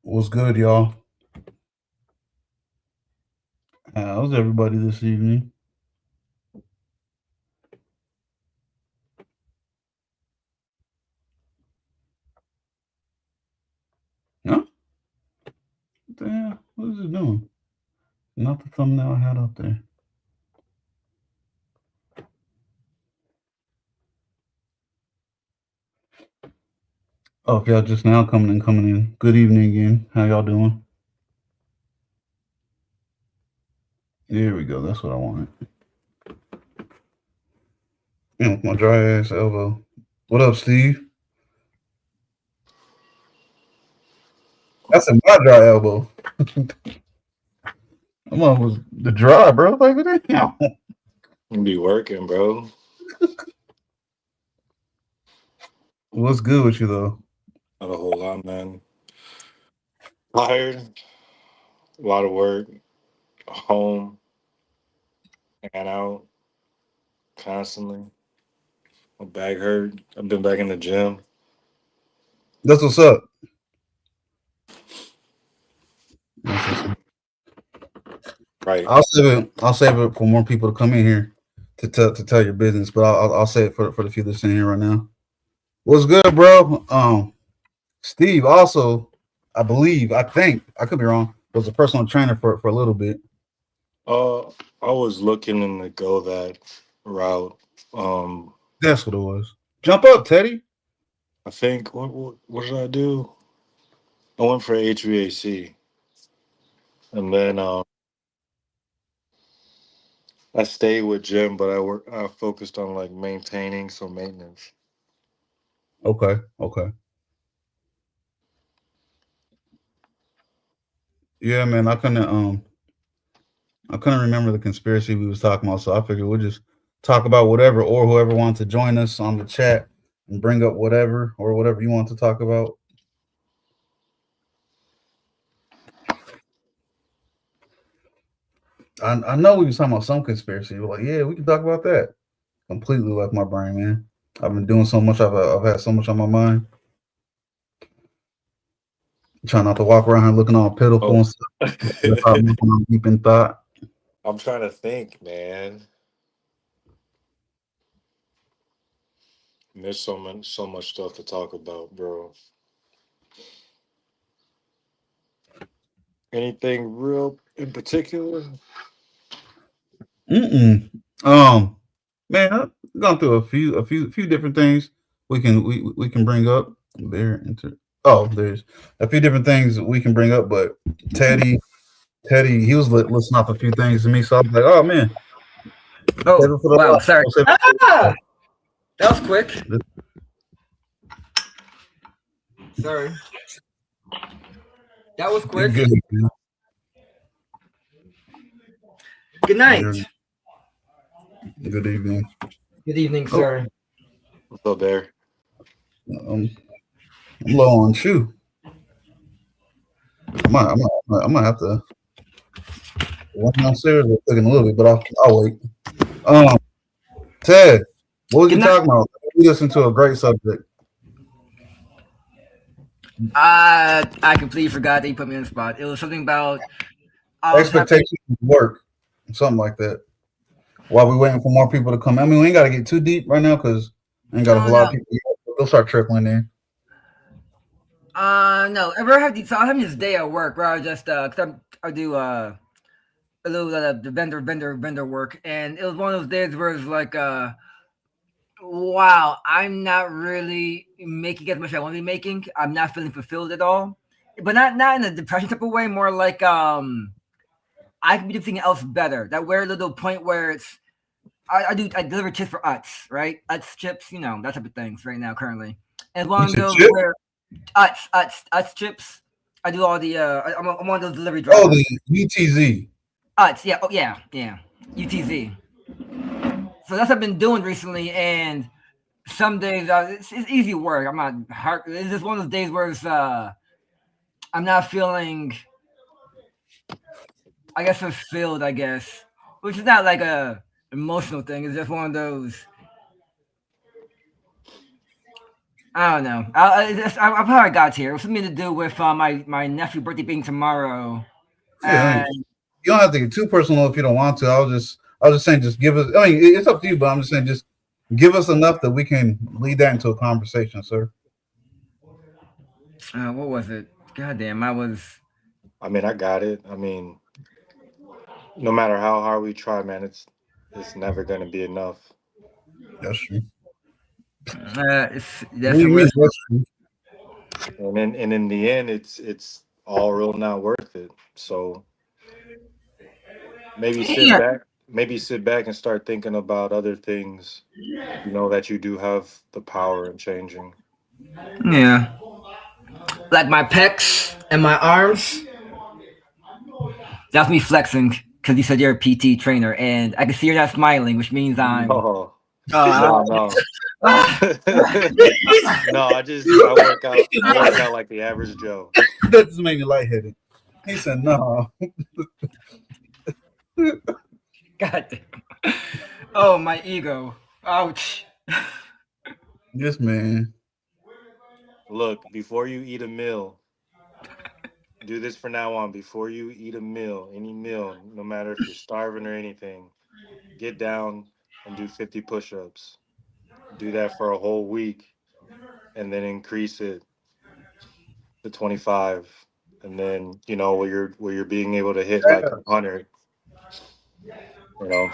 What's good, y'all? How's everybody this evening? Huh? What the hell? What is it doing? Not the thumbnail I had up there. Oh, if y'all just now coming in. Good evening again. How y'all doing? There we go. That's what I wanted. With my dry ass elbow. What up, Steve? That's in my dry elbow. I'm on was the dry, bro. Like it ain't. You be working, bro. What's good with you though? Not a whole lot, man. Tired, a lot of work, home, and out constantly. My back hurt. I've been back in the gym. That's what's up. That's what's up. Right. I'll save it for more people to come in here to tell your business, but I'll say it for the few that's in here right now. What's good, bro? Steve also, I think I could be wrong, was a personal trainer for a little bit. Uh, I was looking in to go that route. Um, That's what it was. Jump up, Teddy. I think what did I do? I went for HVAC, and then I stayed with gym, but I focused on like maintaining, so maintenance. Okay, okay. Yeah, man. I couldn't remember the conspiracy we was talking about, so I figured we'll just talk about whatever, or whoever wants to join us on the chat and bring up whatever or whatever you want to talk about. I know we was talking about some conspiracy. We're like, yeah, we can talk about that. Completely left my brain, man. I've been doing so much. I've had so much on my mind. Trying not to walk around here looking all pitiful Oh, and stuff. That's how I'm looking on deep in thought. I'm trying to think, man. There's so much stuff to talk about, bro. Anything real in particular? Mm-mm. Um, man, I've gone through a few different things we can bring up. There, there's a few different things we can bring up, but Teddy, Teddy, he was listening off a few things to me, so I was like, oh man, save Oh, it for the wow. last. Sorry. We'll save Ah, that was quick. it. Sorry. That was You're quick. good. Man. Good You're night. good evening. Good evening, Oh, sir. What's up, Bear? um, I'm low on shoe. I might have to run downstairs real quick in a little bit, but I'll wait. Um, Ted, what was Good you night. talking about? We listened to a great subject. I completely forgot that you put me on the spot. It was something about I was having. Expectations of work, something like that. While we waiting for more people to come. I mean, we ain't got to get too deep right now because I ain't got a No, whole lot of no, people yet. They'll start trickling in. no. Ever have these? So I'm having this day at work where I just I do a little the vendor work, and it was one of those days where it's like wow, I'm not really making as much as I want to be making. I'm not feeling fulfilled at all, but not in a depression type of way. More like I could be doing something else better. That weird little point where it's I deliver chips for Utz, right? Utz chips, that type of things right now currently. And You one of said those chip? where Utz chips. I do all the I'm one of those delivery Oh, drivers. the UTZ. Utz, yeah, oh yeah. UTZ. So that's what I've been doing recently, and some days it's easy work. I'm not hard. It's just one of those days where it's I'm not feeling, I guess, fulfilled. I guess, which is not like a emotional thing. It's just one of those. I don't know. I probably got here. It was something to do with my nephew's birthday being tomorrow, Yeah, I mean, and you don't have to get too personal if you don't want to. I was just saying, just give us. I mean, it's up to you, but I'm just saying, just give us enough that we can lead that into a conversation, sir. what was it? God damn, I was. I mean, I got it. I mean, no matter how hard we try, man, it's never gonna be enough. That's true. What That's do a you mean? risk. That's true. And in the end, it's all real not worth it. So Yeah, maybe sit back and start thinking about other things. You know that you do have the power in changing. yeah. Like my pecs and my arms. That's me flexing because you said you're a PT trainer, and I can see you're not smiling, which means I'm. No, Uh, no, no. uh, No, I work out. I work out like the average Joe. That just made me lightheaded. He said, "No, God damn. Oh, my ego. Ouch. this man." Look, before you eat a meal, do this for now on. Before you eat a meal, any meal, no matter if you're starving or anything, get down and do 50 push-ups. Do that for a whole week, and then increase it to 25. And then where you're being able to hit like 100. You know,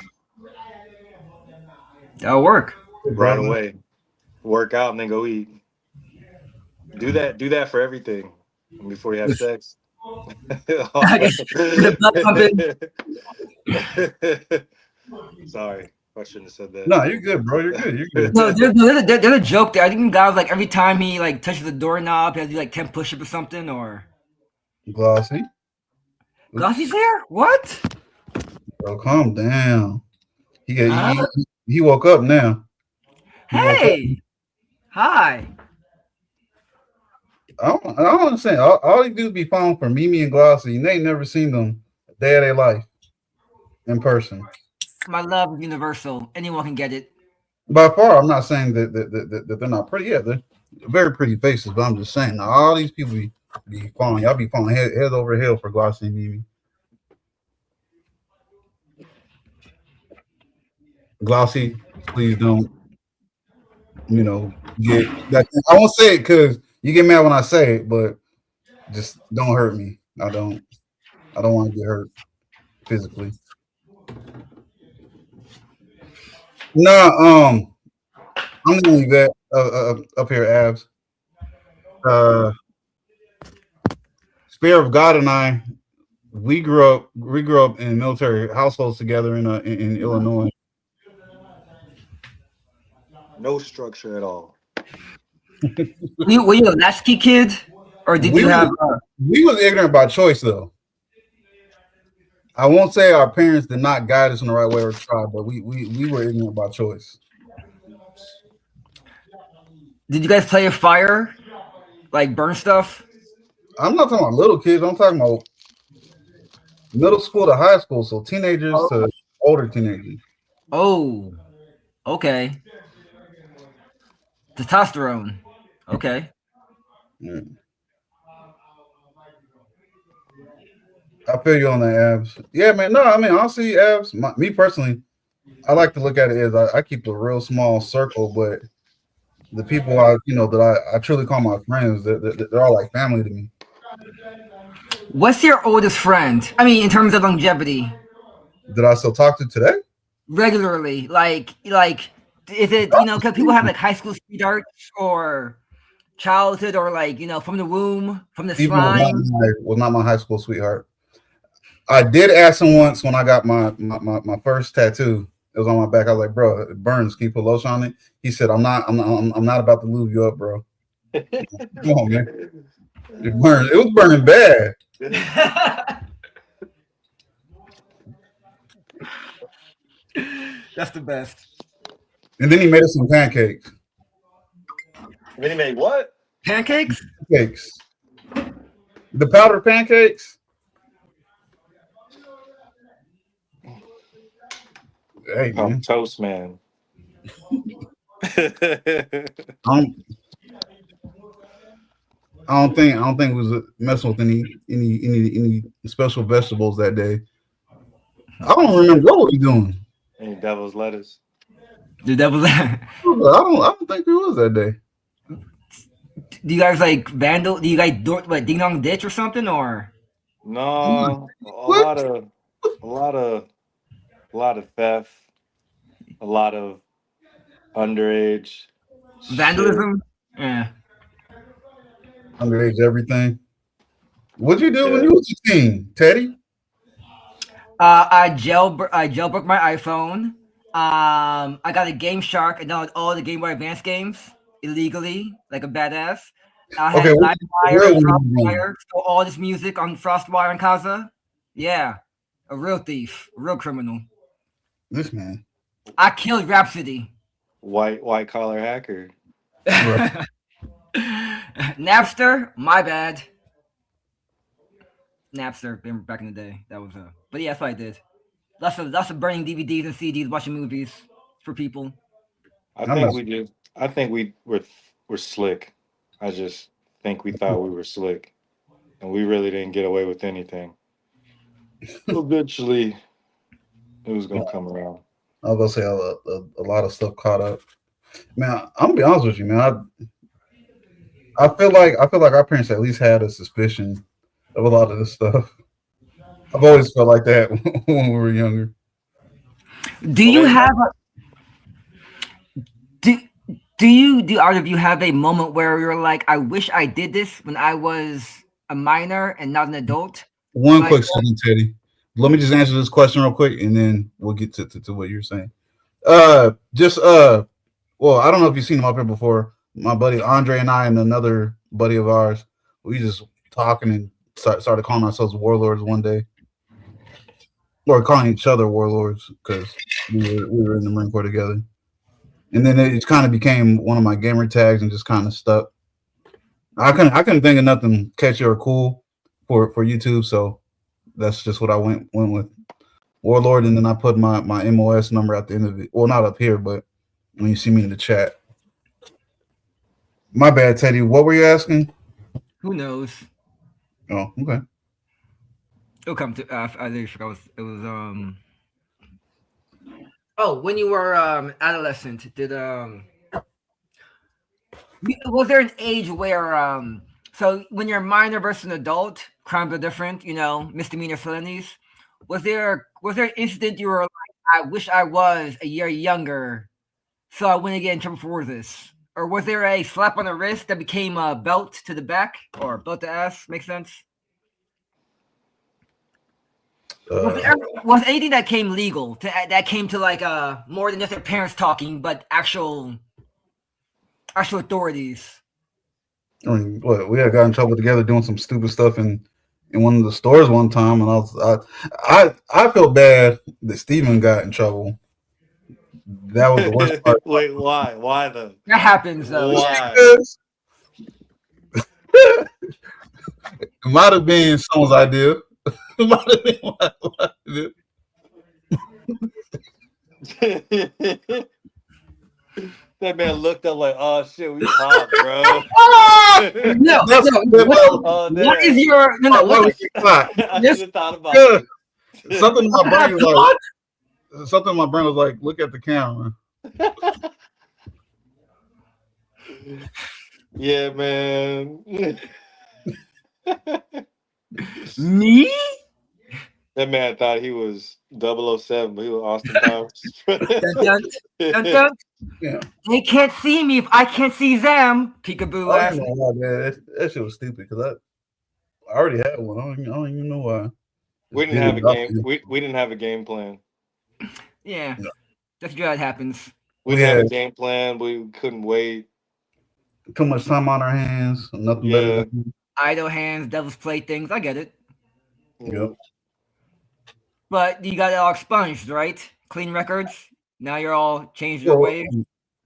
That'll work. right away. Work out and then go eat. Do that for everything before you have sex. The blood pumping. Sorry, I shouldn't have said that. No, you're good, bro. You're good. You're good. No, there's a joke there. I think guy was like every time he like touches the doorknob, he has to do like 10 push-ups or something. Or Glossy, Glossy's there? What? bro, calm down. He got Huh? he woke up now. He woke up. Hey, hi. I don't understand. All these dudes be falling for Mimi and Glossy, and they ain't never seen them a day of their life in person. My love is universal. Anyone can get it. By far, I'm not saying that they're not pretty. Yeah, they're very pretty faces, but I'm just saying all these people be falling. Y'all be falling head over heels for Glossy and Mimi. Glossy, please don't. Get that. I won't say it because you get mad when I say it, but just don't hurt me. I don't. I don't want to get hurt physically. No, I'm gonna leave that up here, abs. Spirit of God and I, we grew up in military households together in Illinois. No structure at all. Were you a latchkey kid, or did We you have? we was ignorant by choice though. I won't say our parents did not guide us in the right way or try, but we were ignorant by choice. Did you guys play with fire, like burn stuff? I'm not talking about little kids. I'm talking about middle school to high school, so teenagers to older teenagers. Oh, okay. Testosterone. Okay. Yeah. I feel you on that, abs. Yeah, man. No, I mean, honestly, abs. Me personally, I like to look at it as I keep a real small circle, but the people that I truly call my friends, they're all like family to me. What's your oldest friend? I mean, in terms of longevity, That I still talk to today. regularly, like, is it because people have like high school sweethearts or childhood or like from the womb, from the Even slime. was not my high school sweetheart. I did ask him once when I got my first tattoo. It was on my back. I was like, bro, it burns. Can you put lotion on it? He said, I'm not about to lube you up, bro. Come on, man. It burned. It was burning bad. That's the best. And then he made us some pancakes. Then he made what? Pancakes? Cakes. The powdered pancakes. Hey, I'm man. toast, man. I'm I don't think it was messing with any special vegetables that day. I don't remember what were we doing. Any devil's lettuce? The devil. I don't think it was that day. Do you guys like vandal? Do you guys do what ding dong ditch or something or No, What? a lot of, a lot of theft, a lot of underage shit. vandalism? Yeah. Underage everything. What'd you do when Yeah, you was a teen, Teddy? I jailbroke my iPhone. I got a Game Shark and downloaded all the Game Boy Advance games illegally, like a badass. I Okay, had what's the LimeWire real and one you was doing? FrostWire, stole all this music on FrostWire and Kaza. Yeah, a real thief, a real criminal. This man. I killed Rhapsody. white collar hacker. Right. Napster, my bad. Napster, back in the day. That was but yeah, that's what I did. Lots of burning DVDs and CDs, watching movies for people. I I'm think not. we just, I think we're slick. I just think we thought we were slick, and we really didn't get away with anything. Eventually, it was gonna come around. I was gonna say a lot of stuff caught up. Man, I'm gonna be honest with you, man. I feel like our parents at least had a suspicion of a lot of this stuff. I've always felt like that when we were younger. Do Well, you they, have do do either of you have a moment where you're like, I wish I did this when I was a minor and not an adult? One Like, quick second, Teddy. Let me just answer this question real quick, and then we'll get to what you're saying. Just well, I don't know if you've seen him up here before. My buddy Andre and I and another buddy of ours, we just talking and started calling ourselves warlords one day, or calling each other warlords because we were in the Marine Corps together. And then it kind of became one of my gamer tags and just kind of stuck. I couldn't think of nothing catchy or cool for YouTube, so that's just what I went with Warlord, and then I put my MOS number at the end of it. Well, not up here, but when you see me in the chat. My bad, Teddy. What were you asking? who knows? Oh, okay. It'll come to. I literally forgot. It was. Oh, when you were adolescent, was there an age where so when you're minor versus an adult, crimes are different. Misdemeanor felonies. Was there an incident you were like, I wish I was a year younger, so I wouldn't get in trouble for this? Or was there a slap on the wrist that became a belt to the back or belt to ass? Makes sense. Was Uh, there was anything that came legal that came to like more than just their parents talking, but actual authorities? I mean, what we had got in trouble together doing some stupid stuff in one of the stores one time, and I felt bad that Steven got in trouble. That was the worst part. wait, why? Why though? That happens though. Yeah. Why? Because it might have been someone's idea. It might have been my idea. That man looked up like, oh shit, we popped, bro. No, That's no. Oh What is damn. your no no? why What we is get caught. I should this? have thought about Yeah. this. Something in my brain was like something in my brain was like, look at the camera. Yeah, man. Me? That man thought he was 007, but he was Austin Powers. Dun, dun, dun, dun. Yeah. They can't see me if I can't see them. Peekaboo I ass. don't know why, man. That shit was stupid because I already had one. I don't even know why. We Just didn't did have a it off game. the- We didn't have a game plan. Yeah, Yeah. that's good. That happens. We We didn't have a had game plan. We couldn't wait. too much time on our hands. Nothing better Yeah. than Idle hands, devil's playthings. I get it. Yeah. yep. But you got it all expunged, right? Clean records. Now you're all changed your Well, ways.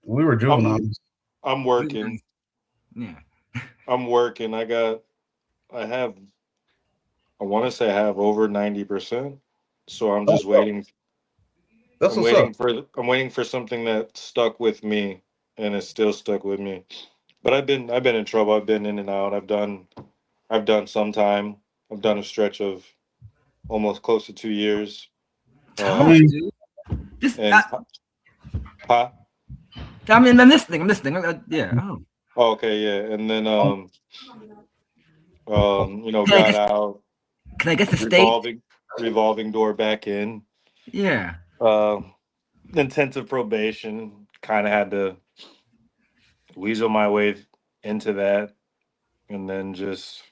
we were I'm juveniles. I'm working. Yeah. I'm working. I have I want to say I have over 90%. So I'm That's just what's up. waiting. That's what's up. I'm waiting for something that stuck with me and it's still stuck with me. But I've been in trouble. I've been in and out. I've done some time. I've done a stretch of almost close to 2 years. I Tough, mean, dude. Just, And huh? I mean, I'm listening. I'm listening. Yeah. Oh. Oh, okay, yeah. And then Can I got guess? out, Can I guess the state? revolving revolving door back in. Yeah. Uh, intensive probation. Kind of had to weasel my way into that, and then just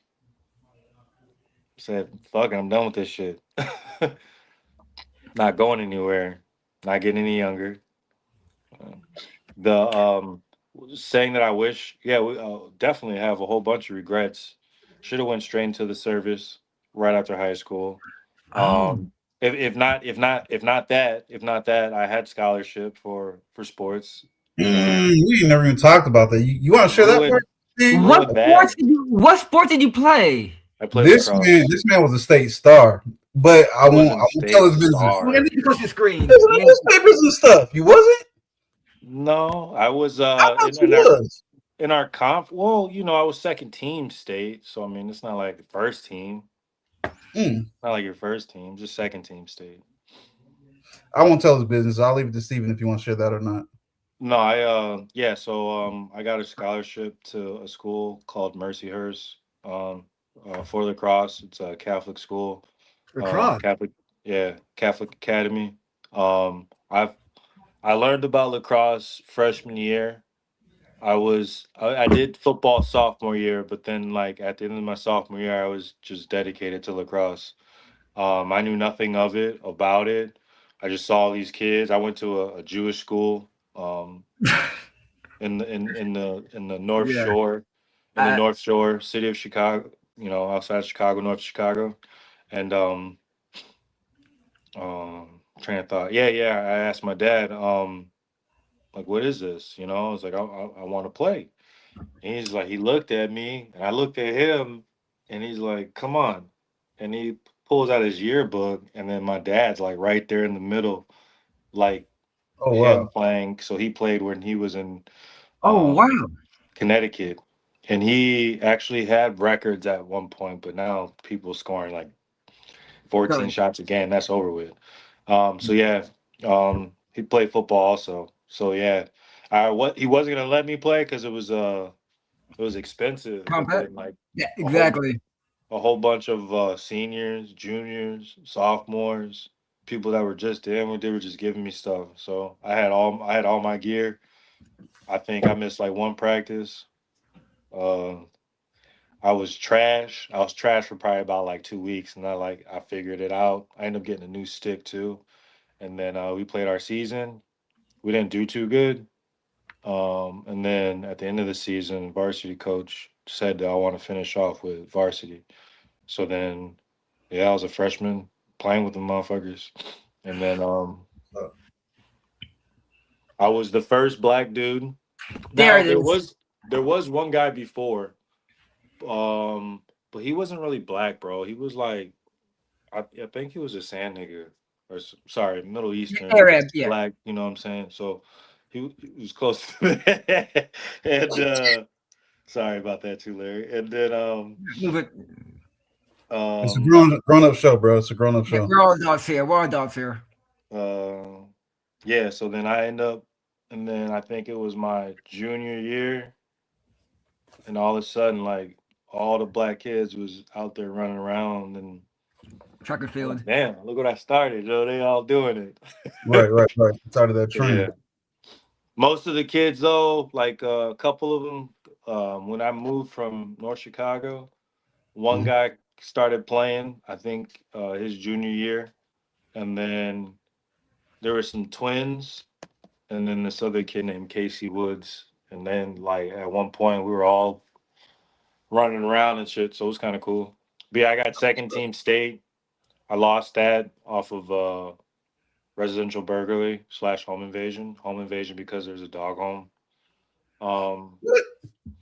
said, "Fuck it, I'm done with this shit." Not going anywhere. Not getting any younger. Uh, The saying that I wish, yeah, we definitely have a whole bunch of regrets. Should have went straight into the service right after high school. Oh. If not that, I had scholarship for sports. So we never even talked about that. You want to share that part? ruined Steve? What ruined sports that. did you? What sport did you play? I played lacrosse. This man was a state star, but I I wasn't won't tell state his business. Let star. me across the He screen. was in the newspapers and stuff. You wasn't? No, I was I thought you was. in our conf. Well, I was second team state, so I mean, it's not like the first team. Mm. Not like your first team, just second team state. I won't tell his business. I'll leave it to Steven if you want to share that or not. No, yeah, so I got a scholarship to a school called Mercyhurst for lacrosse. It's a Catholic school. Lacrosse. Catholic, yeah, Catholic Academy. Um I've I learned about lacrosse freshman year. I did football sophomore year, but then like at the end of my sophomore year I was just dedicated to lacrosse. I knew nothing of it about it. I just saw these kids. I went to a Jewish school. In the North Yeah. Shore, Uh, city of Chicago, outside Chicago, North Chicago, and train of thought. Yeah, yeah. I asked my dad, like, what is this? I was like, I want to play. And he's like, he looked at me, and I looked at him, and he's like, come on, and he pulls out his yearbook, and then my dad's like right there in the middle, like Oh him wow. playing. So he played when he was in oh um, wow. Connecticut, and he actually had records at one point, but now people scoring like 14 Sorry. shots a game. That's over with. So yeah, he played football also. So yeah, I what he wasn't gonna let me play because it was expensive, but Compact. then like Yeah. a whole Exactly. a whole bunch of seniors, juniors, sophomores, people that were just in, they were just giving me stuff. So I had all my gear. I think I missed like one practice. Uh, I was trash. I was trash for probably about like 2 weeks, and I figured it out. I ended up getting a new stick too, and then we played our season. We didn't do too good. And then at the end of the season, varsity coach said that I want to finish off with varsity. So then, yeah, I was a freshman playing with the motherfuckers, and then I was the first black dude. There Now it is. there was one guy before, um, but he wasn't really black, bro. He was like I think he was a sand nigga or sorry, Middle Eastern Arab. Yeah. black. You know what I'm saying? So he was close to that. And sorry about that too, Larry. And then Move it. It's a um grown up show, bro. It's a grown up Yeah, show. we're all adults here. We're all adults here. uh yeah. So then I end up, and then I think it was my junior year, and all of a sudden like all the black kids was out there running around, and Track and I'm field. like, damn, look what I started. They all doing Right, it. right, right. It's out of that Yeah. trend. Most of the kids, though, like a couple of them, when I moved from North Chicago, one Mhm. guy started playing, I think his junior year. And then there were some twins, and then this other kid named Casey Woods. And then, like, at one point, we were all running around and shit. So it was kind of cool. But yeah, I got second team state. I lost that off of residential burglary slash home invasion. Home invasion because there's a dog home. Um,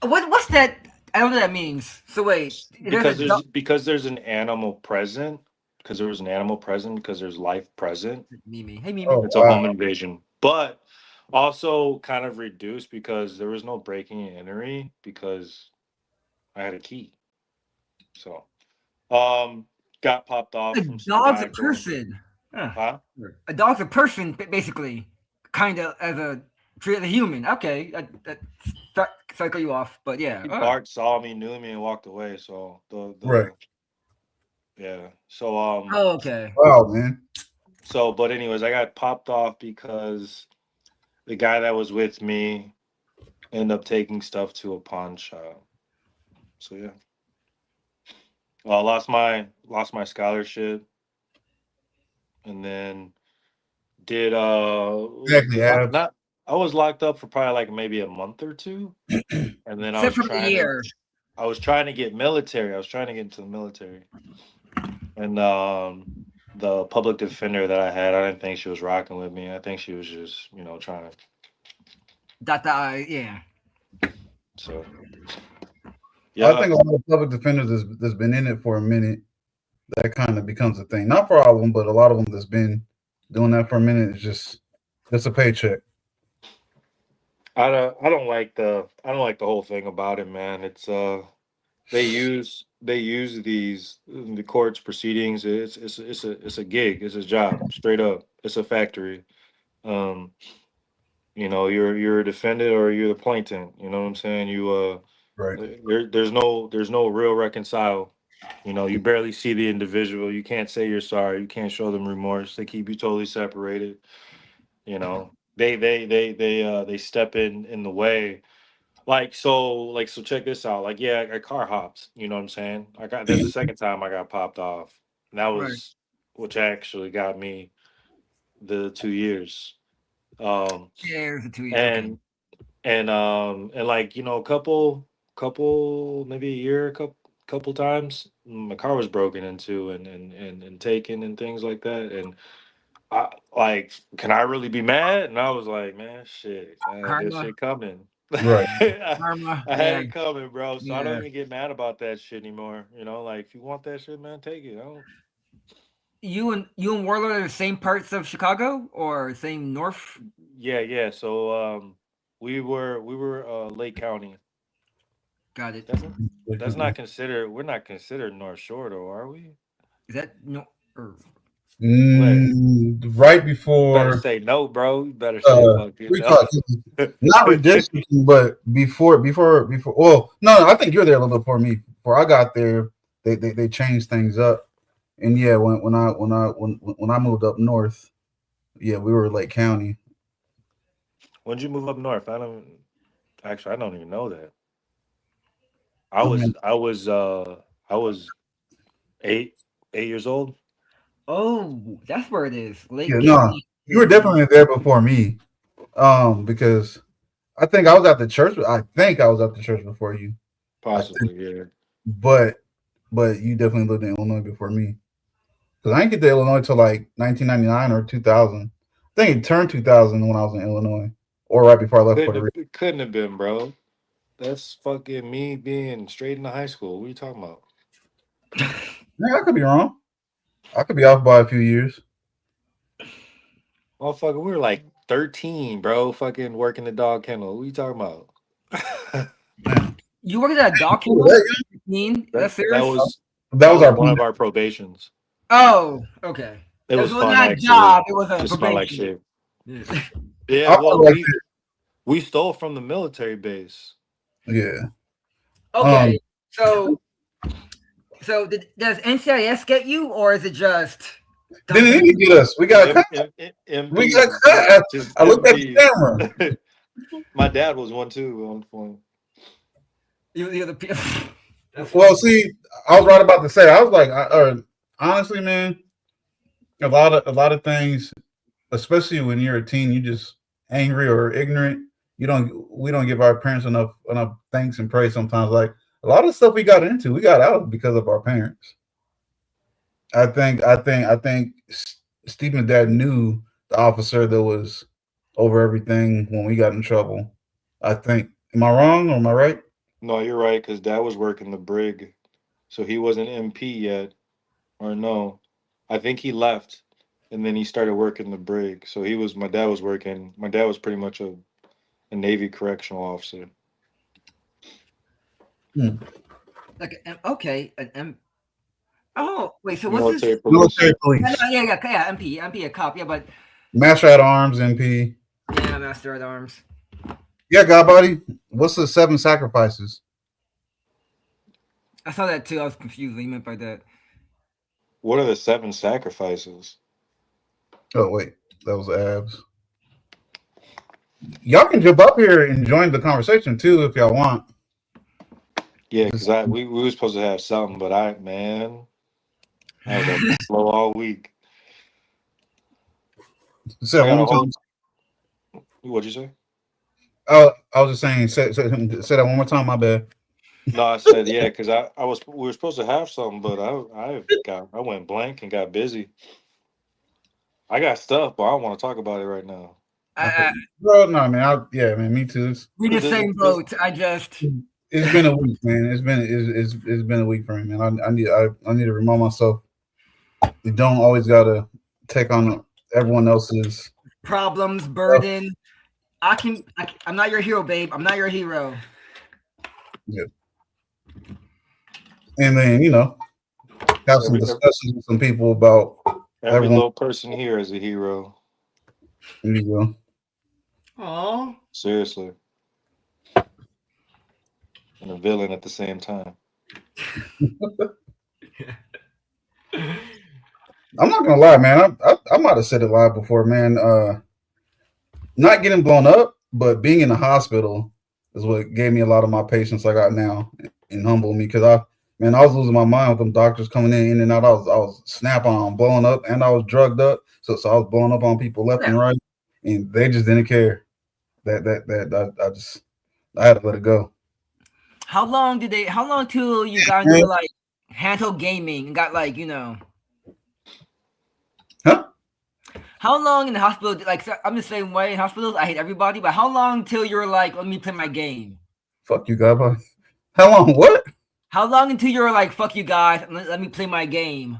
What's that? I don't know what that means. So wait, there's a because there's an animal present, because there was an animal present, because there's life present. Mimi. Hey Mimi. Oh It's a wow. home invasion. But Also, kind of reduced because there was no breaking and entering because I had a key. So, um, got popped A off from some dog's a guy going, person. Huh. huh? A dog's a person, basically, kind of as a treated as a human. Okay, cycle you off, but yeah. He barked, saw me, knew me, and walked away. So Right. yeah. So Oh, okay. Wow, man. but anyways, I got popped off because the guy that was with me ended up taking stuff to a pawn shop. So yeah. Well, I lost my scholarship, and then did Exactly, abs. not I was locked up for probably like maybe a month or two, and then Except from the year. I was trying to get military. I was trying to get into the military, and the public defender that I had, I didn't think she was rocking with me. I think she was just trying to. Yeah. So I yeah, think a lot of public defenders that's been in it for a minute, that kind of becomes a thing. Not for all of them, but a lot of them that's been doing that for a minute is just a paycheck. I don't like the whole thing about it, man. It's they use these the court's proceedings. It's a gig. It's a job. Straight up, it's a factory. Um, you're a defendant or you're the plaintiff. You know what I'm saying? Right. There's no real reconcile. You barely see the individual. You can't say you're sorry. You can't show them remorse. They keep you totally separated. They step in the way. So check this out. Like, yeah, I car hops. You know what I'm saying? That's the second time I got popped off. And that Right. was which actually got me the 2 years. Um, Yeah, it was a 2 year. Okay. and like a couple maybe a year, couple times my car was broken into and taken and things like that. And I like, can I really be mad? And I was like, man, shit, I had this Karma. shit coming. Right. Karma. I had Yeah. it coming, bro. So I don't Yeah. even get mad about that shit anymore. Like, if you want that shit, man, take it. I don't. You and Warlord are the same parts of Chicago or same north? Yeah, yeah. So we were Lake County. Got it. That's that's not considered. We're not considered North Shore, though, are we? Is that no? Or, Wait, Right you better before say no, bro. You better say fucking we no. call it, not redistricting, but before. Well, no, I think you're there a little before me. Before I got there, they changed things up. And yeah, when I moved up north, yeah, we were Lake County. When'd you move up north? I don't even know that. I I was mean, I was I was 8 years old. oh, that's where it is. yeah, Lake no, County you were is in. definitely there before me. Because I think I was at the church. I think I was at the church before you. I think, Possibly, yeah. but you definitely lived in Illinois before me. Because I didn't get to Illinois till like 1999 or 2000. I think it turned 2000 when I was in Illinois, or right before I left Couldn't Puerto have Rico. it couldn't have been, bro. That's fucking me being straight into high school. What are you talking about? Yeah, I could be wrong. I could be off by a few years. Motherfucker, we were like 13, bro. Fucking working the dog kennel. What are you talking about? Man, You worked at a dog you were kennel? that 15? that That's that serious? was That that was was our one plan. of our probations. Oh, okay. It It was was fun not a actually. job. It was a Just smelled like probation. shit. Yeah. Yeah, I felt well, like we stole from the military base. yeah. Okay. Um, So, does NCIS get you, or is it just didn't dumb? even get us. We got cut. We got MPs, cut. just I looked at the MPs. camera. My dad was one too on the phone. You're the That's Well, funny. see, I was right about to say. I was like, honestly, man, a lot of things, especially when you're a teen, you just angry or ignorant. We don't give our parents enough thanks and praise sometimes. Like a lot of stuff we got into, we got out because of our parents. I think Stephen's dad knew the officer that was over everything when we got in trouble. I think. Am I wrong or am I right? No, you're right, because dad was working the brig, so he wasn't MP yet, or no. I think he left. and then he started working the brig. So he was my dad was working. My dad was pretty much a Navy correctional officer. Hmm. Like okay, an M. Oh wait, so what's this? Military police. Military Yeah, police, yeah, MP, a cop, yeah, but master at arms, MP. yeah, Master at Arms. Yeah, God body. What's the 7 sacrifices? I saw that too. I was confused. What you meant by that? What are the 7 sacrifices? Oh wait, that was abs. Y'all can jump up here and join the conversation too if y'all want. Yeah, because Just we were supposed to have something, but I was acting slow all week. say that I one got a more whole. time. What'd you say? I was just saying. Say that one more time. My bad. No, I said yeah, because we were supposed to have something, but I went blank and got busy. I got stuff, but I don't want to talk about it right now. Okay, I, bro. No, man. Yeah, man. Me too. we the This, same this, boat. I just It's been a week, man. It's been a week for me, man. I need to remind myself you don't always gotta take on everyone else's problems, stuff. burden. I'm not your hero, babe. I'm not your hero. Yeah. And then have some every discussions with some people about every everyone. little person here is a hero. There you go. Oh, Seriously, and a villain at the same time. I'm not gonna lie, man. I might have said it live before, man. Not getting blown up, but being in the hospital is what gave me a lot of my patience I got now and humbled me because I was losing my mind with them doctors coming in and out. I was snapping on, blowing up, and I was drugged up. So I was blowing up on people left yeah. and right, and they just didn't care. I had to let it go. How long till you got into Man, like handheld gaming and got like huh? How long in the hospital? Like so I'm the same way in hospitals. I hate everybody, but how long till you're like, let me play my game? Fuck you, God. How long? What? How long until you're like, fuck you guys, and let me play my game?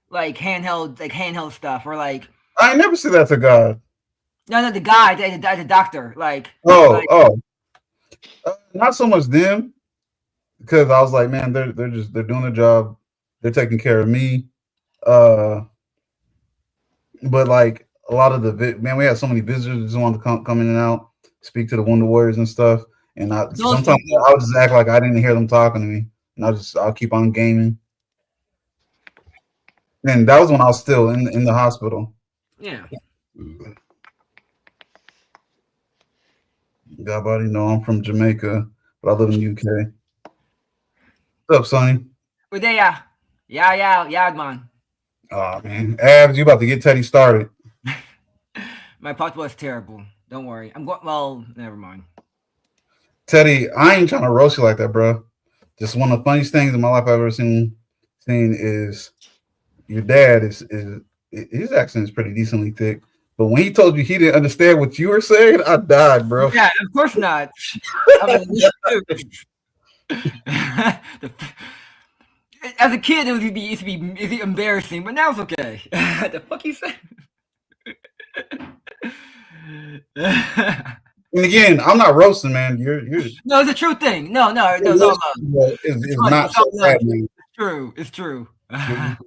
Like handheld stuff, or like I ain't never said that to God. no, the guy, the doctor, Oh, oh, not so much them because I was like, man, they're doing a job. They're taking care of me. Uh, but like a lot of man, we had so many visitors that just wanted to come in and out, speak to the Wonder Warriors and stuff. And I those sometimes people. I'll just act like I didn't hear them talking to me, and I'll keep on gaming. And that was when I was still in the hospital. Yeah, God, buddy, know I'm from Jamaica, but I live in the UK. What's up, Sonny? but they yeah, man. Oh man, Abs, you about to get Teddy started. My pot was terrible. Don't worry. I'm going. Well, never mind. Teddy, I ain't trying to roast you like that, bro. Just one of the funniest things in my life I've ever seen is your dad is his accent is pretty decently thick. But when he told you he didn't understand what you were saying, I died, bro. Yeah, of course not. I mean, as a kid, it'd be embarrassing, but now it's okay. The fuck you say? And again, I'm not roasting, man. You're No, it's a true thing. No, your no love. list is It's not it's all so love. bad, man. It's true. It's true. Your,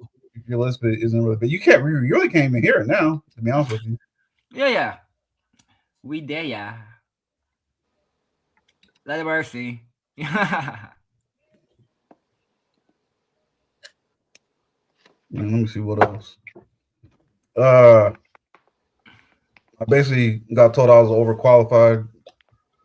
your list isn't really, but you really can't even hear it now. To be honest with you, Yeah. We there, yeah. Let it mercy. man, let me see what else. Uh, I basically got told I was overqualified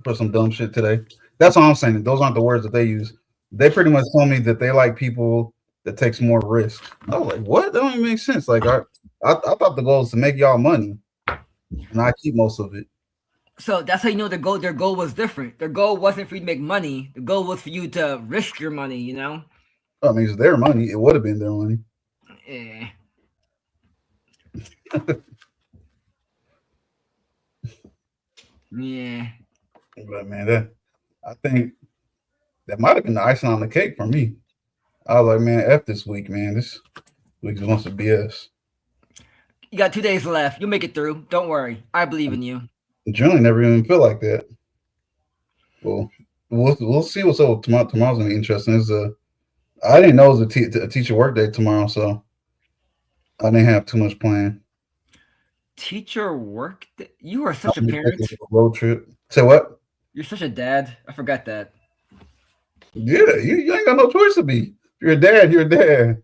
for some dumb shit today. That's all I'm saying. Those aren't the words that they use. They pretty much told me that they like people that takes more risk. I was like, what? That don't even make sense. Like I thought the goal is to make y'all money, and I keep most of it. So that's how you know their goal was different. Their goal wasn't for you to make money. The goal was for you to risk your money. I mean, it's their money. It would have been their money. Eh. Yeah. But man, I think that might have been the icing on the cake for me. I was like, man, F this week, man. This week is a bunch of BS. You got 2 days left. You'll make it through. Don't worry. I believe in you. Generally, never even feel like that. Well, we'll see what's up tomorrow. Tomorrow's gonna be interesting. I didn't know it was a teacher work day tomorrow, so I didn't have too much planned. Teacher work. You are such a I'm gonna take parent. a road trip. Say what? You're such a dad. I forgot that. Yeah, you ain't got no choice to be. You're a dad. You're a dad.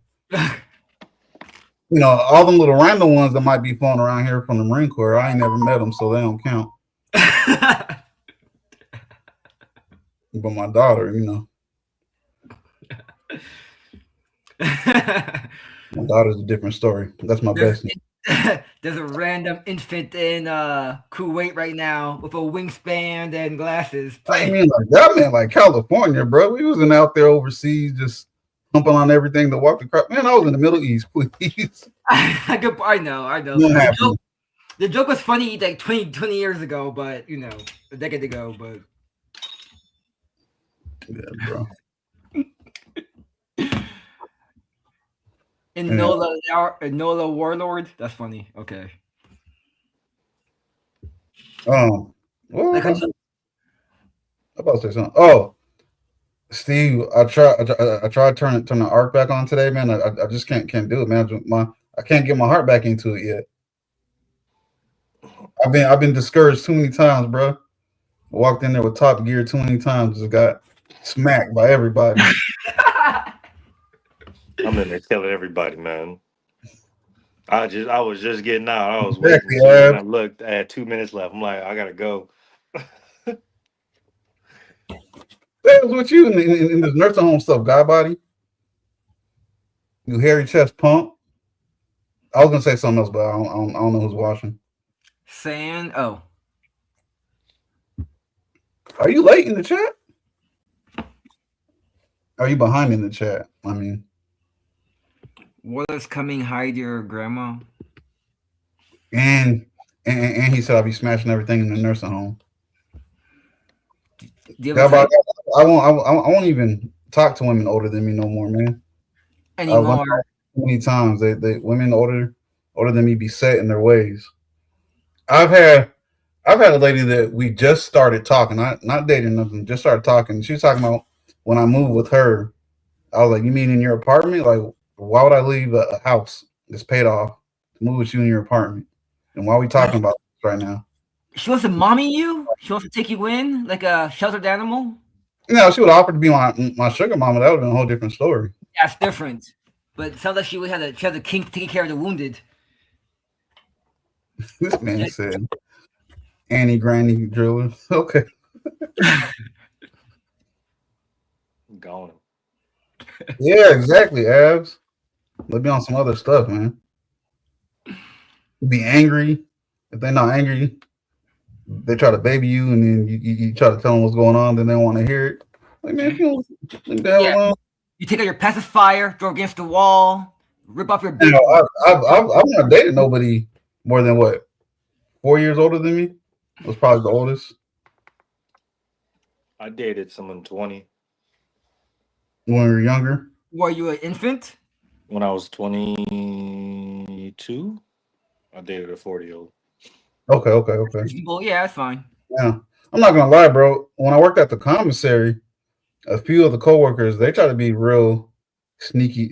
All them little random ones that might be flown around here from the Marine Corps. I ain't never met them, so they don't count. But my daughter, my daughter's a different story. That's my best. There's a random infant in Kuwait right now with a wingspan and glasses. I mean, like that man, like California, bro. We wasn't out there overseas just humping on everything to walk the crap. Man, I was in the Middle East, please. I know. The joke was funny like 20 years ago, but a decade ago, but yeah, bro. Nola Warlord. That's funny. Okay. Well, Like I'm about to say something. Oh, Steve, I tried turning the arc back on today, man. I just can't do it, man. I can't get my heart back into it yet. I've been discouraged too many times, bro. I walked in there with Top Gear too many times, just got smacked by everybody. I'm in there killing everybody, man. I was just getting out. I was Exactly, waiting. And I looked. I had 2 minutes left. I'm like, I gotta go. That was with you in this nursing home stuff, guy body. You hairy chest pump. I was gonna say something else, but I don't know who's watching. Saying, oh, are you late in the chat? Are you behind in the chat? I mean, what is coming? Hide your grandma. and he said I'll be smashing everything in the nursing home. I won't even talk to women older than me no more, man. Anymore. Many times they women older than me be set in their ways. I've had a lady that we just started talking, not dating nothing, just started talking. She was talking about when I moved with her. I was like, "You mean in your apartment? Like, why would I leave a house that's paid off to move with you in your apartment? And why are we talking about this right now?" She wants to mommy you? She wants to take you in like a sheltered animal? She would offer to be my sugar mama. That would have been a whole different story. That's different. But it sounds like she had the king taking care of the wounded. This man said, "Annie Granny Driller." Okay. Going. Yeah, exactly, Abs. Let's be on some other stuff, man. Be angry. If they're not angry, they try to baby you, and then you try to tell them what's going on, then they want to hear it. Like, man, if you don't leave the hell alone. You take out your pacifier, throw against the wall, rip off your baby. I've not dated nobody more than 4 years older than me. I was probably the oldest. I dated someone 20. When we were younger. Were you an infant? When I was 22, I dated a 40-year-old. Okay. Well, yeah, that's fine. Yeah. I'm not gonna lie, bro. When I worked at the commissary, a few of the coworkers, they try to be real sneaky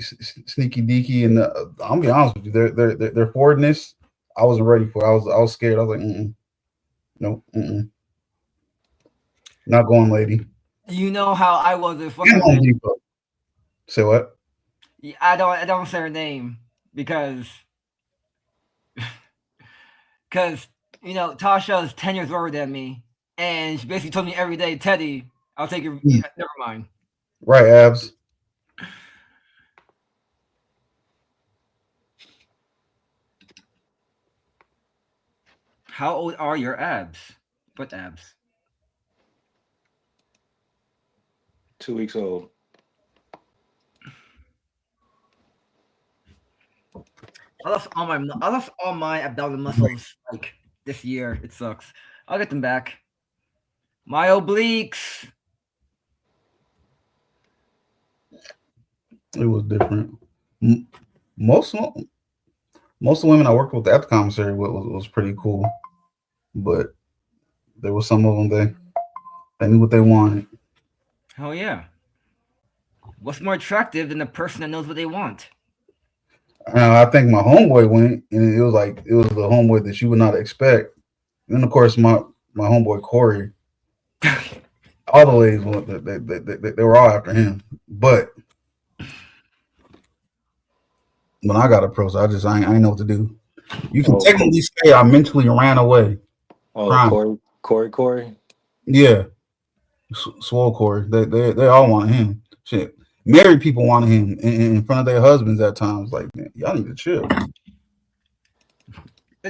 deaky, and I'm gonna be honest with you, their forwardness, I wasn't ready for. I was scared. I was like, nope, not going, lady. You know how I was with Say what? I don't say her name because Tasha is 10 years older than me, and she basically told me every day, Teddy, I'll take your. Never mind. Right, Abs. How old are your abs? What abs? 2 weeks old. I lost all my abdominal muscles like this year. It sucks. I'll get them back. My obliques. It was different. Most Most of the women I worked with at the commissary was pretty cool, but there was some of them they knew what they wanted. Hell yeah. What's more attractive than a person that knows what they want? I think my homeboy went, and it was the homeboy that you would not expect. And then of course my homeboy Corey, all the ladies went, they were all after him. But when I got approached, I ain't know what to do. You can Oh, technically say I mentally ran away, oh, crying. Corey. Yeah, swole Corey. They all wanted him. Shit, married people wanted him in front of their husbands at times. Like, man, y'all need to chill.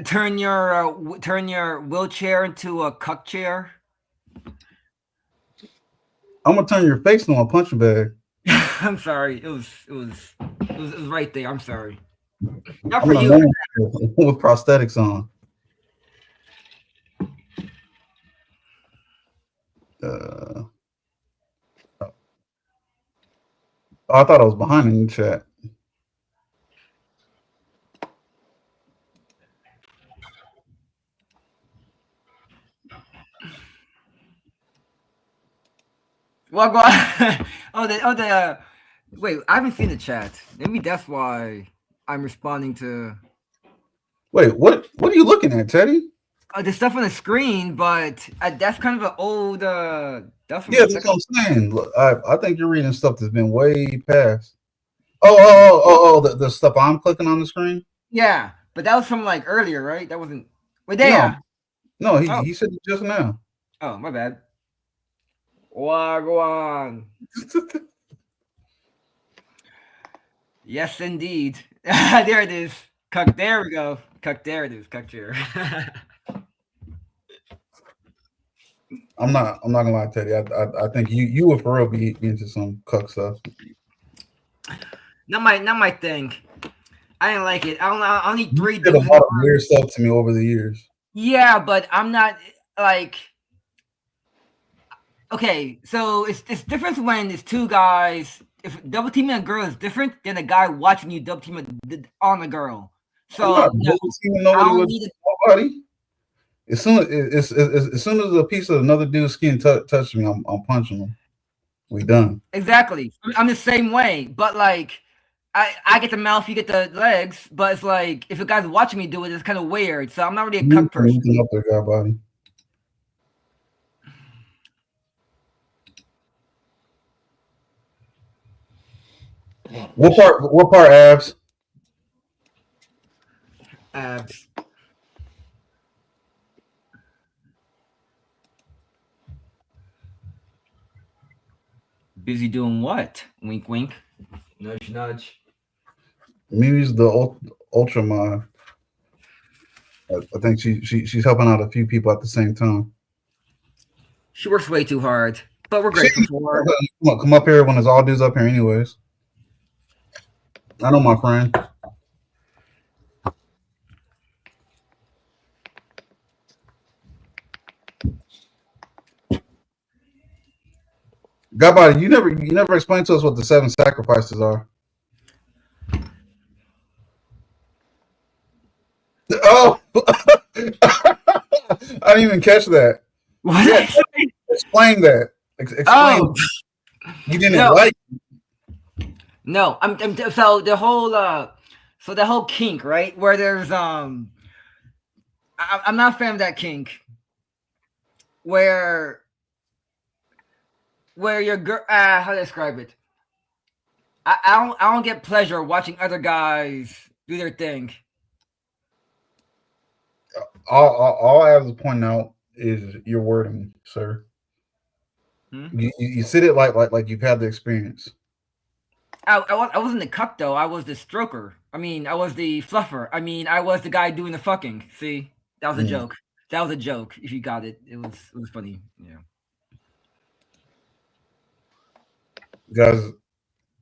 Turn your wheelchair into a cuck chair. I'm gonna turn your face into a punching bag. I'm sorry. It was right there. I'm sorry. Not I'm for gonna you. with prosthetics on. Oh, I thought I was behind in the chat. Well, go the. Wait, I haven't seen the chat. Maybe that's why I'm responding to Wait, what are you looking at, Teddy? the stuff on the screen. But that's kind of an old. That's from Yeah, the that's second. what I'm saying. Look, I think you're reading stuff that's been way past. The stuff I'm clicking on the screen. Yeah, but that was from like earlier, right? That wasn't. Wait, No, there. no, Oh, he said it just now. oh, my bad. Wagwan. Yes, indeed. There it is. Cuck. There we go. Cuck. There it is. Cuck chair. I'm not gonna lie, Teddy. I think you would for real be into some cuck stuff. Not my thing. I didn't like it. I need You three did a dudes in lot the of weird stuff to me over the years. Yeah, but I'm not like okay. So it's different when it's two guys. If double teaming a girl is different than a guy watching you double team on a girl. I'm not So no, seeing I nobody don't with need it. nobody. As soon as a piece of another dude's skin touches me, I'm punching him. We done. Exactly. I'm the same way, but like. I get the mouth, you get the legs, but it's like if a guy's watching me do it, it's kind of weird. So I'm not really a cuck person. Up there, guy body. What part? What part? Abs. Abs. Busy doing what? Wink, wink. Nudge, nudge. Mimi's the ultra mod. I think she's helping out a few people at the same time. She works way too hard, but we're grateful for her. Come up here when there's all dudes up here, anyways. I know my friend. Godbody, you never explained to us what the 7 sacrifices are. Oh, I didn't even catch that. What? Yeah, explain that. Explain. Oh, You didn't no. like. No, so the whole kink, right? Where there's I'm not a fan of that kink. Where your girl how to describe it? I don't get pleasure watching other guys do their thing. All I have to point out is your wording, sir. You said it like you've had the experience. I wasn't the cuck though. I was the stroker. I mean, I was the fluffer. I mean, I was the guy doing the fucking. See, that was a joke. That was a joke. If you got it, it was funny. Yeah. Guys,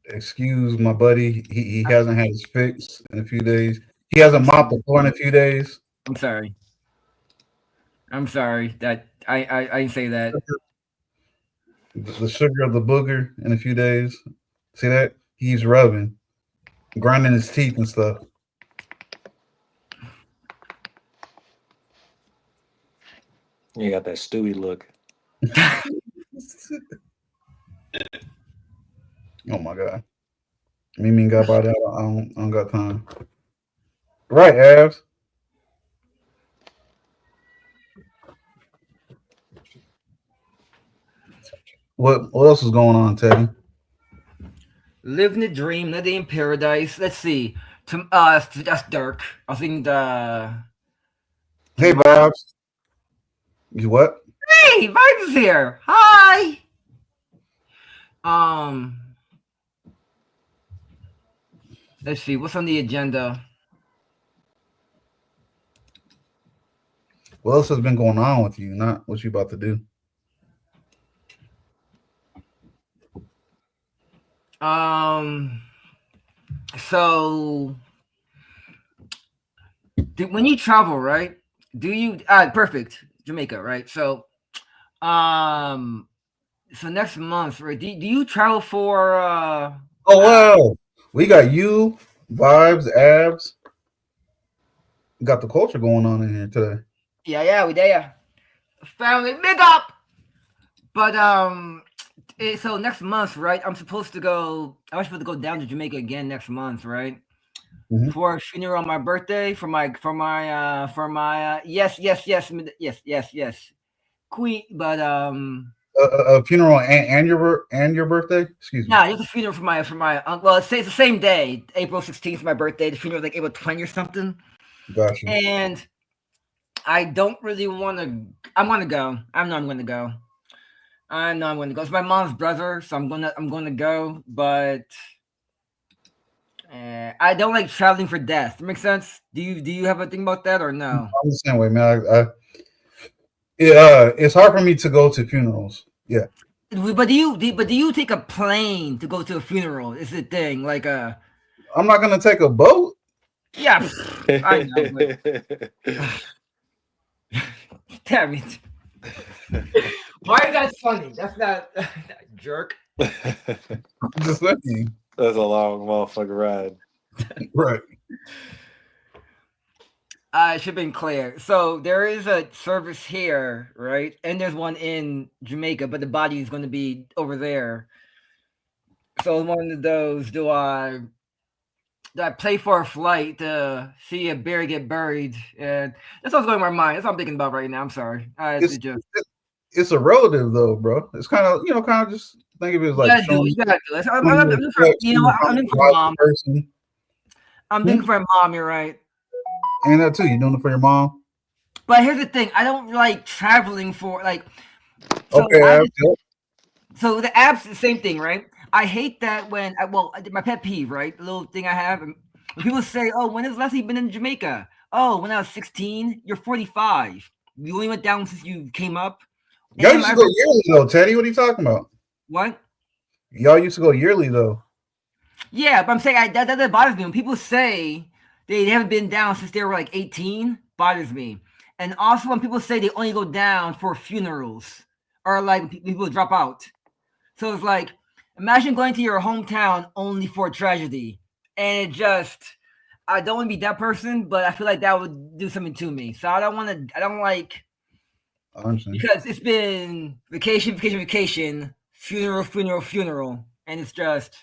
excuse my buddy. He hasn't had his fix in a few days. He hasn't mopped the floor in a few days. I'm sorry. I'm sorry that I didn't say that. The sugar of the booger in a few days. See that? He's rubbing, grinding his teeth and stuff. You got that Stewie look. Oh my god. Me mean got body out. I don't got time. Right, Abs. What else is going on, Teddy? Living the dream, living in paradise. Let's see. That's Dirk. I think Hey, tomorrow. Babs. You what? Hey, Vibes is here. Hi. Um, let's see. What's on the agenda? What else has been going on with you? Not what you about to do. Um, so when you travel, right? Do you? Perfect. Jamaica, right? Um, so next month, right? Do you travel for? Oh wow. We got you, Vibes, Abs. Got the culture going on in here today. Yeah, we there. Family, big up. But so next month, right? I'm supposed to go. I was supposed to go down to Jamaica again next month, right? Hmm. For a funeral on my birthday, yes, Queen. But A funeral and your birthday. Excuse me. nah, it's a funeral for my uncle. Well, it's the same day, April 16th, my birthday. The funeral like April 20 or something, Got you. and I don't really want to. I'm gonna go. I know I'm gonna go. I know I'm gonna go. It's my mom's brother, so I'm gonna go. But I don't like traveling for death. That makes sense. Do you have a thing about that or I'm no? the same way, man. It's hard for me to go to funerals. Yeah, But do you take a plane to go to a funeral? Is the thing like I'm not gonna take a boat. yeah? I know, but damn it. Why is that funny? That's not jerk. I'm just saying. That's a long motherfucker ride. Right. It should have been clear. So there is a service here, right? And there's one in Jamaica, but the body is going to be over there. So one of those, do I pay for a flight to see a bear get buried? And that's what's going in my mind. That's what I'm thinking about right now. I'm sorry. It's it's a relative though, bro. It's kind of just think of it as You like gotta do it. showing, You gotta do it. I'm showing looking for, respect you know to what? I'm how looking for wise the mom. person. I'm Hmm? looking for a mom. You're right. And that too. You doing it for your mom? But here's the thing. I don't like traveling for like. So Okay, I Ab, just yep. so the apps the same thing, right? I hate that when my pet peeve, right? The little thing I have when people say, "Oh, when has Leslie been in Jamaica?" Oh, when I was 16. You're 45. You only went down since you came up. Y'all And used my to go friend, yearly though, Teddy. What are you talking about? what? Y'all used to go yearly though. Yeah, but I'm saying that bothers me when people say they haven't been down since they were like 18. Bothers me, and also when people say they only go down for funerals or like people drop out. So it's like imagine going to your hometown only for a tragedy, and it just I don't want to be that person, but I feel like that would do something to me. So I don't want to. I don't like I understand. because it's been vacation, funeral, and it's just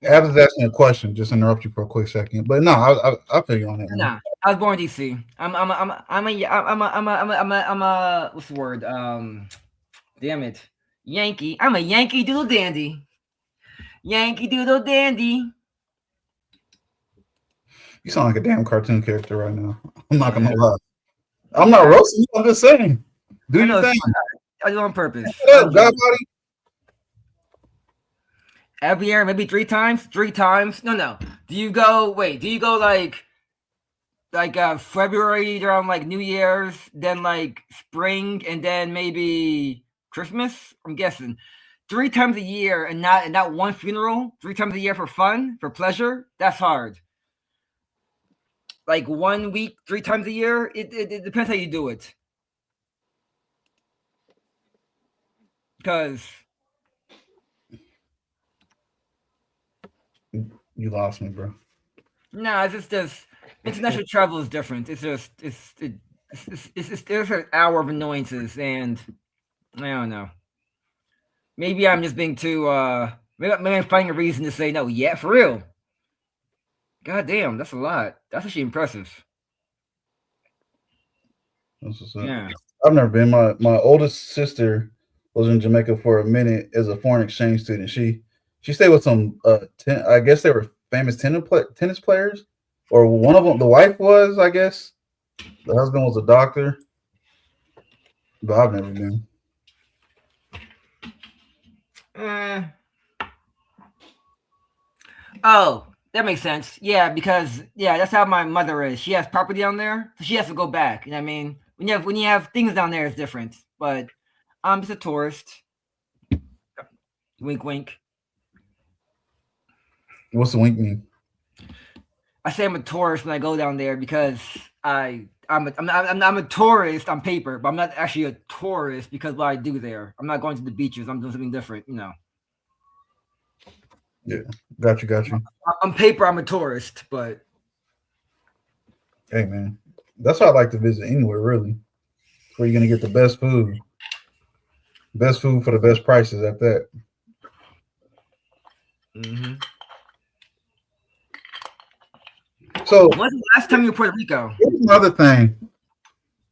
Ab yeah. is asking a question. Just interrupt you for a quick second, but no, I feel you on that, man. Nah, I was born in DC. I'm a what's the word? Damn it, Yankee. I'm a Yankee Doodle Dandy. Yankee Doodle Dandy. You sound like a damn cartoon character right now. I'm not gonna Yeah, lie. I'm not yeah. roasting you. I'm just saying. Do I your know it's thing. fun. I do it on purpose. Shut I up, enjoy God it. body. Every year, maybe 3 times. 3 times. No. Do you go? Wait. Do you go like February around like New Year's, then like spring, and then maybe Christmas? I'm guessing 3 times a year, and not one funeral. 3 times a year for fun, for pleasure. That's hard. Like 1 week, 3 times a year. It depends how you do it. Because You lost me, bro. no, it's just international travel is different. It's just There's an hour of annoyances, and I don't know. Maybe I'm just being too. Maybe I'm finding a reason to say no. Yeah, for real. God damn, that's a lot. That's actually impressive. That's what's up. Yeah. I've never been. My oldest sister was in Jamaica for a minute as a foreign exchange student. She stayed with some I guess they were famous tennis players, or one of them. The wife was, I guess. The husband was a doctor, but I've never been. Eh. Oh, that makes sense. Yeah, because that's how my mother is. She has property down there, so she has to go back. You know what I mean? When you have things down there, it's different. But I'm just a tourist. Wink, wink. What's the wink mean? I say I'm a tourist when I go down there because I'm a tourist on paper, but I'm not actually a tourist because what I do there. I'm not going to the beaches. I'm doing something different. You know. Yeah, got you. On paper, I'm a tourist, but Hey man, that's how I like to visit anywhere. Really, where you're gonna get the best food for the best prices at that. mm-hmm. So, When's the last time you were in Puerto Rico? here's another thing.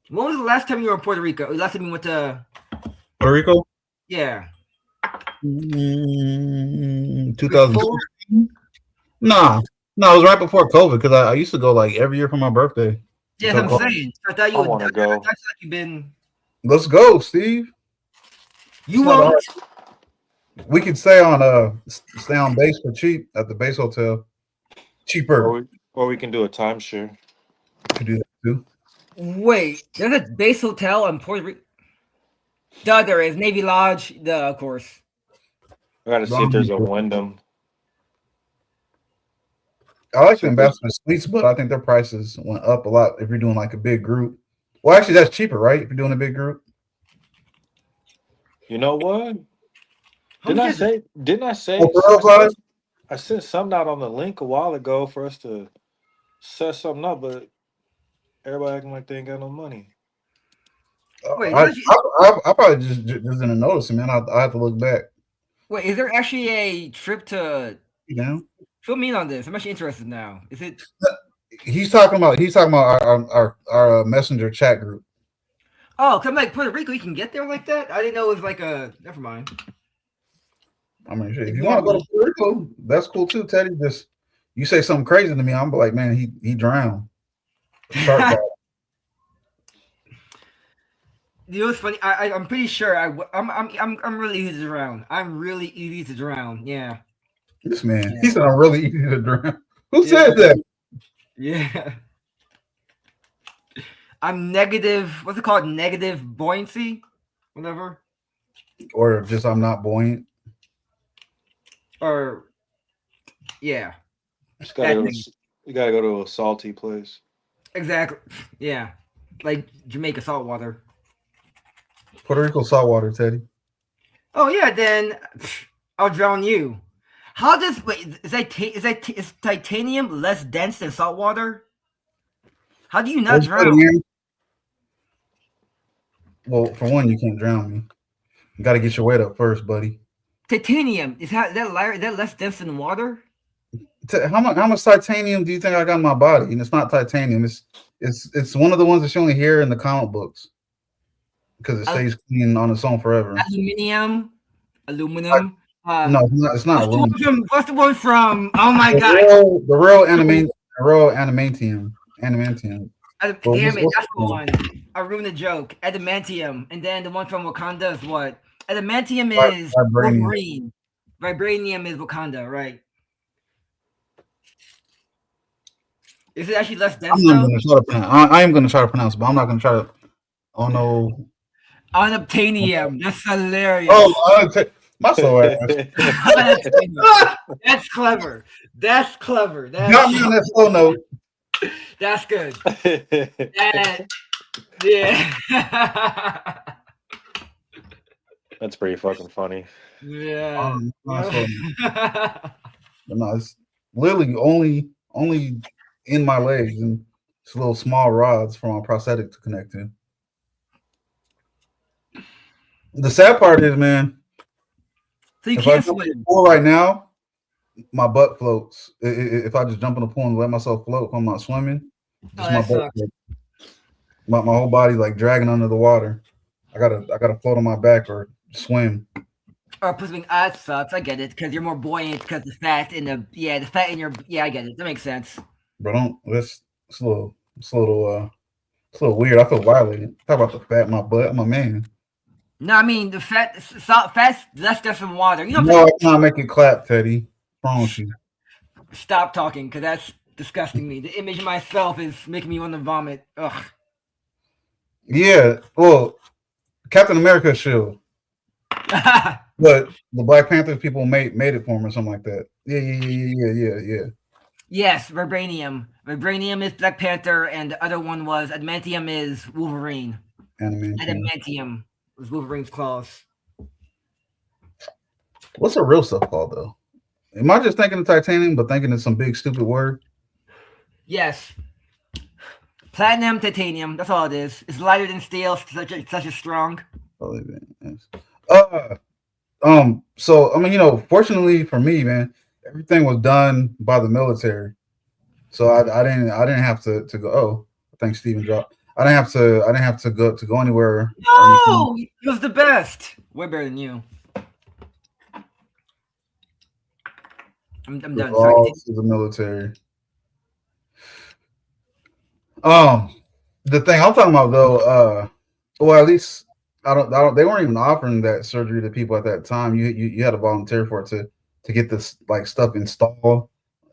When was the last time you were in Puerto Rico? The last time you went to Puerto Rico, yeah. 2016. Nah, no, it was right before COVID because I used to go like every year for my birthday. Yes, until I'm COVID. saying. I thought you I would. wanna I go. thought like you've been. Let's go, Steve. You It's not won't. hard. We could stay on base for cheap at the base hotel. Cheaper Or we can do a timeshare. to do that too. Wait, there's a base hotel in Puerto Rico. Duh, there is Navy Lodge. Duh, of course. I gotta see if there's a Wyndham. I like the Ambassador Suites, but I think their prices went up a lot if you're doing like a big group. Well, actually, that's cheaper, right? If you're doing a big group. You know what? How Didn't much I is it? say? Didn't I say? Oh, for real, Clive? I sent something out on the link a while ago for us to set something up, but everybody acting like they ain't got no money. Wait, I probably just didn't notice it, man. I have to look back. wait, is there actually a trip to You know, fill me in on this? I'm actually interested now. Is it? he's talking about our messenger chat group. Oh, come like Puerto Rico, you can get there like that. I didn't know it was like a. Never mind. I mean, shit, if you want to go to Puerto Rico, that's cool too, Teddy. Just you say something crazy to me, I'm like, man, he drowned. Shark dive. You know what's funny? I'm pretty sure I'm really easy to drown. I'm really easy to drown. Yeah. This man, he said I'm really easy to drown. Who said that? Yeah. I'm negative. What's it called? Negative buoyancy, whatever. Or just I'm not buoyant. Or yeah. You gotta go to a salty place. Exactly. Yeah. Like Jamaica saltwater. Puerto Rico saltwater, Teddy. Oh yeah, then I'll drown you. How does wait? Is titanium less dense than salt water? How do you not drown? Well, for one, you can't drown me. You got to get your weight up first, buddy. Titanium is that less dense than water? How much titanium do you think I got in my body? And it's not titanium. It's one of the ones that you only hear in the comic books because it stays clean on its own forever. Aluminum. No, it's not aluminum. What's the one from? Oh my god! The real adamantium. Adamantium. Damn it, that's the one. I ruined the joke. Adamantium, and then the one from Wakanda is what? Adamantium is Wolverine. Vibranium is Wakanda, right? Is it actually less dense? I am going to try to pronounce it, but I'm not going to try to. Oh no. Unobtainium. That's hilarious. Oh, my slow ass. That's clever. That's clever. Got me on that slow note. That's good. Yeah. That's pretty fucking funny. Yeah. But no, it's literally only in my legs, and It's little small rods for my prosthetic to connect to. The sad part is, man, So you if I can't jump in the swim. pool right now, my butt floats. If I just jump in the pool and let myself float, if I'm not swimming, Oh, just my that butt sucks. floats. My whole body like dragging under the water. I gotta float on my back or swim. Or putting that sucks. I get it because you're more buoyant because the fat in the fat in your I get it. That makes sense. But don't it's a little it's a little weird. I feel violated. Talk about the fat in my butt. I'm a man. No, I mean the fat's less just from water. You don't No, have I cannot make it clap, Teddy. Promise you. to stop talking because that's disgusting me. The image of myself is making me want to vomit. Ugh. Yeah. Well, Captain America shield. But the Black Panthers people made it for him or something like that. Yeah. Yes, vibranium. Vibranium is Black Panther, and the other one was adamantium is Wolverine. Animation. Adamantium was Wolverine's claws. What's the real stuff called though? Am I just thinking of titanium, but thinking it's some big stupid word? Yes. Platinum, titanium. That's all it is. It's lighter than steel. Such as strong. Uh, So I mean, fortunately for me, man, everything was done by the military. So I didn't have to go. Oh, I think Steven dropped. I didn't have to go anywhere or anything. No, he was the best. Way better than you. I'm It was done. Sorry. all through the military. The thing I'm talking about though, well, at least I don't. They weren't even offering that surgery to people at that time. You had to volunteer for it to get this like stuff installed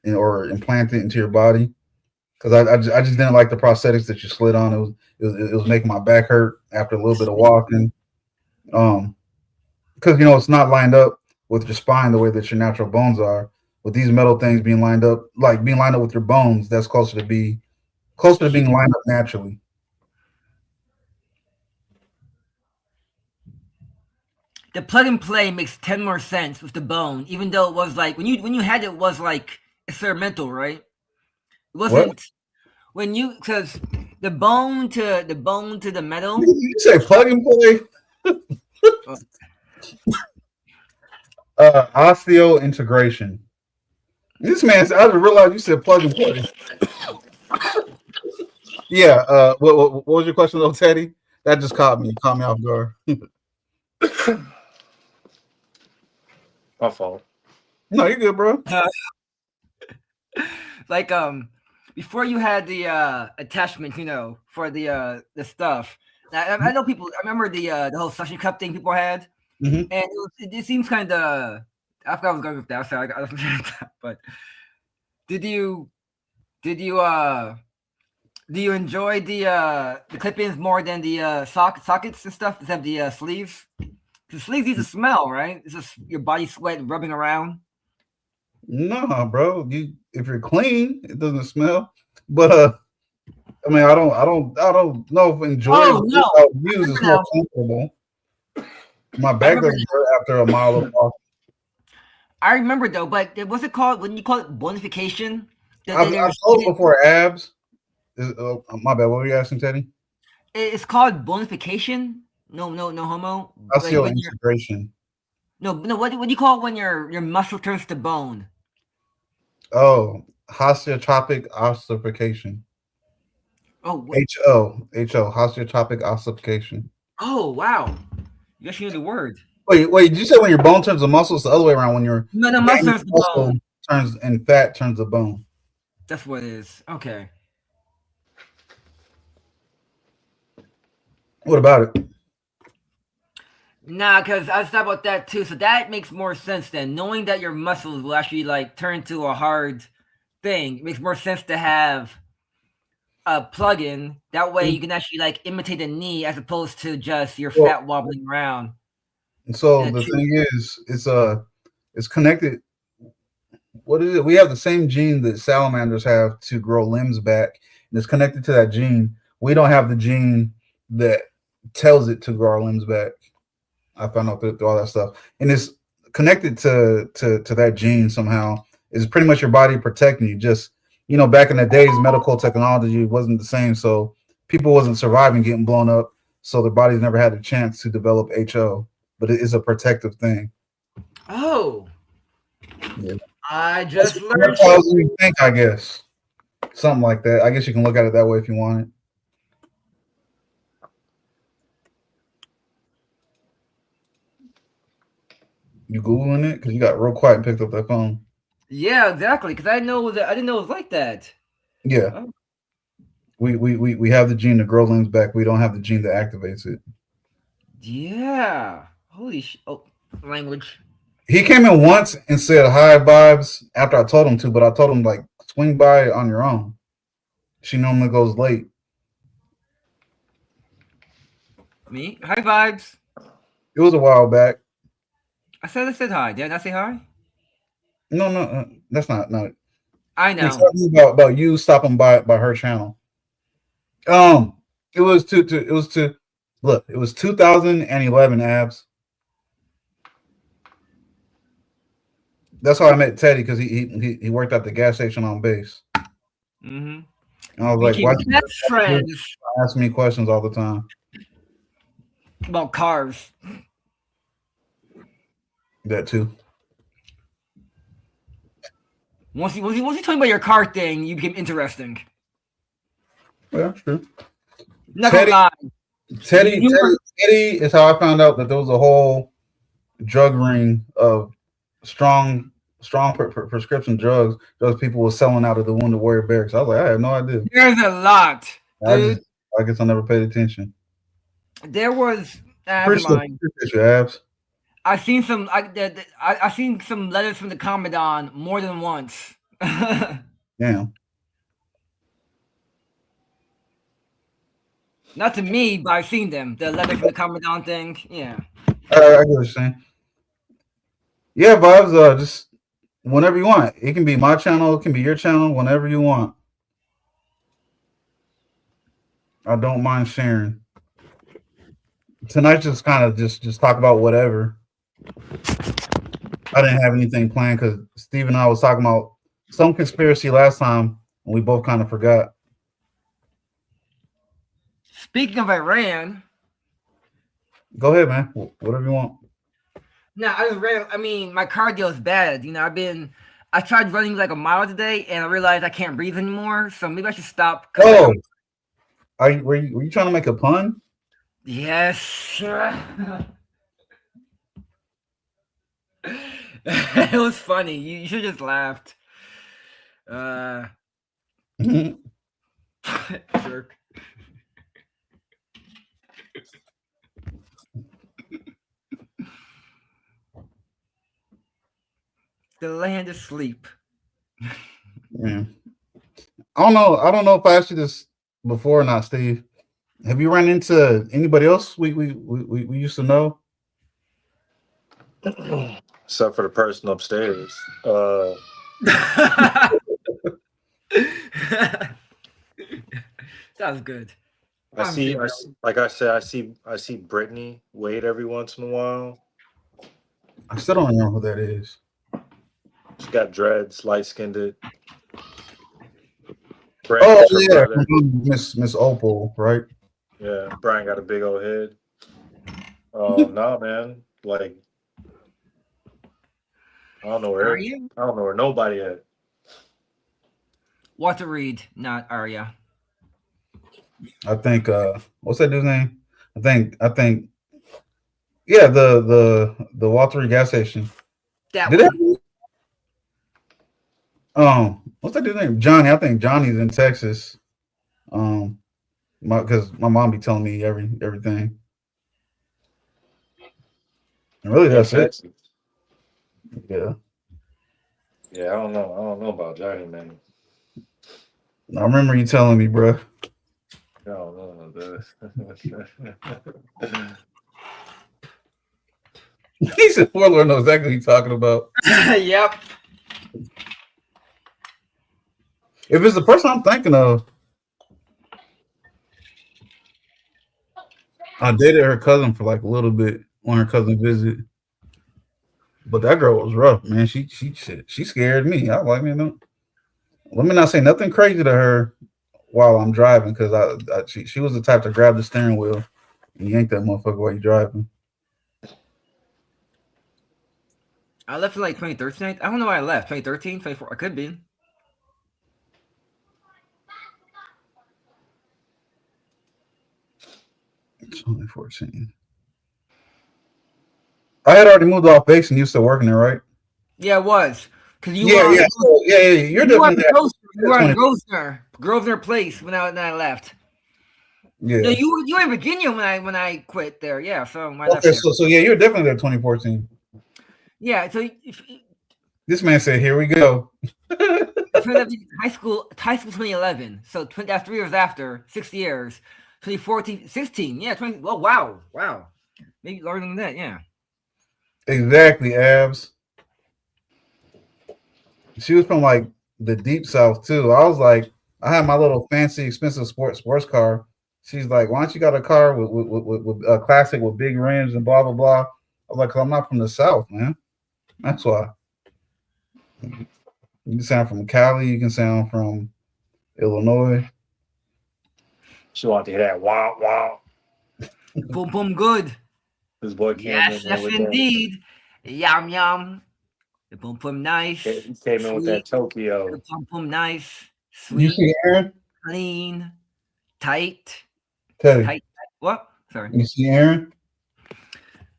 or implanted into your body. Because I just didn't like the prosthetics that you slid on. It was making my back hurt after a little bit of walking. Because it's not lined up with your spine the way that your natural bones are. With these metal things being lined up, like being lined up with your bones, that's closer to being lined up naturally. The plug and play makes 10 more sense with the bone, even though it was like when you had it was like experimental, right? It What? wasn't when you because the bone to the metal. You say plug and play? Osteo integration. This man, I just realized you said plug and play. Yeah. What was your question though, Teddy? That just caught me off guard. My fault. No, you're good, bro. Like before you had the attachment, for the stuff. I know people. I remember the whole suction cup thing people had, Mhm. and it seems kind of. I forgot I was going with that. Sorry, I was but did you did you uh do you enjoy the clip-ins more than the sockets and stuff that have the sleeves? The sleeves need to smell, right? It's just your body sweat rubbing around. No, bro. If you're clean, it doesn't smell. But I mean, I don't know if enjoyable. Oh no! I would use it's more Now, comfortable. My I back remember. doesn't hurt after a mile of walking. I remember though, but what's it called? When you call it bonification? I've told before abs. My bad. What were you asking, Teddy? It's called bonification. No homo. Like Osteo when you're integration. no. What do you call it when your muscle turns to bone? Oh, osteotropic ossification. Oh, HO, osteotropic ossification. oh wow! You guys know the word. Wait. Did you say when your bone turns to muscle? It's the other way around. When your No, muscle turns to bone. turns and fat turns to bone. That's what it is. Okay. What about it? Nah, because I was thought about that too. So that makes more sense then. Knowing that your muscles will actually like turn to a hard thing, it makes more sense to have a plug-in. That way you can actually like imitate a knee as opposed to just your fat wobbling around. So the thing is, it's connected. What is it? We have the same gene that salamanders have to grow limbs back, and it's connected to that gene. We don't have the gene that tells it to grow our limbs back. I found out through all that stuff, and it's connected to that gene somehow. It's pretty much your body protecting you. Just back in the days, medical technology wasn't the same, so people wasn't surviving getting blown up, so their bodies never had a chance to develop HO. But it is a protective thing. Oh, Yeah. I That's just what learned reptiles something. you think, I guess. Something like that. I guess you can look at it that way if you want it. You Googling it? Because you got real quiet and picked up that phone. Yeah, exactly. Because I didn't know it was like that. Yeah. Oh, We have the gene to grow limbs back. We don't have the gene that activates it. yeah. Holy oh, language. He came in once and said hi vibes after I told him to, but I told him like swing by on your own. She normally goes late. Me? Hi, vibes. It was a while back. I said hi. Did I not say hi? No, no, that's not no. I He's know. talking about you stopping by her channel. It was to look. It was 2011 abs. That's how I met Teddy because he worked at the gas station on base. Mm-hmm. And I was like, Became why best you friends ask me questions all the time? about cars. That too. Once you told me about your car thing, you became interesting. Yeah, that's true. Not gonna Teddy, lie. Teddy, You Teddy, were Teddy is how I found out that there was a whole drug ring of strong, prescription drugs. Those people were selling out of the Wounded Warrior Barracks. I was like, I had no idea. there's a lot, I dude. just, I guess I never paid attention. There was never Appreciate, mind. appreciate your abs. I seen some letters from the Commandant more than once. Damn. Not to me, but I've seen them. The letter from the Commandant thing. Yeah. I get what you're saying. Yeah, vibes. Just whenever you want. It can be my channel. It can be your channel. Whenever you want. I don't mind sharing. Tonight, just kind of just talk about whatever. I didn't have anything planned because Steve and I was talking about some conspiracy last time, and we both kind of forgot. Speaking of Iran, Go ahead, man. Whatever you want. now I mean, my cardio is bad. I tried running like a mile today, and I realized I can't breathe anymore. So maybe I should stop. Oh, were you trying to make a pun? Yes. It was funny. You should have just laughed. Jerk. The land of sleep. Yeah. I don't know. I don't know if I asked you this before or not, Steve. Have you run into anybody else we used to know? Except for the person upstairs. Sounds good. Like I said, I see Brittany Wade every once in a while. I still don't know who that is. She got dreads, light skinned. Oh yeah, Miss Opal, right? Yeah, Brian got a big old head. No, man. Like, I don't know where nobody at. Walter Reed, not Arya. I think what's that dude's name? I think yeah, the Walter Reed gas station. That Did one. What's that dude's name? Johnny. I think Johnny's in Texas. Because my mom be telling me everything. And really, that's it. Yeah. Yeah, I don't know about Johnny, man. I remember you telling me, bro. I don't know that. He said Warlord knows exactly what he's talking about. Yep. If it's the person I'm thinking of, I dated her cousin for like a little bit on her cousin visit. But that girl was rough, man. She scared me. I was like, man, Let me not say nothing crazy to her while I'm driving, because she was the type to grab the steering wheel and yank that motherfucker while you driving. I left in like 2013. I don't know why I left. 2013, 24. I could be. 2014. I had already moved off base and you still working there, right? Yeah, it was. Because you Yeah, yeah. So, yeah. You're you were on definitely Grosvenor. You at were on 20. Grosvenor Place when I left. No, Yeah. you were in Virginia when I quit there. Yeah, so I left Okay, there. so yeah, you're definitely there 2014. Yeah, so This man said, "Here we go." I left high school 2011. So that's 3 years after, 6 years. 2014, 16. Yeah, 20. Well, wow. Maybe longer than that. Yeah. Exactly, abs. She was from like the deep south too. I was like, I had my little fancy, expensive sports car. She's like, "Why don't you got a car with a classic with big rims and blah blah blah?" I was like, "Cause I'm not from the south, man. That's why." You can sound from Cali. You can sound from Illinois. She want to hear that wow wow. Boom, boom, good. This boy came Yes, in there yes, with that. indeed. Yum, yum. The boom, boom, nice. He came in with that Sweet. The Tokyo. boom, boom, nice. You Sweet. see Aaron? Clean. Tight. Teddy. Tight. What? Sorry. You see Aaron?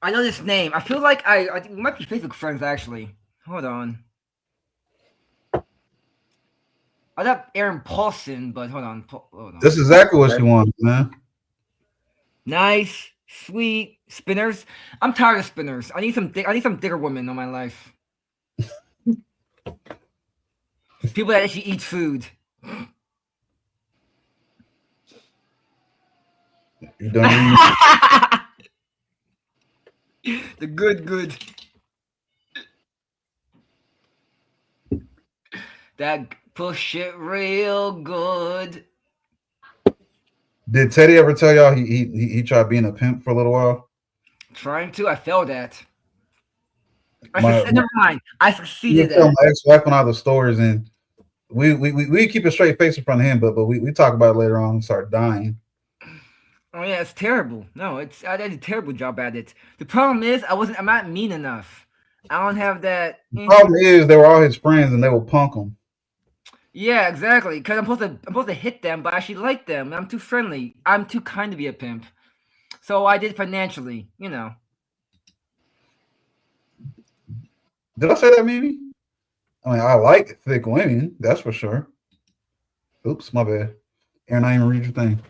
I know this name. I feel like I think we might be Facebook friends actually. Hold on. I got Aaron Paulson, but hold on. Hold on. That's exactly what she wants, man. Nice, sweet spinners. I'm tired of spinners. I need some bigger women in my life. People that actually eat food. You done reading? The good. That push it real good. Did Teddy ever tell y'all he tried being a pimp for a little while? Trying to, I failed at. My, Never mind. I he was succeeded telling at. my ex-wife on all the stories, and we keep a straight face in front of him, but we talk about it later on and start dying. Oh yeah, it's terrible. No, I did a terrible job at it. The problem is I'm not mean enough. I don't have that. The problem is they were all his friends and they will punk him. Yeah, exactly. Because I'm supposed to hit them, but I actually like them. I'm too friendly. I'm too kind to be a pimp. So I did financially. Did I say that, Mimi? I mean, I like thick women, that's for sure. Oops, my bad. Aaron, I didn't even read your thing.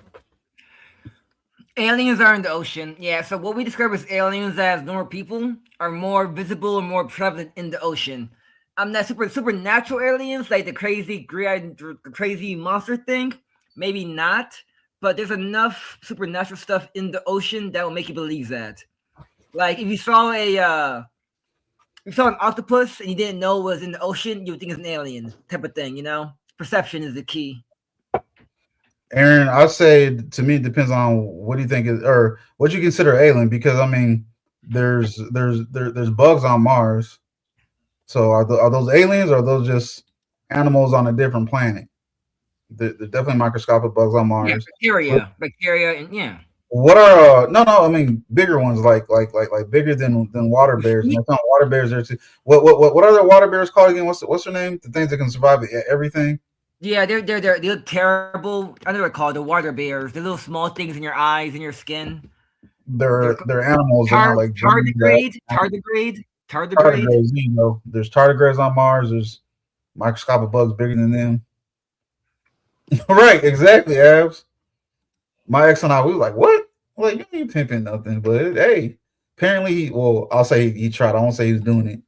Aliens are in the ocean. Yeah, so what we describe as aliens as normal people are more visible and more prevalent in the ocean. I'm not supernatural aliens like the crazy monster thing. Maybe not, but there's enough supernatural stuff in the ocean that will make you believe that. Like if you saw an octopus and you didn't know it was in the ocean, you would think it's an alien type of thing. Perception is the key. Aaron, I say to me it depends on what do you think is or what you consider alien, because I mean there's bugs on Mars. So are those aliens or are those just animals on a different planet? There's definitely microscopic bugs on Yeah, Mars. bacteria, and yeah. What are no? I mean bigger ones, like bigger than water bears. And I found water bears there too. What are the water bears called again? What's their name? The things that can survive everything. Yeah, they look terrible. I know what they're called, the water bears. The little small things in your eyes and your skin. They're They're animals. They're not like germs that tardigrade. tardigrades. You know, there's tardigrades on Mars. There's microscopic bugs bigger than them. Right, exactly, Abs. My ex and I, we were like, what? Like, you ain't pimping nothing, but hey, apparently, I'll say he tried. I won't say he was doing it.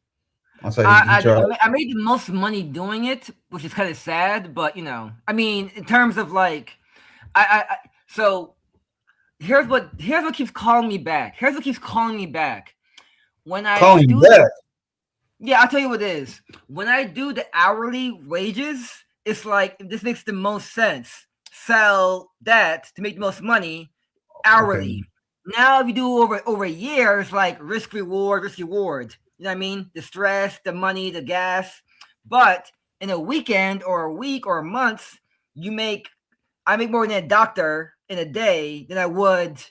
I'll say he I, tried. I made the most money doing it, which is kind of sad, but I mean, in terms of like, so here's what keeps calling me back. Here's what keeps calling me back when I Calling do. back. Yeah, I'll tell you what it is. When I do the hourly wages, it's like this makes the most sense. Sell that to make the most money hourly. Okay. Now, if you do over a year, it's like risk reward, risk reward. You know what I mean? The stress, the money, the gas. But in a weekend or a week or a month, I make more than a doctor in a day than I would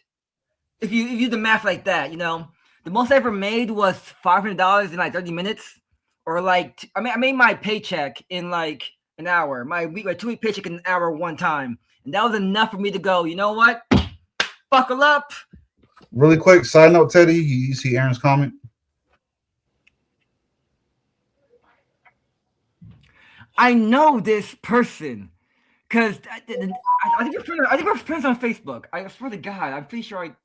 if you do the math like that. The most I ever made was $500 in like 30 minutes, or like I made my paycheck in like an hour. My 2 week paycheck in an hour one time, and that was enough for me to go. You know what? Buckle up. Really quick side note, Teddy. You see Aaron's comment? I know this person because I think we're friends on Facebook. I swear to God, I'm pretty sure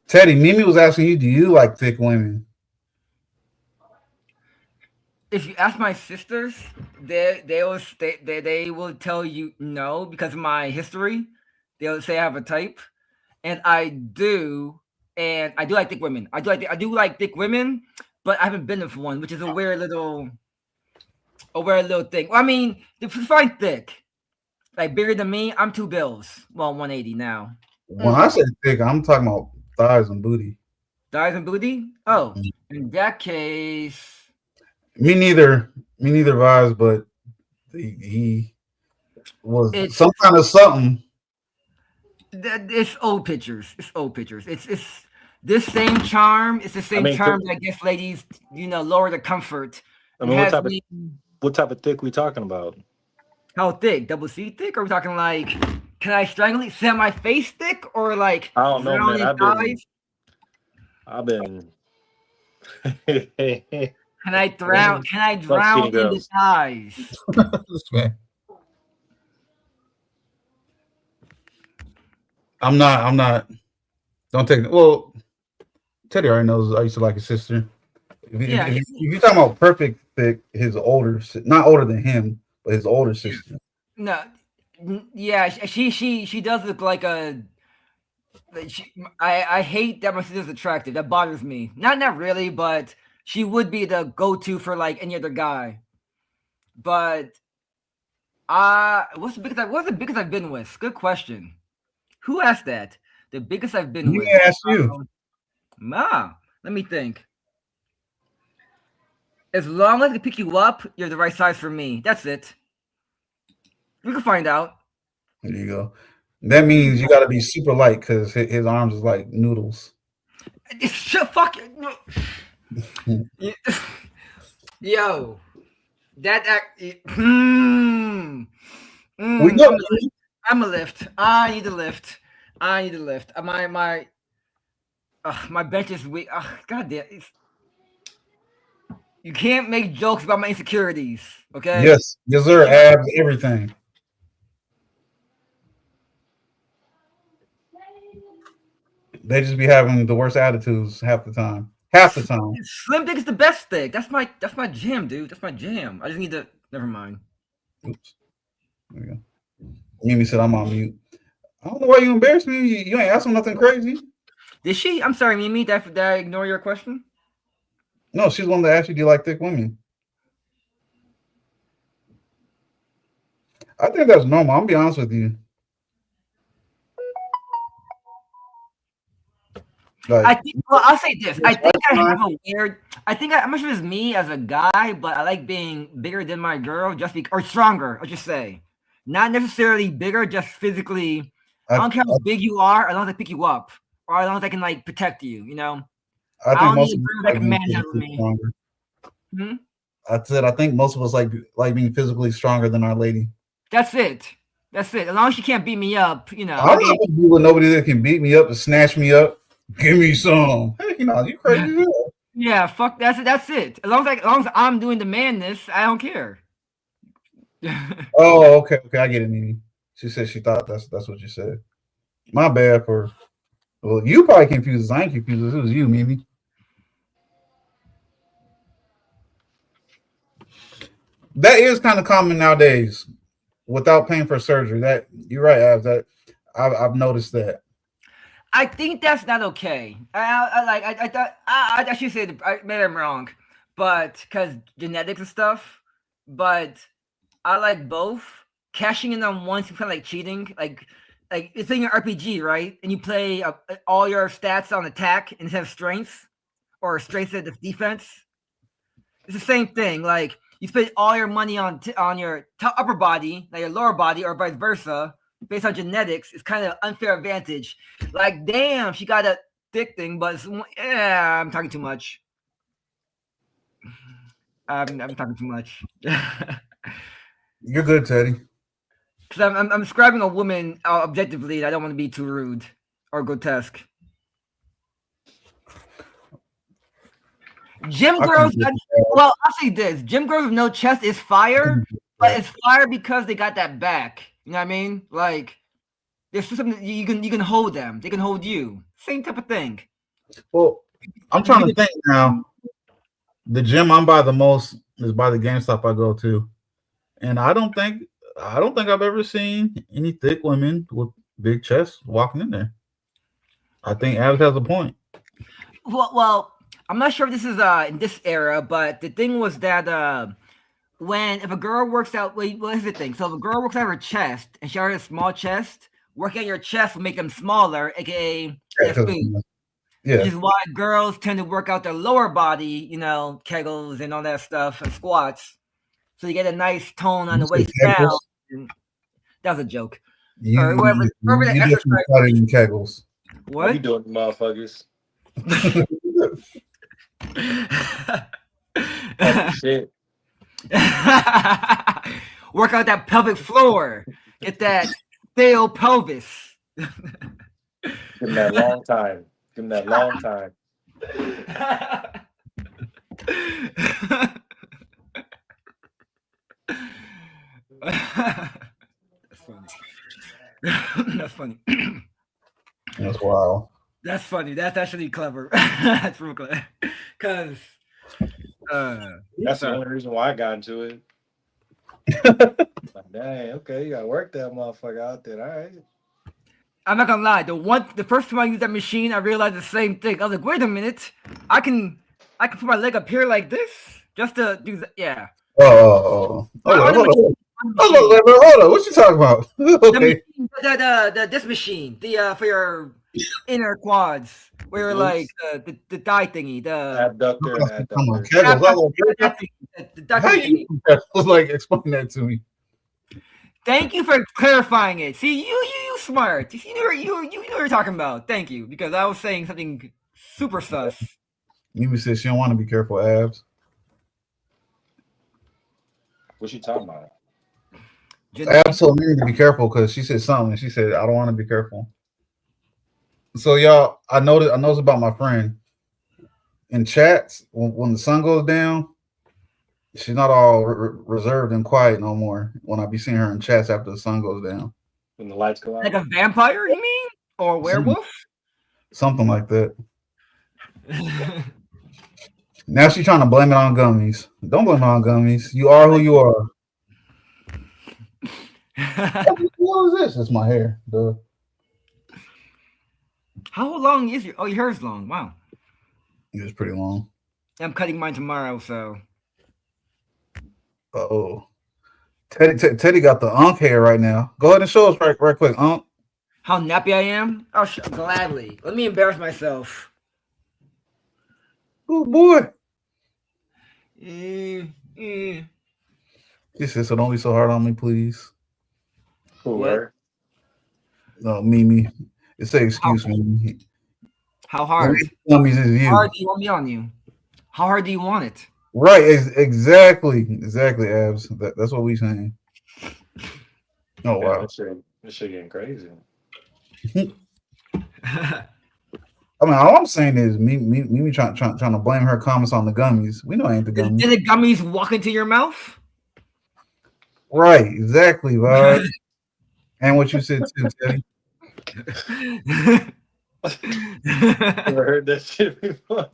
Teddy, Mimi was asking you, do you like thick women? If you ask my sisters, they will tell you no because of my history. They'll say I have a type, and I do, and I do like thick women. I do like thick women, but I haven't been with one, which is a weird little thing. Well, I mean, they're fine thick, like bigger than me. I'm 2 bills. Well, 180 now. When I say thick, I'm talking about thighs and booty. Thighs and booty. Oh, in that case, Me neither, Vibes, but he was some kind of something. It's old pictures. It's this same charm. It's the same charm that gets ladies, lower the comfort. I mean, what type of thick we talking about? How thick? Double C thick? Or are we talking like, can I strangle it? Sit on my face thick? Or like, I don't know, man. I've been. Can I drown in the thighs? I'm not. Don't take it. Well, Teddy already knows I used to like his sister. If you're talking about perfect thick, his older, not older than him, but his older sister. No, yeah, she does look like a. I hate that my sister's attractive. That bothers me. Not really, but she would be the go-to for like any other guy. But what's the biggest I've been with? Good question. Who asked that? The biggest I've been with. Asked you. Let me think. As long as I can pick you up, you're the right size for me. That's it. We can find out. There you go. That means you got to be super light because his arms is like noodles. Fuck. Yo, I'm a lift. I need a lift. My bench is weak. God damn. You can't make jokes about my insecurities, okay? Yes, sir. Abs, everything. They just be having the worst attitudes half the time. Slim Dick is the best thing. That's my jam, dude. That's my jam. I just need to. Never mind. Oops. There we go. Mimi said I'm on mute. I don't know why you embarrassed me. You ain't asking nothing crazy. Did she? I'm sorry, Mimi. Did I ignore your question? No, she's one that asked you, do you like thick women? I think that's normal. I'm gonna be honest with you. Like, I'll say this. I think I have a weird. I'm not sure it's me as a guy, but I like being bigger than my girl, or stronger. I'll just say, not necessarily bigger, just physically. I don't care how big you are. I don't have to pick you up, or I don't think I can like protect you. I think most of us like being physically stronger. I said I think most of us like being physically stronger than our lady. That's it. As long as she can't beat me up, I'm not gonna be with nobody that can beat me up and snatch me up. Give me some. Hey, you crazy. Yeah, fuck. That's it. As long as I'm doing the madness, I don't care. Oh, okay. I get it, Mimi. She said she thought that's what you said. My bad for. Well, you probably confused us. I ain't confused us. It was you, Mimi. That is kind of common nowadays, without paying for surgery. That you're right, Abs. That I've noticed that. I think that's not okay. I should say maybe I'm wrong, but because genetics and stuff. But I like both. Cashing in on one seems kind of like cheating. Like it's in your RPG, right? And you play all your stats on attack instead of strength, or strength instead of defense. It's the same thing. Like you spend all your money on your upper body, like your lower body, or vice versa, based on genetics. It's kind of unfair advantage. Like, damn, she got a thick thing, but yeah, I'm talking too much. I'm talking too much. You're good, Teddy. Because I'm describing a woman objectively. And I don't want to be too rude or grotesque. Gym girls, well, I'll say this: gym girls with no chest is fire, but it's fire because they got that back. You know what I mean? Like, there's something you can hold them. They can hold you. Same type of thing. Well, I'm trying to think now. The gym I'm by the most is by the GameStop I go to, and I don't think I've ever seen any thick women with big chests walking in there. I think Abs has a point. Well, I'm not sure if this is in this era, but the thing was that if a girl works out, what is the thing? So if a girl works out her chest and she has a small chest, working on your chest will make them smaller, aka food. Yeah. Which is why girls tend to work out their lower body, you know, kegels and all that stuff and squats. So you get a nice tone on the waist down. That was a joke. You definitely kegels. What? You doing, motherfuckers? Shit. Work out that pelvic floor. Get that stale pelvis. Give him that long time. Give him that long time. That's funny. That's funny. That's wild. That's funny. That's actually clever. That's real clever. Because that's the only reason why I got into it. Like, dang, okay, you gotta work that motherfucker out there. All right. I'm not gonna lie. The first time I used that machine, I realized the same thing. I was like, wait a minute, I can put my leg up here like this just to do that. Yeah. Hold on. What you talking about? Okay. This machine, for your inner quads, where like the thigh thingy, the abductor. Come on, how you like explain that to me? Thank you for clarifying it. See, you smart. You know what you're talking about. Thank you, because I was saying something super sus. Mimi says she don't want to be careful, Abs. What's she talking about? Abs told me to be careful because she said something. She said, I don't want to be careful. So y'all, I noticed about my friend in chats when the sun goes down, she's not all reserved and quiet no more. When I be seeing her in chats after the sun goes down, when the lights go out, like a vampire, you mean, or a werewolf? Something like that. Now she's trying to blame it on gummies. Don't blame it on gummies. You are who you are. What is this? It's my hair. Duh. How long is your? Oh, your hair's long. Wow. It's pretty long. I'm cutting mine tomorrow, so. Oh, Teddy got the unk hair right now. Go ahead and show us right quick, unk. How nappy I am? Oh, gladly. Let me embarrass myself. Oh boy. He said, "So don't be so hard on me, please." What? No, Mimi. It say, "Excuse me." How hard? How hard do you want me on you? How hard do you want it? Right, exactly, Abs. That's what we saying. Oh wow, this shit getting crazy. I mean, all I'm saying is me trying to blame her comments on the gummies. We know it ain't the gummies. Did the gummies walk into your mouth? Right, exactly, bud. And what you said too, Teddy. Never heard that shit before.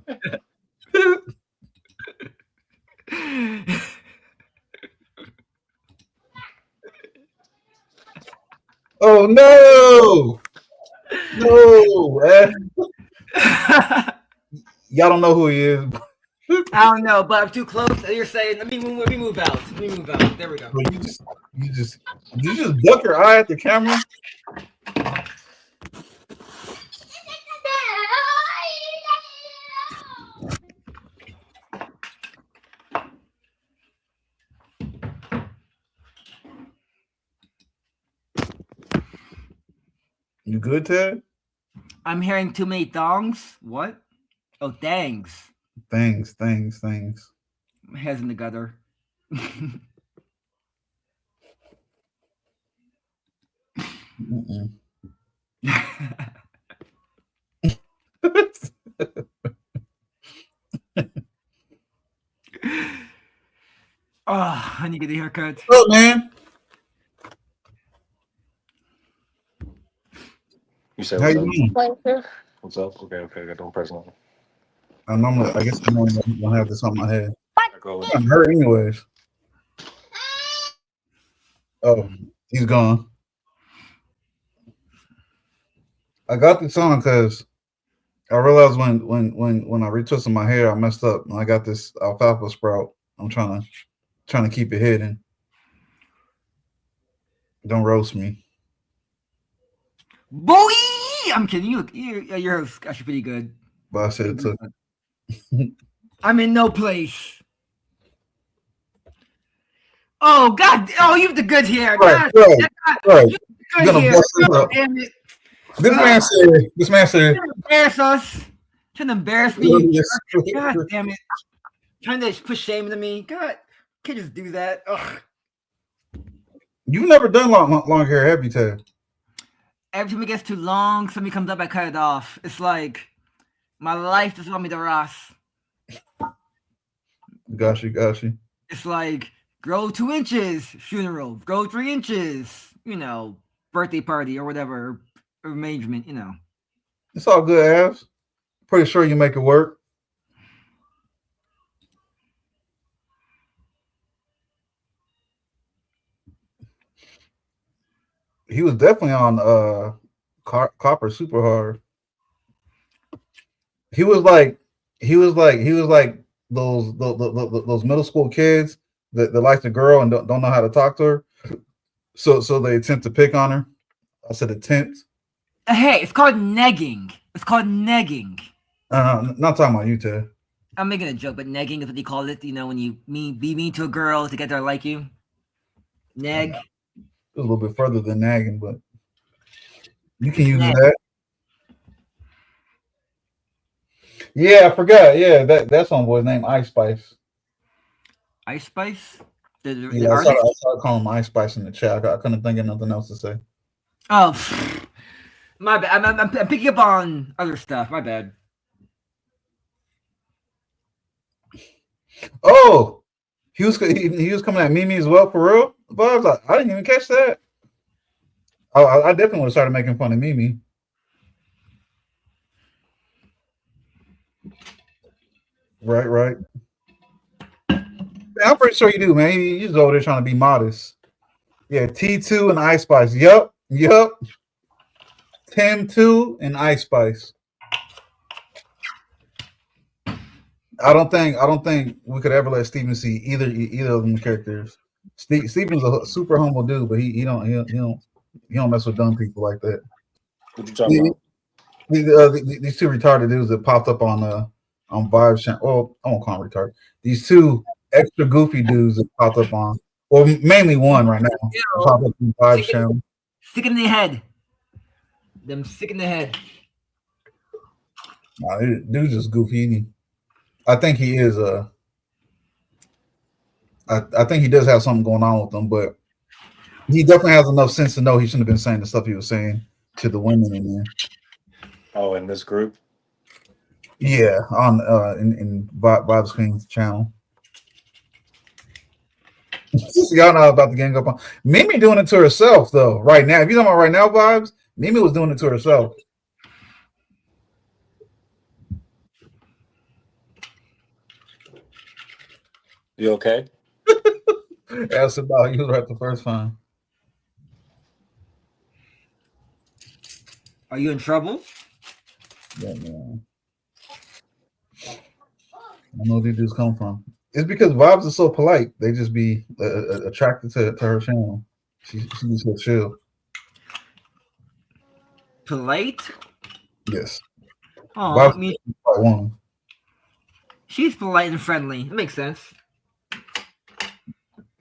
Oh no! Y'all don't know who he is. I don't know, but I'm too close. You're saying, let me move out. There we go. You just duck your eye at the camera. You good, Ted? I'm hearing too many thongs. What? Oh, thangs. Things. My head's in the gutter. Mm-mm. Oh, I need to get a haircut. Oh man, You said how what's you up? doing? What's up? Okay. Don't press on. I guess I'm gonna have this on my head. Go. I'm hurt anyways. Oh, he's gone. I got this on because I realized when I retwisted my hair, I messed up. And I got this alfalfa sprout. I'm trying to keep it hidden. Don't roast me. Boy! I'm kidding. You're actually pretty good. But I said it took. I'm in no place. Oh God! Oh, you have the good hair. Right. God, You're you have the good gonna hair. bust this God up. damn it! This man said. Trying to embarrass us. Trying to embarrass me. You jerk. God damn it! Trying to push shame into me. God, can't just do that. Ugh. You've never done long hair, have you, Ted? Every time it gets too long, something comes up, I cut it off. It's like my life doesn't want me to Ross. Got you. It's like grow 2 inches, funeral, grow 3 inches, birthday party or whatever arrangement, It's all good, Avs. Pretty sure you make it work. He was definitely on Copper super hard. He was like those middle school kids that like the girl and don't know how to talk to her. So they attempt to pick on her. I said attempt. Hey, it's called negging. It's called negging. Not talking about you, Ted. I'm making a joke, but negging is what they call it. When you be mean to a girl to get her to like you. Neg. It was a little bit further than nagging, but you can use Neg. that. Yeah, I forgot. Yeah, that's homeboy's name, Ice Spice. Ice Spice? The Yeah, I artist? started calling him Ice Spice in the chat. I couldn't think of nothing else to say. Oh, my bad. I'm picking up on other stuff. My bad. Oh, he was coming at Mimi as well for real. But I was like, I didn't even catch that. I definitely would have started making fun of Mimi. Right. Man, I'm pretty sure you do, man. You just over there trying to be modest. Yeah, T2 and Ice Spice. Yup. Tim 2 and Ice Spice. I don't think we could ever let Steven see either of them characters. Steven's a super humble dude, but he don't mess with dumb people like that. What you talking about? These two retarded dudes that popped up on Vibes channel. Well, I won't call them retarded. These two extra goofy dudes that popped up on, well, mainly one right now. Popped up on Vibes channel. Stick in the head. Them sick in the head. Nah, dude's just goofy. I think he is. I think he does have something going on with him, but he definitely has enough sense to know he shouldn't have been saying the stuff he was saying to the women in there. Oh, in this group? Yeah, on in Vibes Queen's channel. Y'all know about the gang up on Mimi doing it to herself though. Right now, if you're talking about right now, Vibes, Mimi was doing it to herself. You okay? Ask about you was right the first time. Are you in trouble? Yeah, man. I don't know where these dudes come from. It's because Vibes is so polite. They just be attracted to her channel. She's so chill. Polite? Yes. Oh, Vibes I mean, one. she's polite and friendly. It makes sense.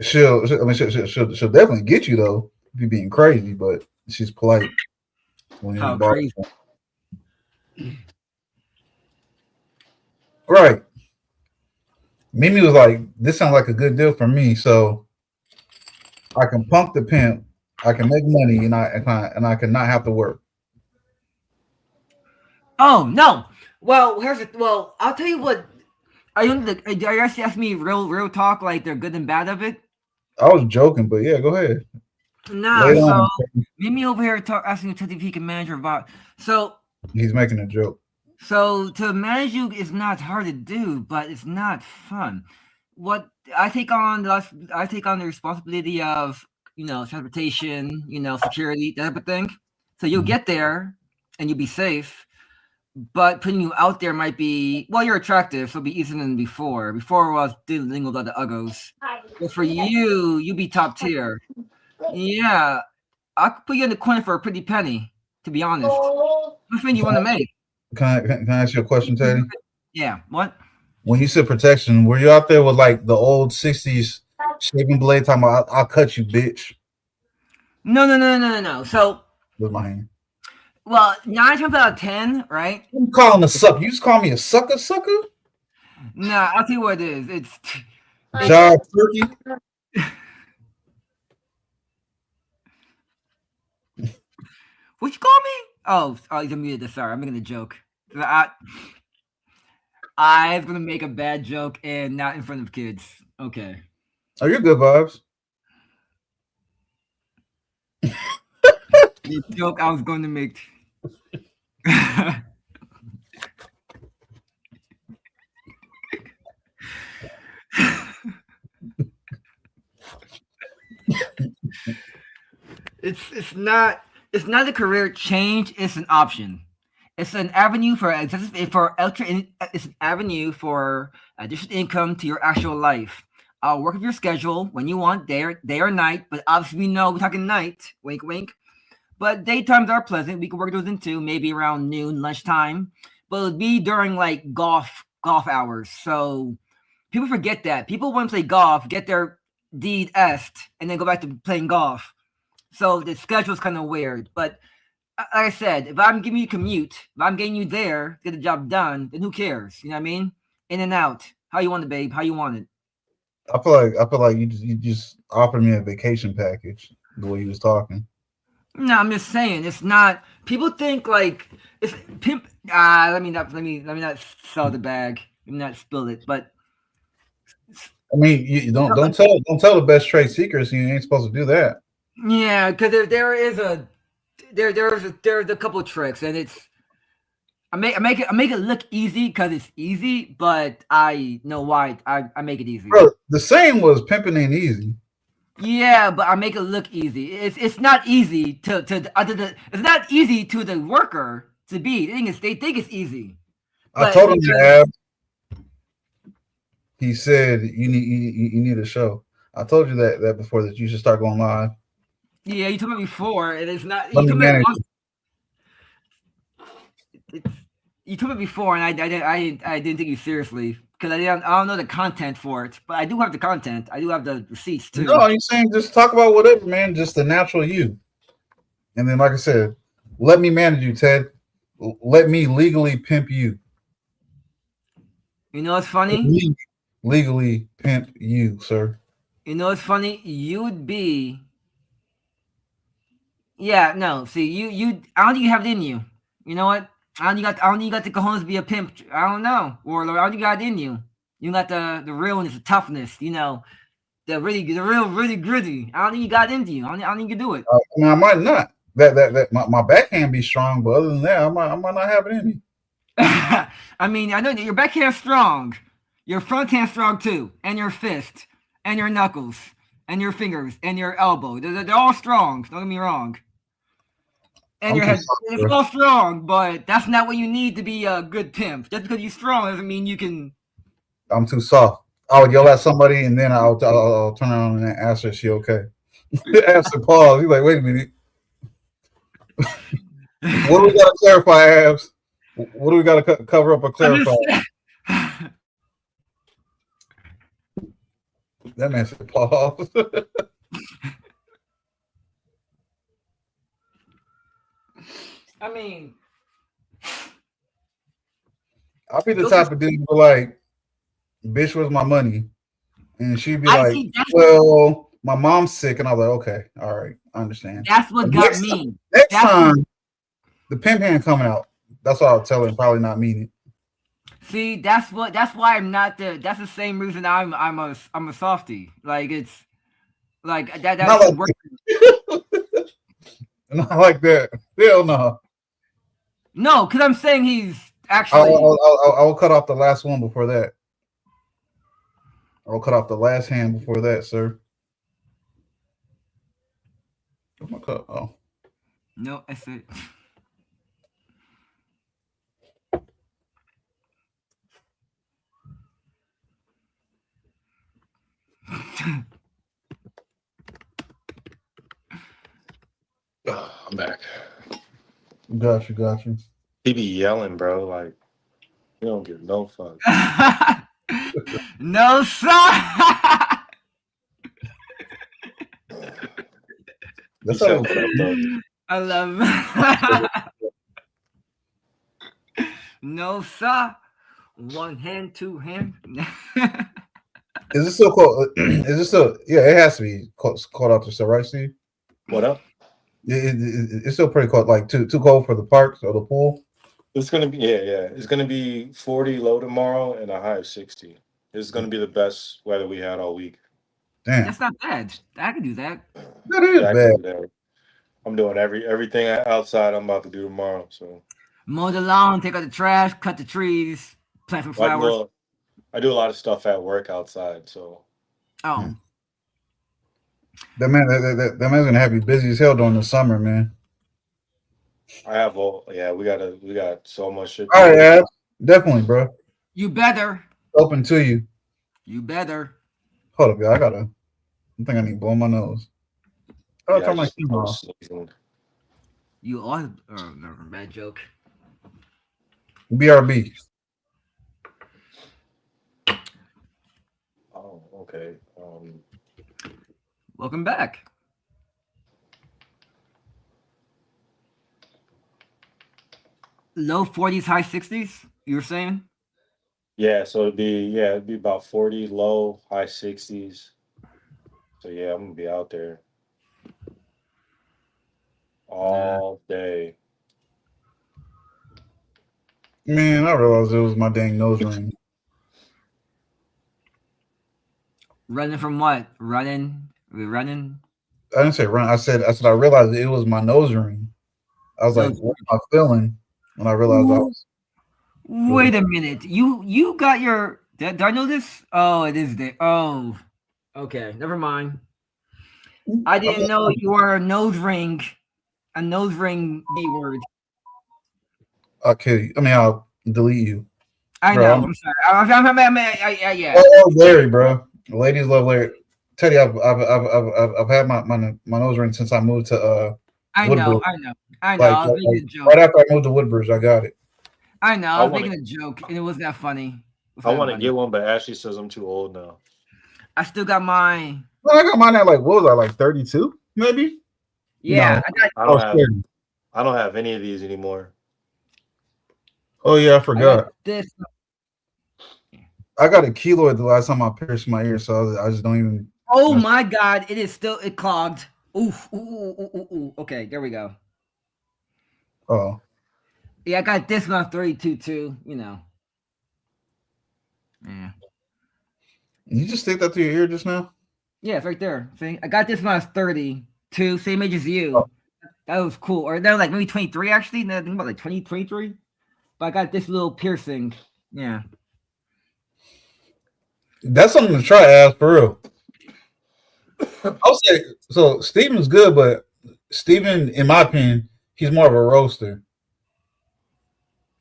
She'll definitely get you though if you're being crazy, but she's polite. when you're in How the bar. crazy. Right. Mimi was like, "This sounds like a good deal for me, so I can pump the pimp, I can make money, and I can not have to work." Oh no. Well, well. I'll tell you what. Are you actually asking me real talk? Like they're good and bad of it? I was joking, but yeah, go ahead. Nah. Lay it So on. Mimi over here asking if he can manage her bot. So He's making a joke. to manage you is not hard to do, but it's not fun. What I take on the responsibility of transportation, security, that type of thing. So you'll get there and you'll be safe, but putting you out there might be you're attractive, so it'll be easier than before. Before I was dealing with other uggos, but for you, you be top tier. Yeah, I could put you in the corner for a pretty penny. To be honest, what thing you want to make? Can I ask you a question, Teddy? Yeah, what? When you said protection, were you out there with like the old '60s shaving blade talking about "I'll cut you, bitch"? No. So, With my hand. well, 9 times out of 10, right? You calling a sucker? You just call me a sucker? Nah, I'll tell you what it is. It's Job turkey? what you call me? Oh, he's muted. Sorry, I'm making a joke. I was gonna make a bad joke and not in front of kids. Okay. Oh, you're good vibes. The joke I was going to make. it's not a career change. It's an option. It's an avenue it's an avenue for additional income to your actual life. I'll work with your schedule when you want, day or night. But obviously, we know we're talking night. Wink, wink. But daytimes are pleasant. We can work those in too, maybe around noon, lunchtime. But it'll be during like golf hours. So people forget that. People want to play golf, get their deed est, and then go back to playing golf. So the schedule's kind of weird. But like I said, if I'm giving you commute, if I'm getting you there, get the job done, then who cares? You know what I mean? In and out. How you want it, babe? How you want it? I feel like you just offered me a vacation package the way you was talking. No, I'm just saying it's not. People think like it's pimp. Let me not sell the bag. Let me not spill it. But I mean, you don't tell the best trade secrets. You ain't supposed to do that. yeah, because there's a couple of tricks, and it's I make it look easy because it's easy, but I know why I make it easy. Bro, the saying was pimping ain't easy. Yeah, but I make it look easy. It's not easy it's not easy to the worker to be. They think it's easy. I But told him to have. He said you need a show. I told you that before, that you should start going live. yeah, you told me before, and it's not. Let You me told me manage. you told me before, and I didn't take you seriously because I don't know the content for it, but I do have the content. I do have the receipts too. No, he's saying just talk about whatever, man. Just the natural you. And then, like I said, let me manage you, Ted. Let me legally pimp you. You know what's funny? Legally pimp you, sir. You know what's funny? You would be. Yeah, no. See, I don't think you have it in you. You know what? I don't think you got the cojones to be a pimp. I don't know, Warlord. I don't think you got it in you. You got the realness, the toughness. The real really gritty. I don't think you got it into you. I don't think you can do it. I mean, I might not. That my backhand be strong, but other than that, I might not have it in me. I mean, I know that your backhand's strong. Your front hand's strong too. And your fist. And your knuckles. And your fingers. And your elbow. They're all strong. Don't get me wrong. And your head. It's all strong, but that's not what you need to be a good pimp. Just because you're strong doesn't mean you can. I'm too soft. I would yell at somebody, and then I'll turn around and ask her, "Is she okay?" Ask her, pause. He's like, "Wait a minute. What do we got to clarify, Abs? What do we got to cover up or clarify?" That man said, "Pause." I mean, I'll be the those are. type of dude who like, bitch, where's my money? And she'd be I like, see. well, my mom's sick. And I was like, okay, all right, I understand. That's what But got me. next That's what. time, the pimp hand coming out. That's what I'll tell her and probably not mean it. See, that's what. That's why I'm not the. That's the same reason I'm a softie. Like it's like that. Not That could like work. not like that. Hell no. No, because I'm saying he's I'll, actually. I'll, I'll, I'll cut off the last one before that. I'll cut off the last hand before that, sir. Where's my cup? Oh, No, I said. I'm back. got you. He be yelling, bro. Like you don't give no fuck. No, sir. He That's how said it what up though. I love. No, sir. One hand, two hand. is. It still called? Is it still? Yeah, it has to be called out to still, right, Steve? What up? It's still pretty cold. Like too cold for the parks or the pool. It's gonna be yeah. It's gonna be 40 low tomorrow and a high of 60. It's gonna be the best weather we had all week. Damn, That's not bad. I can do that. that is Yeah, I can bad. do that. I'm doing everything outside. I'm about to do tomorrow. So Mow the lawn, take out the trash, cut the trees, plant some I do flowers. I do a lot of stuff at work outside. So Oh, That man's gonna have you busy as hell during the summer, man. I have all yeah. We got so much shit to All right, do. Ab, definitely, bro. you better. Open to you. You better. Hold up, y'all. I think I need to blow my nose. How do I Yeah, turn my I camera off? was sneezing. You are. Oh, never bad joke. BRB. Oh, okay. Welcome back. Low 40s, high 60s. You were saying? Yeah, so it'd be about 40 low, high 60s. So yeah, I'm gonna be out there Nah. all day. Man, I realized it was my dang nose ring. Running from what? Running. We running. I didn't say run. I said I realized it was my nose ring. I was like, Nose. what am I feeling? When I realized I Ooh, was. wait a minute. You got your. Did I know this? Oh, it is there. Oh, okay. Never mind. I didn't know you were a nose ring. A nose ring B word. I'll kill you. I mean, I'll delete you, I bro. know. I'm sorry. Yeah. Larry, bro. Ladies love Larry. Teddy, I've had my nose ring since I moved to I know. Woodbridge. I know. I know. Like, I was like, making like a joke. right after I moved to Woodbridge, I got it. I know. I I was want making to a joke, and it wasn't that funny. It was I that want to funny. get one, but Ashley says I'm too old now. I still got my. Well, I got mine at like what was I like 32 maybe? Yeah, No, I got. I I don't was have 30. I don't have any of these anymore. Oh yeah, I I got forgot. this. I got a keloid the last time I pierced my ear, so I just don't even. Oh my god! It is still. It clogged. Oof. Ooh. Okay, there we go. Oh, Yeah, I got this one on 32 too. You know. Yeah. you just stick that to your ear just now? Yeah, it's right there. See, I got this when I was 32, same age as Oh, you. That was cool. Or that was like maybe 23 actually. Now I think about like 20, 23. But I got this little piercing. Yeah. that's something to try, ass for real. I'll say so. Steven's good, but Steven, in my opinion, he's more of a roaster.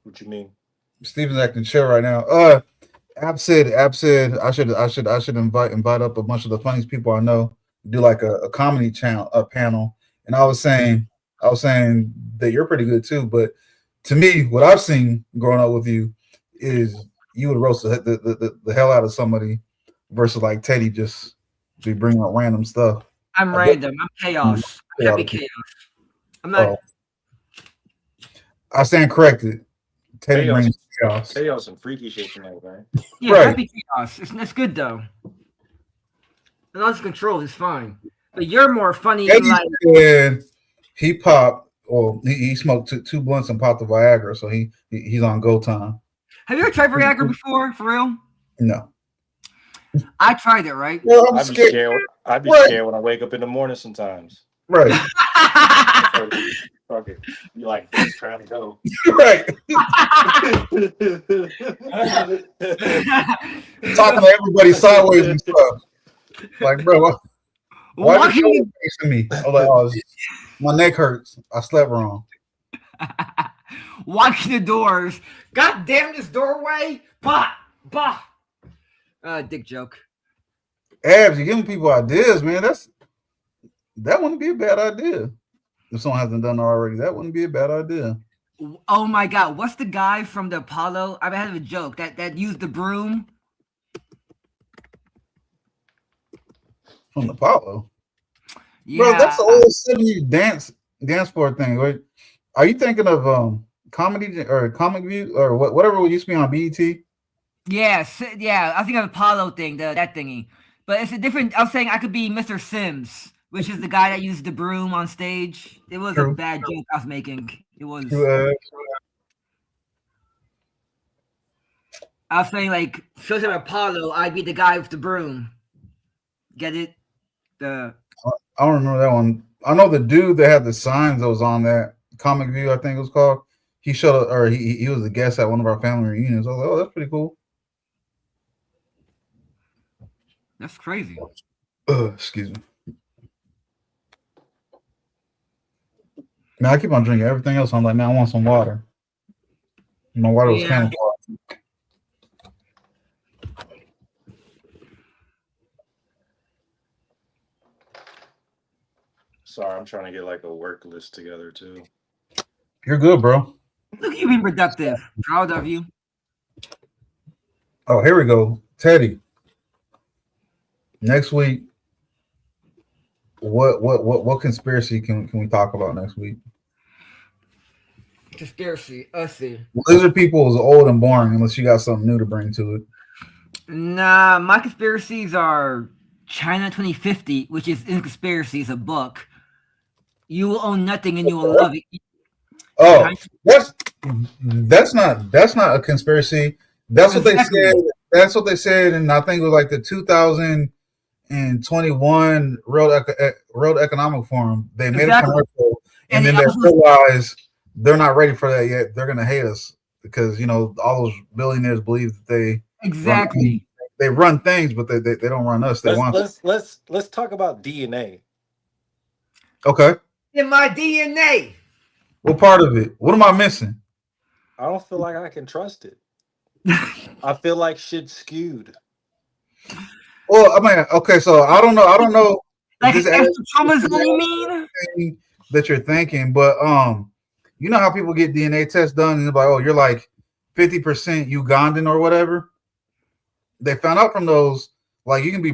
What you mean? Steven's acting chill right now. Ab said I should invite up a bunch of the funniest people I know, do like a comedy channel a panel. And I was saying that you're pretty good too. But to me, what I've seen growing up with you is you would roast the hell out of somebody versus like Teddy just be bringing up random stuff. I'm I bet random. I'm you chaos. I'm chaotic happy people. chaos. I'm not. Oh, I stand corrected. Teddy Teddy on brings some, chaos. Teddy on some freaky shit tonight, man. Yeah, Right. happy chaos. It's good though. As long as control is fine. But you're more funny in Teddy like. said he popped. Well, he smoked two blunts and popped the Viagra, so he's on go time. Have you ever tried Viagra before? For real? No. I tried it, right? Well, I'm I'd be scared. scared. I'd be Right. scared when I wake up in the morning sometimes. Right. So, fuck it. You like this trying to go. Right. Talking to everybody sideways and stuff. Like, bro, why did you walking, facing me? I'm like, oh, my neck hurts. I slept wrong. walking the doors. God damn this doorway! Bah, bah. Dick joke. Abs, you're giving people ideas, man. That wouldn't be a bad idea. If someone hasn't done it already, that wouldn't be a bad idea. Oh my god, what's the guy from the Apollo? I have a joke that used the broom. From the Apollo. Yeah, Bro, that's the old 70s dance floor thing, right? Are you thinking of comedy or comic view or whatever used to be on BET? yeah. I think of the Apollo thing, that thingy. But it's a different. I was saying I could be Mr. Sims, which is the guy that used the broom on stage. It was a True. bad joke I was making. It was. I was saying like, shows him Apollo. I'd be the guy with the broom. Get it? I don't remember that one. I know the dude that had the signs that was on that comic view, I think it was called. He showed up, or he was a guest at one of our family reunions. I was like, oh, that's pretty cool. That's crazy. Excuse me. Man, I keep on drinking everything else. I'm like, man, I want some water. My water was kind of Sorry, I'm trying to get like a work list together too. You're good, bro. Look at you being productive. Proud of you. Oh, here we go. Teddy. Next week, what conspiracy can we talk about next week? Conspiracy. Let's see. Lizard people is old and boring unless you got something new to bring to it. Nah, my conspiracies are China 2050, which is in conspiracies, a book. You will own nothing and you will love it. Oh, that's not a conspiracy. That's what they said. That's what they said, and I think it was like the 2021 World Economic Forum. They made a commercial, and then they realized they're not ready for that yet. They're gonna hate us because all those billionaires believe that they run things, but they don't run us. Let's talk about DNA. Okay. In my DNA. What part of it? What am I missing? I don't feel like I can trust it. I feel like shit's skewed. Well, I mean, okay, so I don't know. Like chromosome, you mean? That you're thinking, but you know how people get DNA tests done and they're like, oh, you're like 50% Ugandan or whatever. They found out from those, like you can be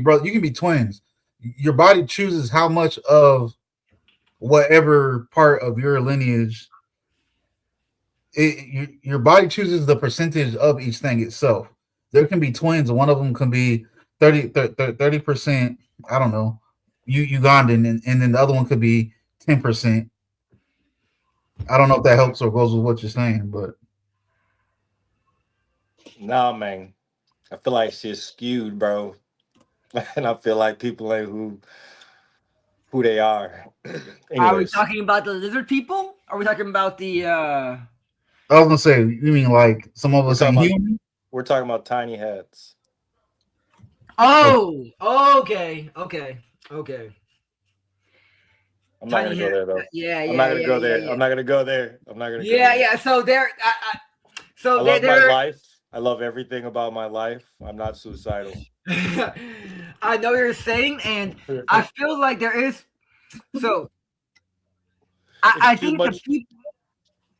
twins. Your body chooses how much of whatever part of your lineage. Your body chooses the percentage of each thing itself. There can be twins, and one of them can be 30%. I don't know, Ugandan, and then the other one could be 10%. I don't know if that helps or goes with what you're saying, but nah, man, I feel like shit's skewed, bro, and I feel like people ain't who they are. Are we talking about the lizard people? Or are we talking about the? I was gonna say, you mean like some of us ain't human? We're talking about tiny heads. Oh, okay. I'm not gonna go there though. Yeah, I'm not gonna go there. I'm not gonna go there. Yeah. So they're. I love my life. I love everything about my life. I'm not suicidal. I know what you're saying, and I feel like there is. So I think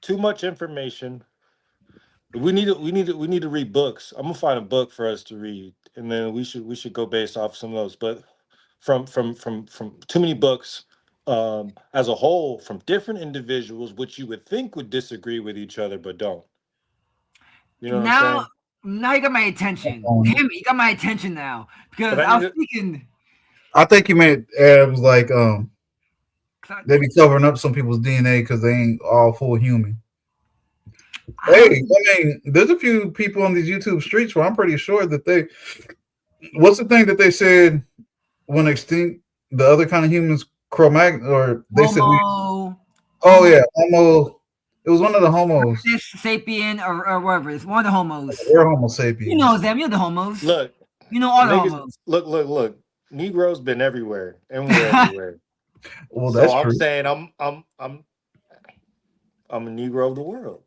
too much information. We need to read books. I'm gonna find a book for us to read, and then we should go based off some of those. But from too many books, as a whole from different individuals, which you would think would disagree with each other, but don't. You know what I'm Now, saying? now you got my attention. Him, you got my attention now because But I I need was to. thinking. I think you meant Abs like 'Cause they be covering up some people's DNA because they ain't all full human. I Hey, was, I mean, there's a few people on these YouTube streets where I'm pretty sure that they. What's the thing that they said when extinct the other kind of humans chromatic or they said we. Homo, Oh Homo yeah, Homo. It was one of the homos. sapien or whatever. It's one of the homos. We're Homo You know sapiens. them. You're the homos. Look, You know all the niggas, homos. look. Negroes been everywhere, and we're everywhere. Well, So that's I'm true. saying I'm a Negro of the world.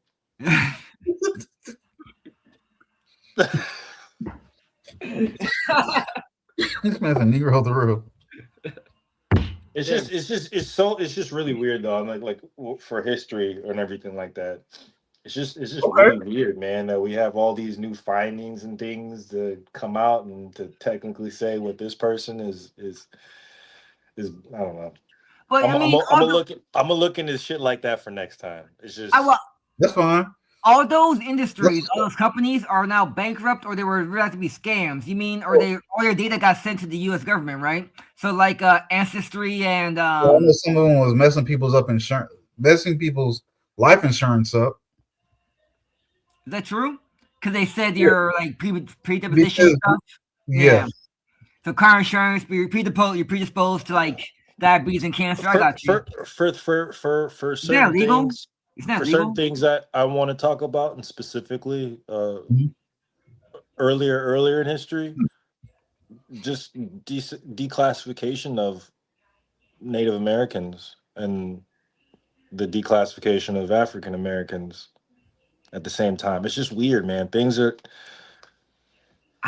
This man's a Negro of the world. It's just really weird though. I'm for history and everything like that. It's just Okay. really weird, man, that we have all these new findings and things to come out and to technically say what this person is I don't know. But I mean, I'm gonna look into shit like that for next time. It's I, just wa- That's fine. all those industries, That's, all those companies are now bankrupt, or they were realized to be scams. You mean, or they all their data got sent to the U.S. government, right? So like Ancestry and well, I know some of them was messing people's life insurance up. is that true? Because they said Yeah, you're like pre-deposition because stuff. yeah, Yeah. So car insurance, you're predisposed to like diabetes and cancer. I for got you. for for for for for Is that certain illegal? things It's not for certain legal. things that I want to talk about, and specifically mhm. earlier in history, just declassification of Native Americans and the declassification of African Americans at the same time. It's just weird, man. I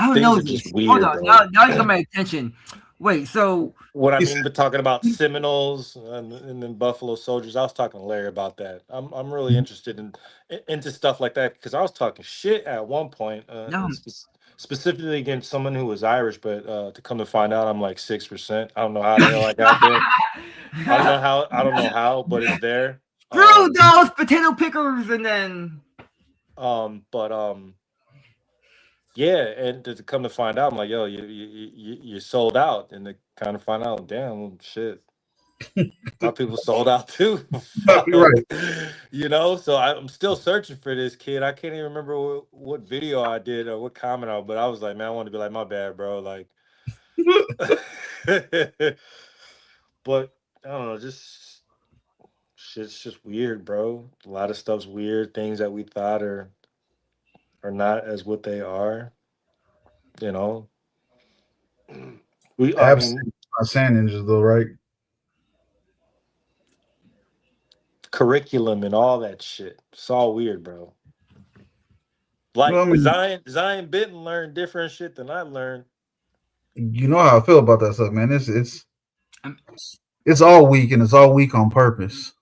don't Things know are just this. Hold weird, on. bro. Now you got my attention. Wait. So What I He said, mean, but talking about Seminoles and then Buffalo Soldiers, I was talking to Larry about that. I'm really interested into stuff like that because I was talking shit at one point, no. specifically against someone who was Irish, but to come to find out, I'm like 6%. I don't know how the hell I got there. I don't know how, but it's there. Screw Um, those potato pickers, and then but yeah, and to come to find out, I'm like, yo, you sold out, and to kind of find out, damn, shit. My people sold out too. you're Fuck. right. So I'm still searching for this kid. I can't even remember what video I did or what comment I, but I was like, man, I want to be like, my bad, bro. Like, but I don't know, just shit's just weird, bro. A lot of stuff's weird. Things that we thought are not as what they are. You know, I mean, Absolutely not sand ninjas though, right? curriculum and all that shit. It's all weird, bro. Like Well, I mean, Zion Benton learned different shit than I learned. you know how I feel about that stuff, man. um, It's all weak and it's all weak on purpose.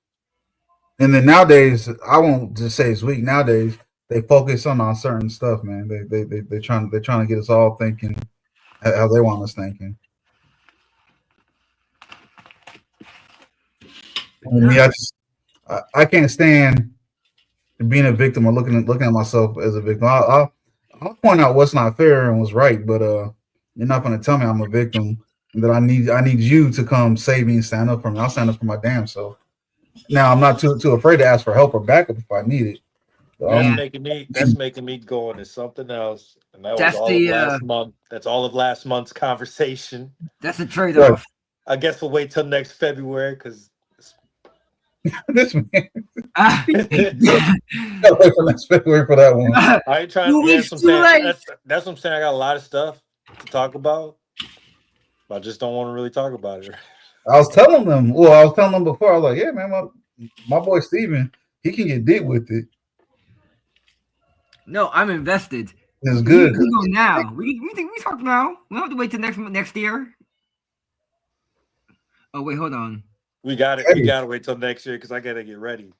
And then nowadays, I won't just say it's weak. Nowadays, they focus on certain stuff, man. They're trying to get us all thinking how they want us thinking. I mean, I can't stand being a victim or looking at myself as a victim. I'll point out what's not fair and what's right, but you're not going to tell me I'm a victim and that I need you to come save me and stand up for me. I'll stand up for my damn self. Now I'm not too afraid to ask for help or backup if I need it. But yeah, That's making me go into something else. And that was that's all of the last month. That's all of last month's conversation. that's the right, trade-off. I guess we'll wait till next February because this man, Ah, gotta wait for next February for that one. I ain't trying. 2 weeks too late. That's what I'm saying. I got a lot of stuff to talk about, but I just don't want to really talk about it. I was telling them. Well, I was telling them before. I was like, "Yeah, man, my boy Steven, he can get deep with it. No, I'm invested. It's We good." go now. We think we talk now. We don't have to wait till next year. Oh wait, hold on. We got it. We Hey, got to wait till next year because I got to get ready.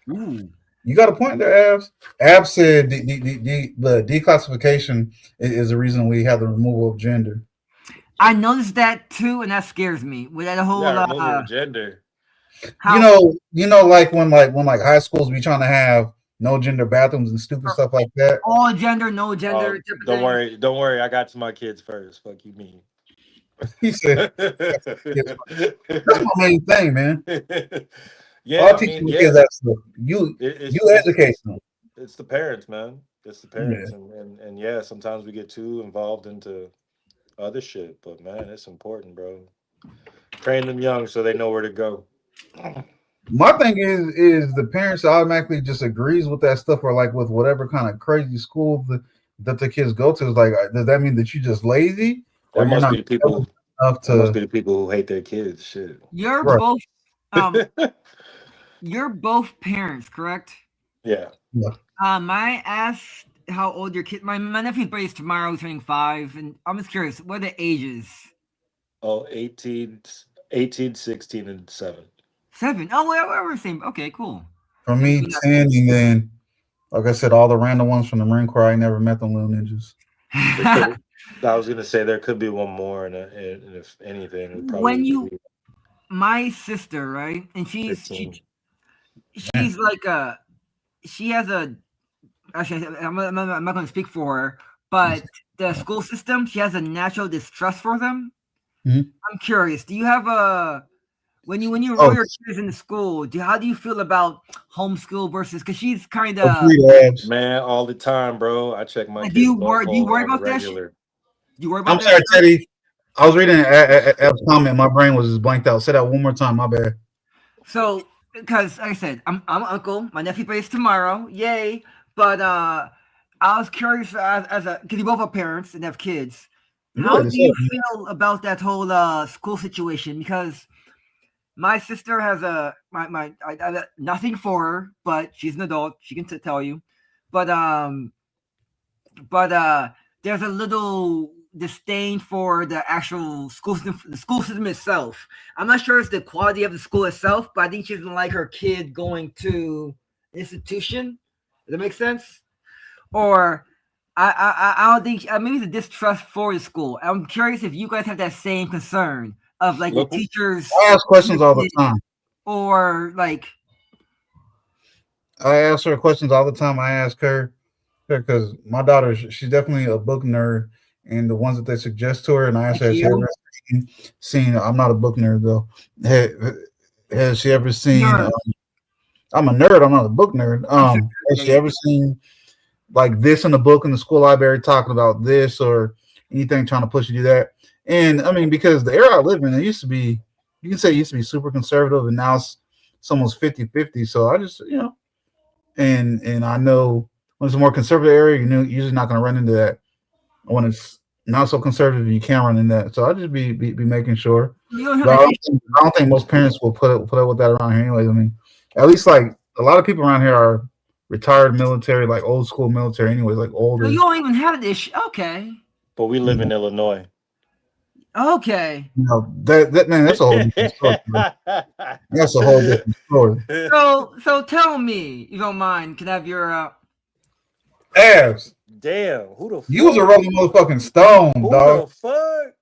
Ooh. you got a point there, Abs. Abs said the declassification is the reason we have the removal of gender. I noticed that too, and that scares me. With that You whole gotta remember the gender. how Like when like high schools be trying to have no gender bathrooms and stupid stuff like that. all gender, no gender Oh, type of don't thing. worry, don't worry. I got to my kids first. Fuck you, mean. He said, "That's my main thing, man. Yeah, I'll I teach mean, my kids yeah, that stuff. You it's you it's educate it's them." it's the parents, man. It's the Yeah. parents, and yeah, sometimes we get too involved into other shit, but man, it's important, bro. Train them young so they know where to go. My thing is the parents automatically just agrees with that stuff, or like with whatever kind of crazy school that the kids go to. Is like, does that mean that you just lazy or That you're must not be the people. enough That must to? be the people who hate their kids. Shit. You're Right. both um you're both parents, correct? Yeah. Yeah. I asked how old your kid. My nephew's birthday is tomorrow, turning 5, and I'm just curious. What are the ages? Oh, 18, 16, and 7. 7. Oh, we're the same. Okay, cool. For Maybe me, 10, and then like I said, all the random ones from the Marine Corps. I ain't never met them little ninjas. There not. could. I was gonna say there could be one more, and if anything, it When probably could you, be my sister, right, and 15. she's like she has a actually I'm not going to speak for her, but the school system, she has a natural distrust for them. Mhm. I'm curious. Do you have a when you enroll Oh, your kids in the school? How do you feel about homeschool versus? Because she's kind of agreed, abs. Man, all the time, bro. I check my like. kids' Do you butthole worry on the about that? Shit? regular. Do you worry about I'm that sorry, stuff? Teddy. I was reading Ab's comment. My brain was just blanked out. Say that one more time. My bad. So, because like I said, I'm uncle. My nephew plays tomorrow. Yay! But I was curious as a because you both are parents and have kids. You How ready do to you say? feel about that whole school situation? Because my sister has a I nothing for her, but she's an adult. She can tell you. But but there's a little disdain for the actual school system, the school system itself. I'm not sure it's the quality of the school itself, but I think she doesn't like her kid going to an institution. Does that make sense? Or I don't think maybe the distrust for the school. I'm curious if you guys have that same concern of like the Look, teachers I ask questions all the time. or like I ask her questions all the time. I ask her because my daughter, she's definitely a book nerd, and the ones that they suggest to her, and I asked like her, has she ever you. seen? I'm not a book nerd though. Has she ever seen? Nerd. I'm a nerd. I'm not a book nerd. I'm sorry. Has Yeah, she yeah. ever seen like this in the book in the school library talking about this or anything trying to push you to do that? And I mean, because the era I live in, it used to be, you can say it used to be super conservative, and now it's almost 50-50. So I just, and I know when it's a more conservative area, you're usually not going to run into that. When it's not so conservative, you can't run into that. So I just be making sure. You don't have But an issue. I don't think most parents will put up with that around here, anyways. I mean, at least like a lot of people around here are retired military, like old school military, anyways, like So you older. don't even have an issue. Okay. but we You live in Illinois. Okay. that man, that's a whole different story. Bro. That's a whole different story. So tell me, you don't mind, can I have your Abs, Damn, who the you was a fuck? rolling motherfucking stone, Who dog. the fuck?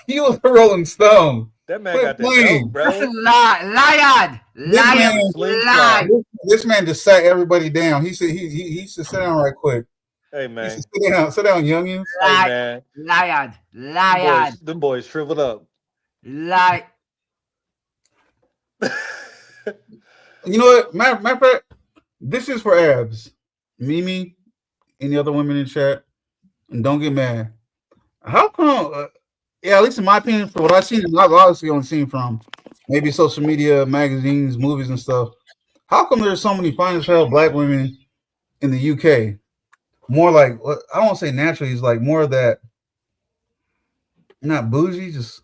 You was a rolling stone. That man Quit got the dope, playing. that's a bro. lie, liar, This He liar, got the man, lie. slingshot. this man just sat everybody down. He said he should sit down right quick. Hey He said man, sit down, youngins. hey Lie, man. liar, Them liar, boys, them boys shriveled up. lie. You know what? Matter of fact, this is for Abs, Mimi, any other women in chat, and don't get mad. How come? Yeah, at least in my opinion, for what I've seen, and I've obviously only seen from maybe social media, magazines, movies, and stuff. How come there's so many fine as hell black women in the UK? More like I don't want to say naturally. It's like more of that, not bougie, just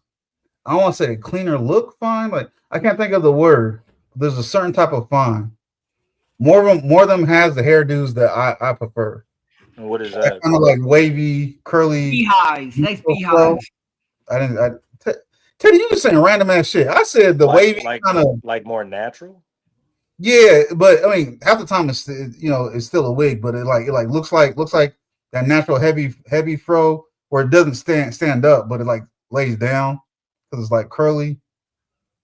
I don't want to say cleaner look fine. Like I can't think of the word. There's a certain type of fine. More of them has the hairdos that I prefer. And what is That that? kind of like wavy, curly. Beehives, nice Flow. beehives. I didn't. Teddy, you just saying random ass shit. I said the Like wavy like kind of. like more natural? Yeah, but I mean, half the time it's still a wig, but it looks like that natural heavy fro where it doesn't stand up, but it like lays down because it's like curly.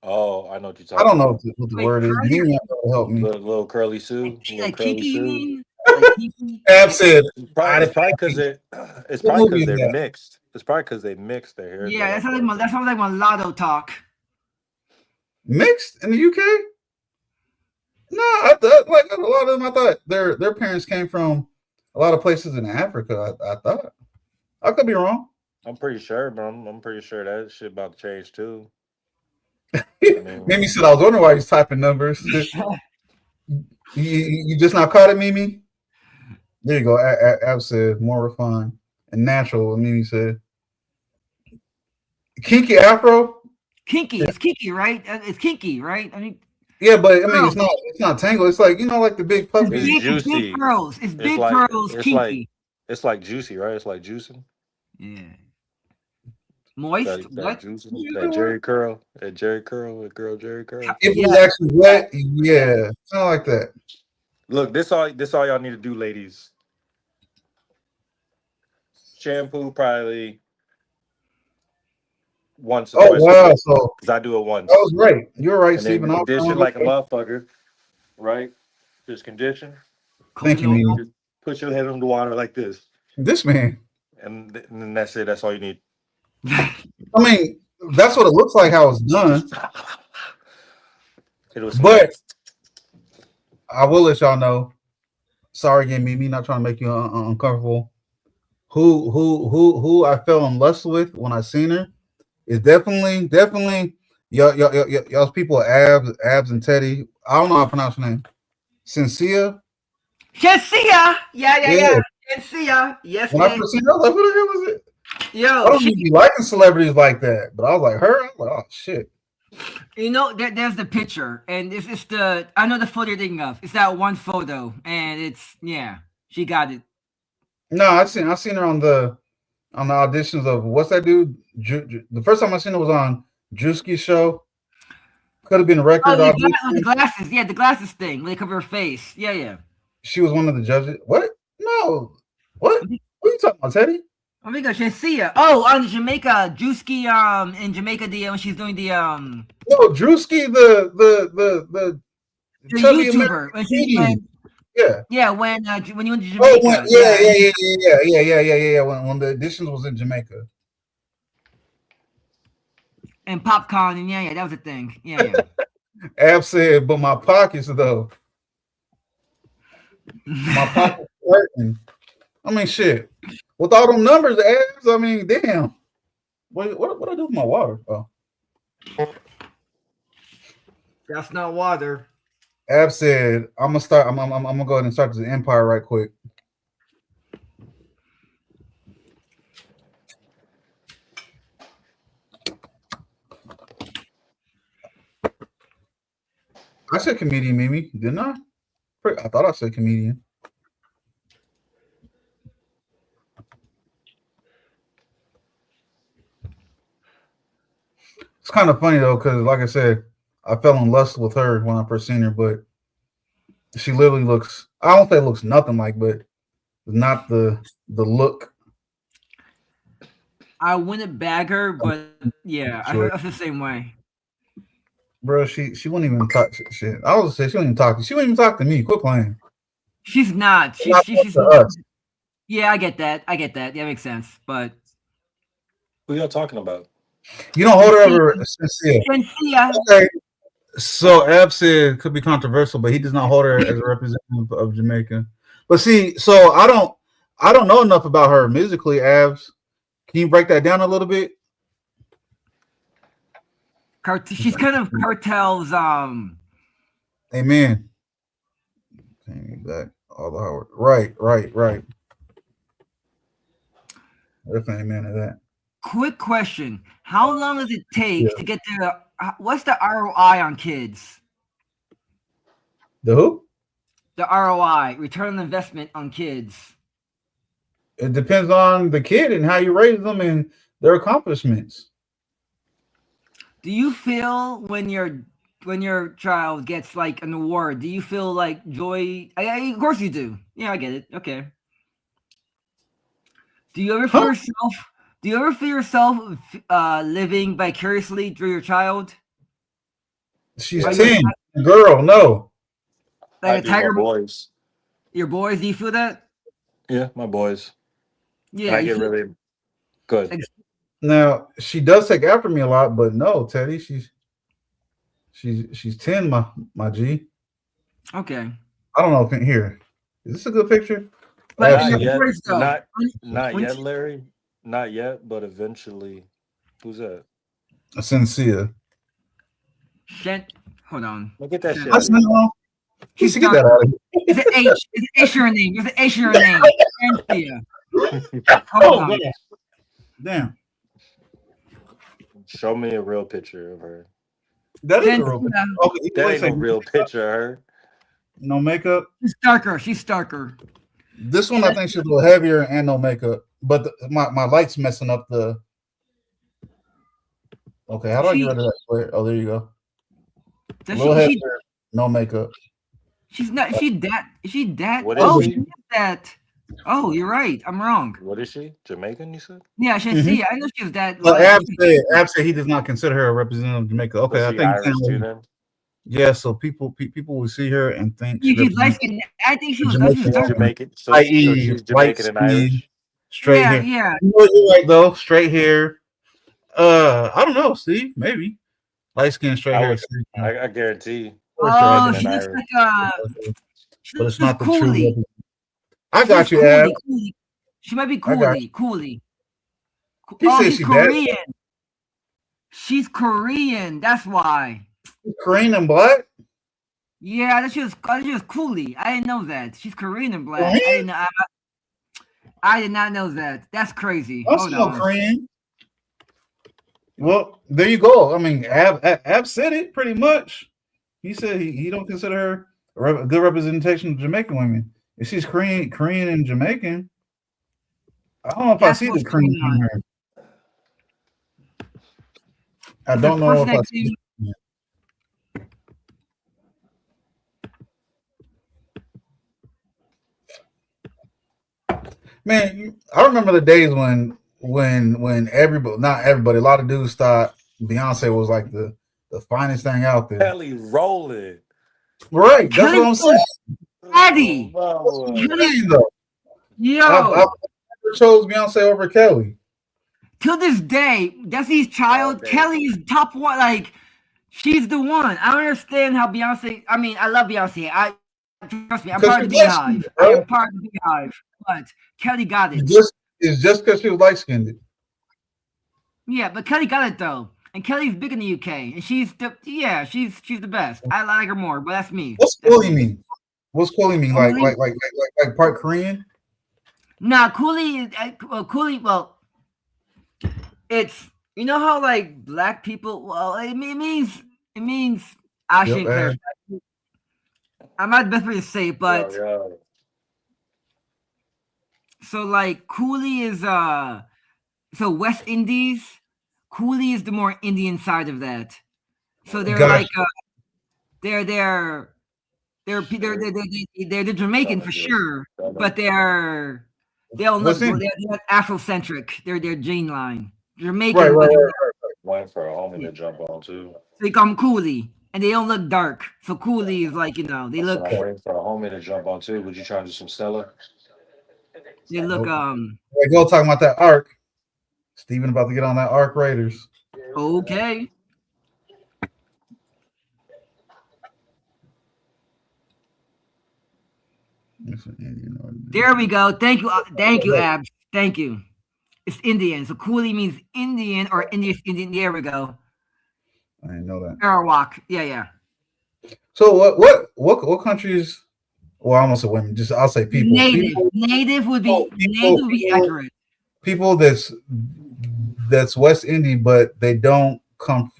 Oh, I know what you're I talking don't know about. what the Wait, word is. curly or Mimi help me. Little curly Sue, little like curly kinky? You Sue. mean like kinky? Ab said, It's probably because they're it's what probably movie because is they're that? mixed. It's probably because they mix their hairs are Yeah, like that. that sounds like mulatto talk. Mixed in the UK? No, I thought like a lot of them. I thought their parents came from a lot of places in Africa. I thought I could be wrong. I'm pretty sure, but I'm pretty sure that shit about to change too. I mean, Mimi said, I was wondering why he's typing numbers. You just not caught it, Mimi? There you go. Ab said, more refined and natural. Mimi said, kinky afro? Kinky, it's kinky, right? It's kinky, right? I mean, Yeah, but I mean, curls. it's not tangled. It's like, like the big it's puffy. It's big juicy. curls. It's It's big like curls, it's like kinky. it's like juicy, right? It's like juicing. Yeah. Moist? That What? juicing. That Jerry curl. That Jerry curl. That girl Jerry curl. If it Yeah. was actually wet, yeah, kind of like that. Look, this all y'all need to do, ladies. Shampoo probably once or Oh twice a wow, week so because I do it that was once, right. You're right, and then Stephen. I was condition wrong. like a Okay. motherfucker, right? Just condition. Thank you, Coconut Mimi. oil. Just put your head under the water like this, This man. and then that's it. That's all you need. I mean, that's what it looks like how it's done. Just hit it with some lemon. But I will let y'all know. Sorry again, Mimi. Not trying to make you uncomfortable. Who I fell in lust with when I seen her is definitely y'all's people abs and Teddy. I don't know how to pronounce her name. Sincere. Shensia! Yeah. Yeah. Shensia. Yes, When I man. first seen her, I was like, who the hell was it? I Yo, don't even be liking celebrities like that, but I was like, her. I was like, oh shit. there's the picture, and it's the I know the photo you're thinking of. It's that one photo, and she got it. No, I seen her on the auditions of what's that dude? The first time I seen her was on Drewski's show. Could have been a Oh, record the audition. glasses, yeah, the glasses thing, where they cover her face. Yeah. She was one of the judges. What? No. What? What are you talking about, Teddy? Oh my gosh, Shensia. Oh, on Jamaica, Juski, in Jamaica, when she's doing No, Drewski, the the chubby American YouTuber, when comedian. Yeah. when you went to Oh, Jamaica, yeah. When the auditions was in Jamaica. and popcorn, and that was a thing. Yeah. Ab said, but my pockets though. My pockets hurting. I mean, shit. With all them numbers, abs. I mean, damn. What I do with my water? Oh, That's not water. Ab said, "I'm gonna start. I'm gonna go ahead and start this empire right quick." I said comedian, Mimi, didn't I? I thought I said comedian. It's kind of funny though, because like I said, I fell in lust with her when I first seen her, but she literally looks. I don't say looks nothing like, but not the look. I wouldn't bag her, but yeah, I Sure. feel the same way. Bro, she wouldn't even talk shit. I was say she wouldn't even talk. She wouldn't even talk to me. Quit playing. She's not. Not She's to us. yeah, I get that. Yeah, makes sense. But Who y'all talking about? You don't hold her ever sincere. Shensia. Okay. So Ab said could be controversial, but he does not hold her as a representative of Jamaica. But see, so I don't know enough about her musically, Abs. Can you break that down a little bit? She's kind of Cartel's. Amen. Back all the Howard. Right. Definitely amen to that. Quick question: how long does it take to get to? What's the ROI on kids? The who? The ROI, return on investment on kids. It depends on the kid and how you raise them and their accomplishments. Do you feel when your child gets like an award? Do you feel like joy? Of course you do. Yeah, I get it. Okay. Do you ever feel yourself? Do you ever feel yourself living vicariously through your child? She's Are you 10. Girl, no. I like a do my tiger? boys. Your boys? Do you feel that? Yeah, my boys. And Yeah, I you get feel really good. like Now she does take after me a lot, but no, Teddy, she's 10, my G. okay. I don't know if here. Is this a good picture? But in Not your Absolutely. yet. boys though, Not when yet, Larry. Not yet, but eventually. Who's that? Sincere. Shen, hold on. Look at that Shen, shit I out of said, here. no. He she's should get dark. that out of here. It's an H. It's an H in her name. There's an H in her name. Cynthia. Hold Oh on. man. Damn. Show me a real picture of her. That is a real picture. Cynthia. Okay, either That way, ain't no say real picture of her. no makeup. She's darker. She's darker. This one I think she's a little heavier and no makeup. But my light's messing up the. Okay, how do I get rid of that square? Oh, there you go. A little heavier, no makeup. She's not. Is she that? Is she that? What is Oh, she? she is that. Oh, you're right. I'm wrong. What is she? Jamaican, you said? Yeah, she Mhm. see. I know she was that. Well, light. Ab said he does not consider her a representative of Jamaica. Okay, Was I she think Irish too then? yeah. So people will see her and think she She's light represents skinned. I think she was. She was Jamaican darker. woman, Jamaican. So i.e., she's light Jamaican and skin, Irish. straight Yeah, hair. yeah. You know, you're right though, straight hair. I don't know. Steve, maybe light skin, straight I hair. would. I guarantee. For sure, Oh, Jamaican she and looks Irish. like she but it's looks not the true. Cooley. I got you, Ab. Cooley. She might be I got Cooley. Cooley. He Oh, said she's she bad. Korean. She's Korean. That's why. Korean and black. Yeah, I thought she was Cooley. I didn't know that. She's Korean and black. Korean? I didn't know. I did not know that. That's crazy. I'm Hold still on. Korean. Well, there you go. I mean, Ab said it pretty much. He said he don't consider her a good representation of Jamaican women. If she's Korean and Jamaican, I don't know if I That's see what's the Korean going on. in her. I The don't know first if I thing see. Man, I remember the days when everybody, not everybody, a lot of dudes thought Beyonce was like the finest thing out there. Kelly rolling. Right, that's Kelly what I'm saying. Daddy. That's what I'm Kelly, saying, though. yo. I never chose Beyonce over Kelly. Till this day, Destiny's Child, day. Kelly is top one. Like, she's the one. I don't understand how Beyonce. I mean, I love Beyonce. Trust me, I'm part of the Beehive. I am part of the Beehive. But Kelly got it. It's just because she was light skinned. Yeah, but Kelly got it though. And Kelly's big in the UK, and she's the best. I like her more, but that's me. What's Cooley mean? What's Cooley mean? Cooley? Like part Korean? Nah, Cooley. Cooley. Well, it's you know how like black people. Well, it means I shouldn't clarify. I'm not the best way to say it, but so like Cooley is so West Indies. Cooley is the more Indian side of that. So they're like they're Jamaican for sure, but they have Afrocentric. They're their gene line. Jamaican, right. Waiting for a homie to jump on too. So they call them Cooley, and they don't look dark. So Cooley is like they look. I'm waiting for a homie to jump on too. Would you try to do some Stella? They look Hey, go talking about that arc. Steven about to get on that arc Raiders. Okay. There we go. Thank you, Abs. Thank you. It's Indian. So Cooley means Indian or Indian. There we go. I didn't know that. Arawak. Yeah. So what countries? Well, I almost said women. Just I'll say people. Native would be accurate. People that's West Indian, but they don't come.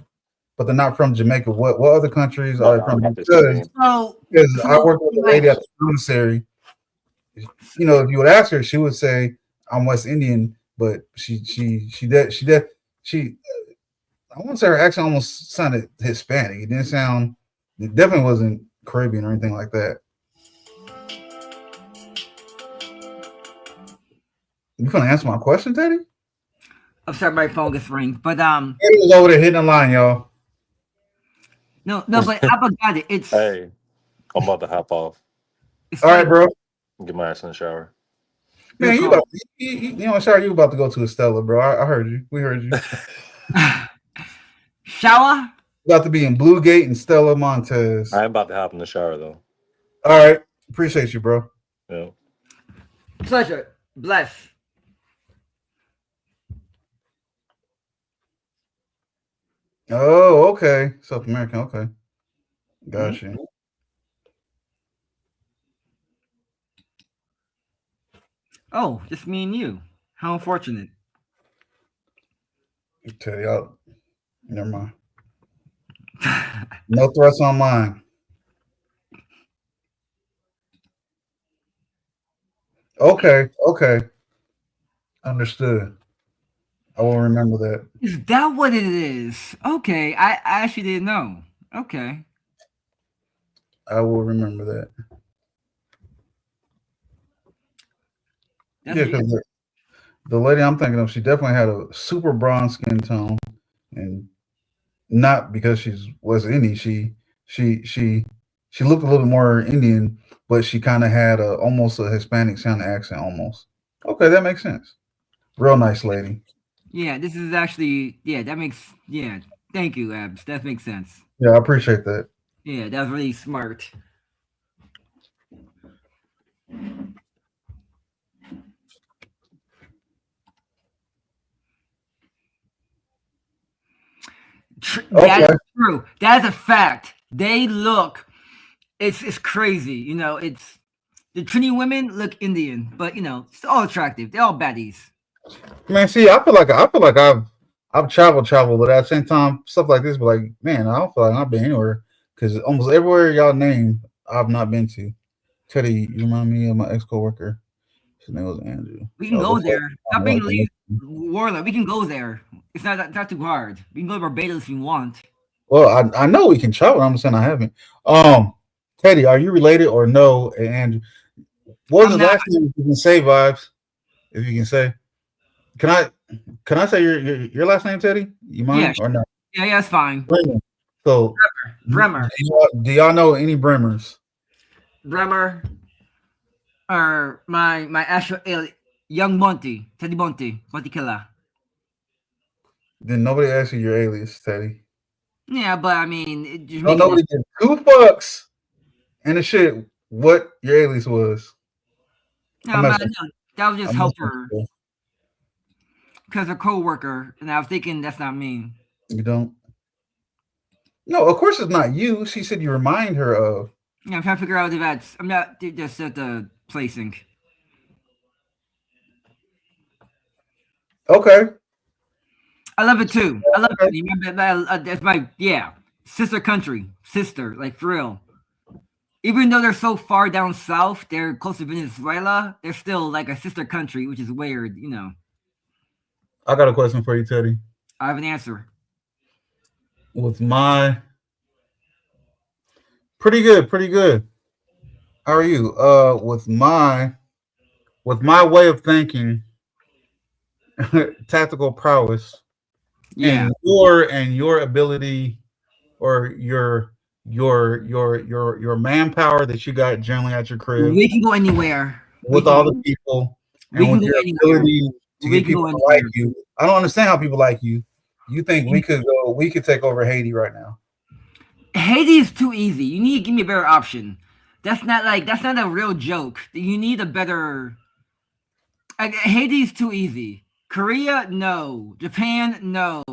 But they're not from Jamaica. What other countries are they from? Because I worked with a lady at the commissary. You know, if you would ask her, she would say, "I'm West Indian," but she I want to say her accent almost sounded Hispanic. It didn't sound. It definitely wasn't Caribbean or anything like that. You gonna answer my question, Teddy? I'm sorry, my phone gets ring. But He was over there hitting the line, y'all. no, but Apple got it. Hey, I'm about to hop off. It's All right, funny. bro. Get my ass in the shower. Good Man, you call. about sorry, you about to go to Estella, bro. I heard you. We heard you. Shower. About to be in Blue Gate and Stella Montez. I'm about to hop in the shower though. All right. Appreciate you, bro. Yeah. Pleasure. Bless. Oh, okay. South American. Okay. Got Mhm. you. Oh, just me and you. How unfortunate. Tell y'all. Never mind. No threats on mine. Okay. Okay. Understood. I will remember that. Is that what it is? Okay, I actually didn't know. Okay. I will remember that. That's Yeah, what you, because the lady I'm thinking of, she definitely had a super bronze skin tone, and not because she's was Indian. She she she looked a little bit more Indian, but she kind of had a almost a Hispanic sounding accent almost. Okay, that makes sense. Real nice lady. yeah, this is actually that makes Thank you, Abs. That makes sense. Yeah, I appreciate that. Yeah, that was really smart. That Okay. is true. That is a fact. They look. It's crazy. It's the Trini women look Indian, but it's all attractive. They're all baddies. Man, see, I feel like I've traveled, but at the same time, stuff like this, but like, man, I don't feel like I've been anywhere because almost everywhere y'all name, I've not been to. Teddy, you remind me of my ex coworker. His name was Andrew. We can So go look there. up, Stop like, being lazy, Warlord. We can go there. It's not too hard. We can go to Barbados if you want. well, I know we can travel. I'm saying I haven't. Teddy, are you related or no? And Andrew, what was I'm his not. last name? If you can say vibes, if you can say. Can I can I say your last name, Teddy? You Yeah, mind or not? yeah, it's fine. Bremer. So, Bremer, do y'all know any Bremers? Bremer, or my actual young Monty, Teddy Monty Killer. Then nobody asked you your alias, Teddy. Yeah, but I mean, just Don't making it. nobody give two fucks and the shit what your alias was. I'm No, man, messing. no, that was just I'm help messing with her you. because her coworker, and I was thinking that's not me. You don't. No, of course it's not you. She said you remind her of. Yeah, I'm trying to figure out if that's. I'm not just at the placing. Okay. I love it too. I love Okay. it. You remember that? That's my sister country, sister, like for real. Even though they're so far down south, they're close to Venezuela. They're still like a sister country, which is weird. I got a question for you, Teddy. I have an answer. With my pretty good, pretty good. How are you? With my way of thinking, tactical prowess, Yeah, and your ability or your manpower that you got generally at your crib we can go anywhere. We with can all go. the people We and can with go your anywhere. ability to We get can people go to like anywhere. you. I don't understand how people like you. You think we could take over Haiti right now. Haiti is too easy. You need to give me a better option. That's not a real joke. You need a better. Haiti's too easy. Korea, no. Japan, no.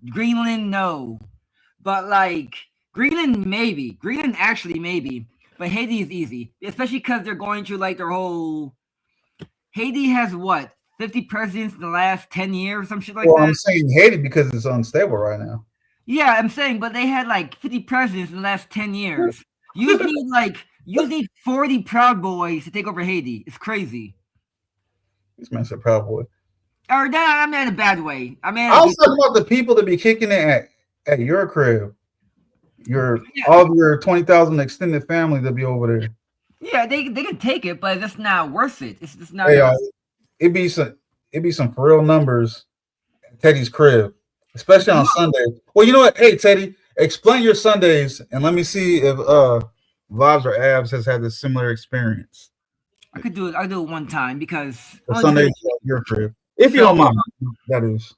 Greenland, no. But like Greenland, maybe. Greenland actually maybe. But Haiti is easy, especially because they're going through like their whole. Haiti has what 50 presidents in the last 10 years, some shit like Well, I'm that. saying Haiti because it's unstable right now. Yeah, I'm saying, but they had like 50 presidents in the last 10 years. You just need 40 Proud Boys to take over Haiti. It's crazy. This man said Proud Boy. Or that I mean in a bad way. I mean in I a was good. talking about the people that be kicking it at your crib. Your Yeah, all of your 20,000 extended family that be over there. yeah, they can take it, but it's not worth it. It's just not Hey, a. it be some for real numbers Teddy's crib, especially on Sundays. Well, you know what? Hey, Teddy, explain your Sundays, and let me see if Vibes or Abs has had a similar experience. I could do it. I'll do it one time because The only Sundays because at your crib, if you so don't mind. That is.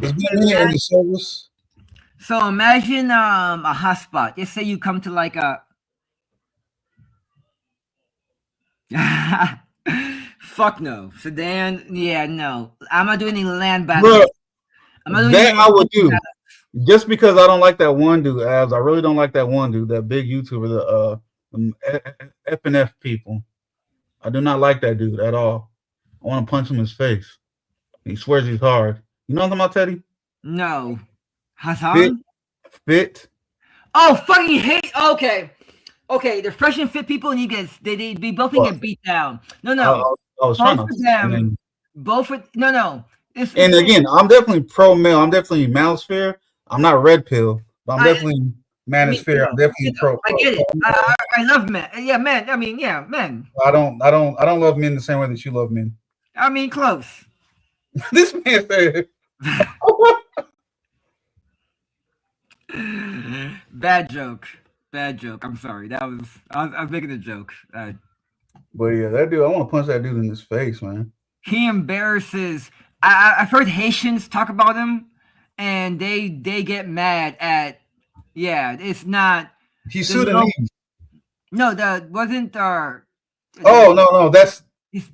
It's been me in the service. so imagine a hotspot. Just say you come to like a fuck no sedan. Yeah, no. I'm not doing any land battles. Bro, I'm not doing that any I would do. battles. Just because I don't like that one dude, Abs. I really don't like that one dude, that big YouTuber, the F and F people. I do not like that dude at all. I want to punch him in his face. He swears he's hard. You know what I'm talking about, Teddy? No, Fit, Hassan. fit. Oh, fucking hate. Okay, okay. The fresh and fit people need get they both need to What? get beat down. No, I, no. I was trying Both to. of them. And, Both of no. and again, I'm definitely pro male. I'm definitely manosphere. I'm not red pill, but I'm I definitely manosphere. I'm definitely pro. I get it. I love men. Yeah, men. I mean, yeah, men. I don't love men the same way that you love men. I mean, close. This man said. Bad joke. Bad joke. I'm sorry. That was I was making a joke. But yeah, that dude, I want to punch that dude in his face, man. He embarrasses. I've heard Haitians talk about him, and they get mad at. Yeah, it's not. He's There's Sudanese. No, that wasn't. Oh no, that's Is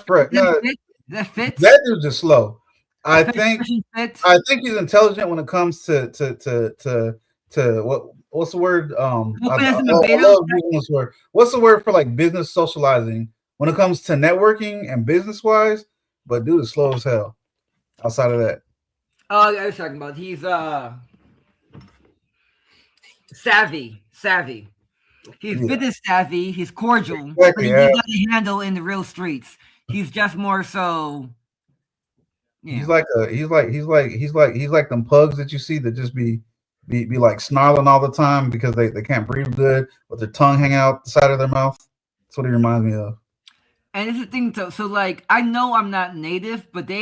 Fred. No, that fits? that dude's just slow. I That think fits? he's intelligent when it comes to what's the word? I love using this word. What's the word for like business socializing when it comes to networking and business wise? But dude is slow as hell. Outside of that, Oh, I was talking about he's savvy. He's business savvy. He's cordial, exactly, but he yeah. got a handle in the real streets. He's just more so. Yeah. He's like them pugs that you see that just be like snarling all the time because they can't breathe good, with their tongue hang out the side of their mouth. That's what he reminds me of. And it's the thing, so like I know I'm not native, but they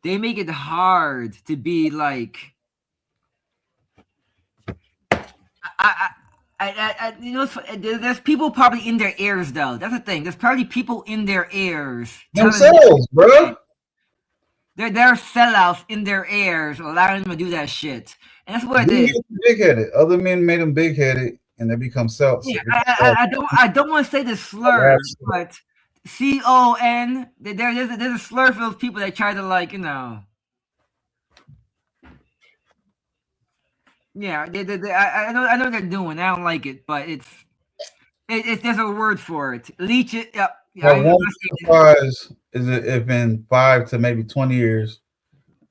make it hard to be like. You know, there's people probably in their ears though. That's the thing. There's probably people in their ears Themselves, bro. They're sellouts in their ears, allowing them to do that shit. And that's what it is. Big-headed. Other men made them big-headed, and they become self. Yeah, I don't want to say the slur, but CON. There's a slur for those people that try to like Yeah, I know what they're doing. I don't like it, but there's a word for it. Leech it. Yep. What won't be surprised is if in 5 to maybe 20 years,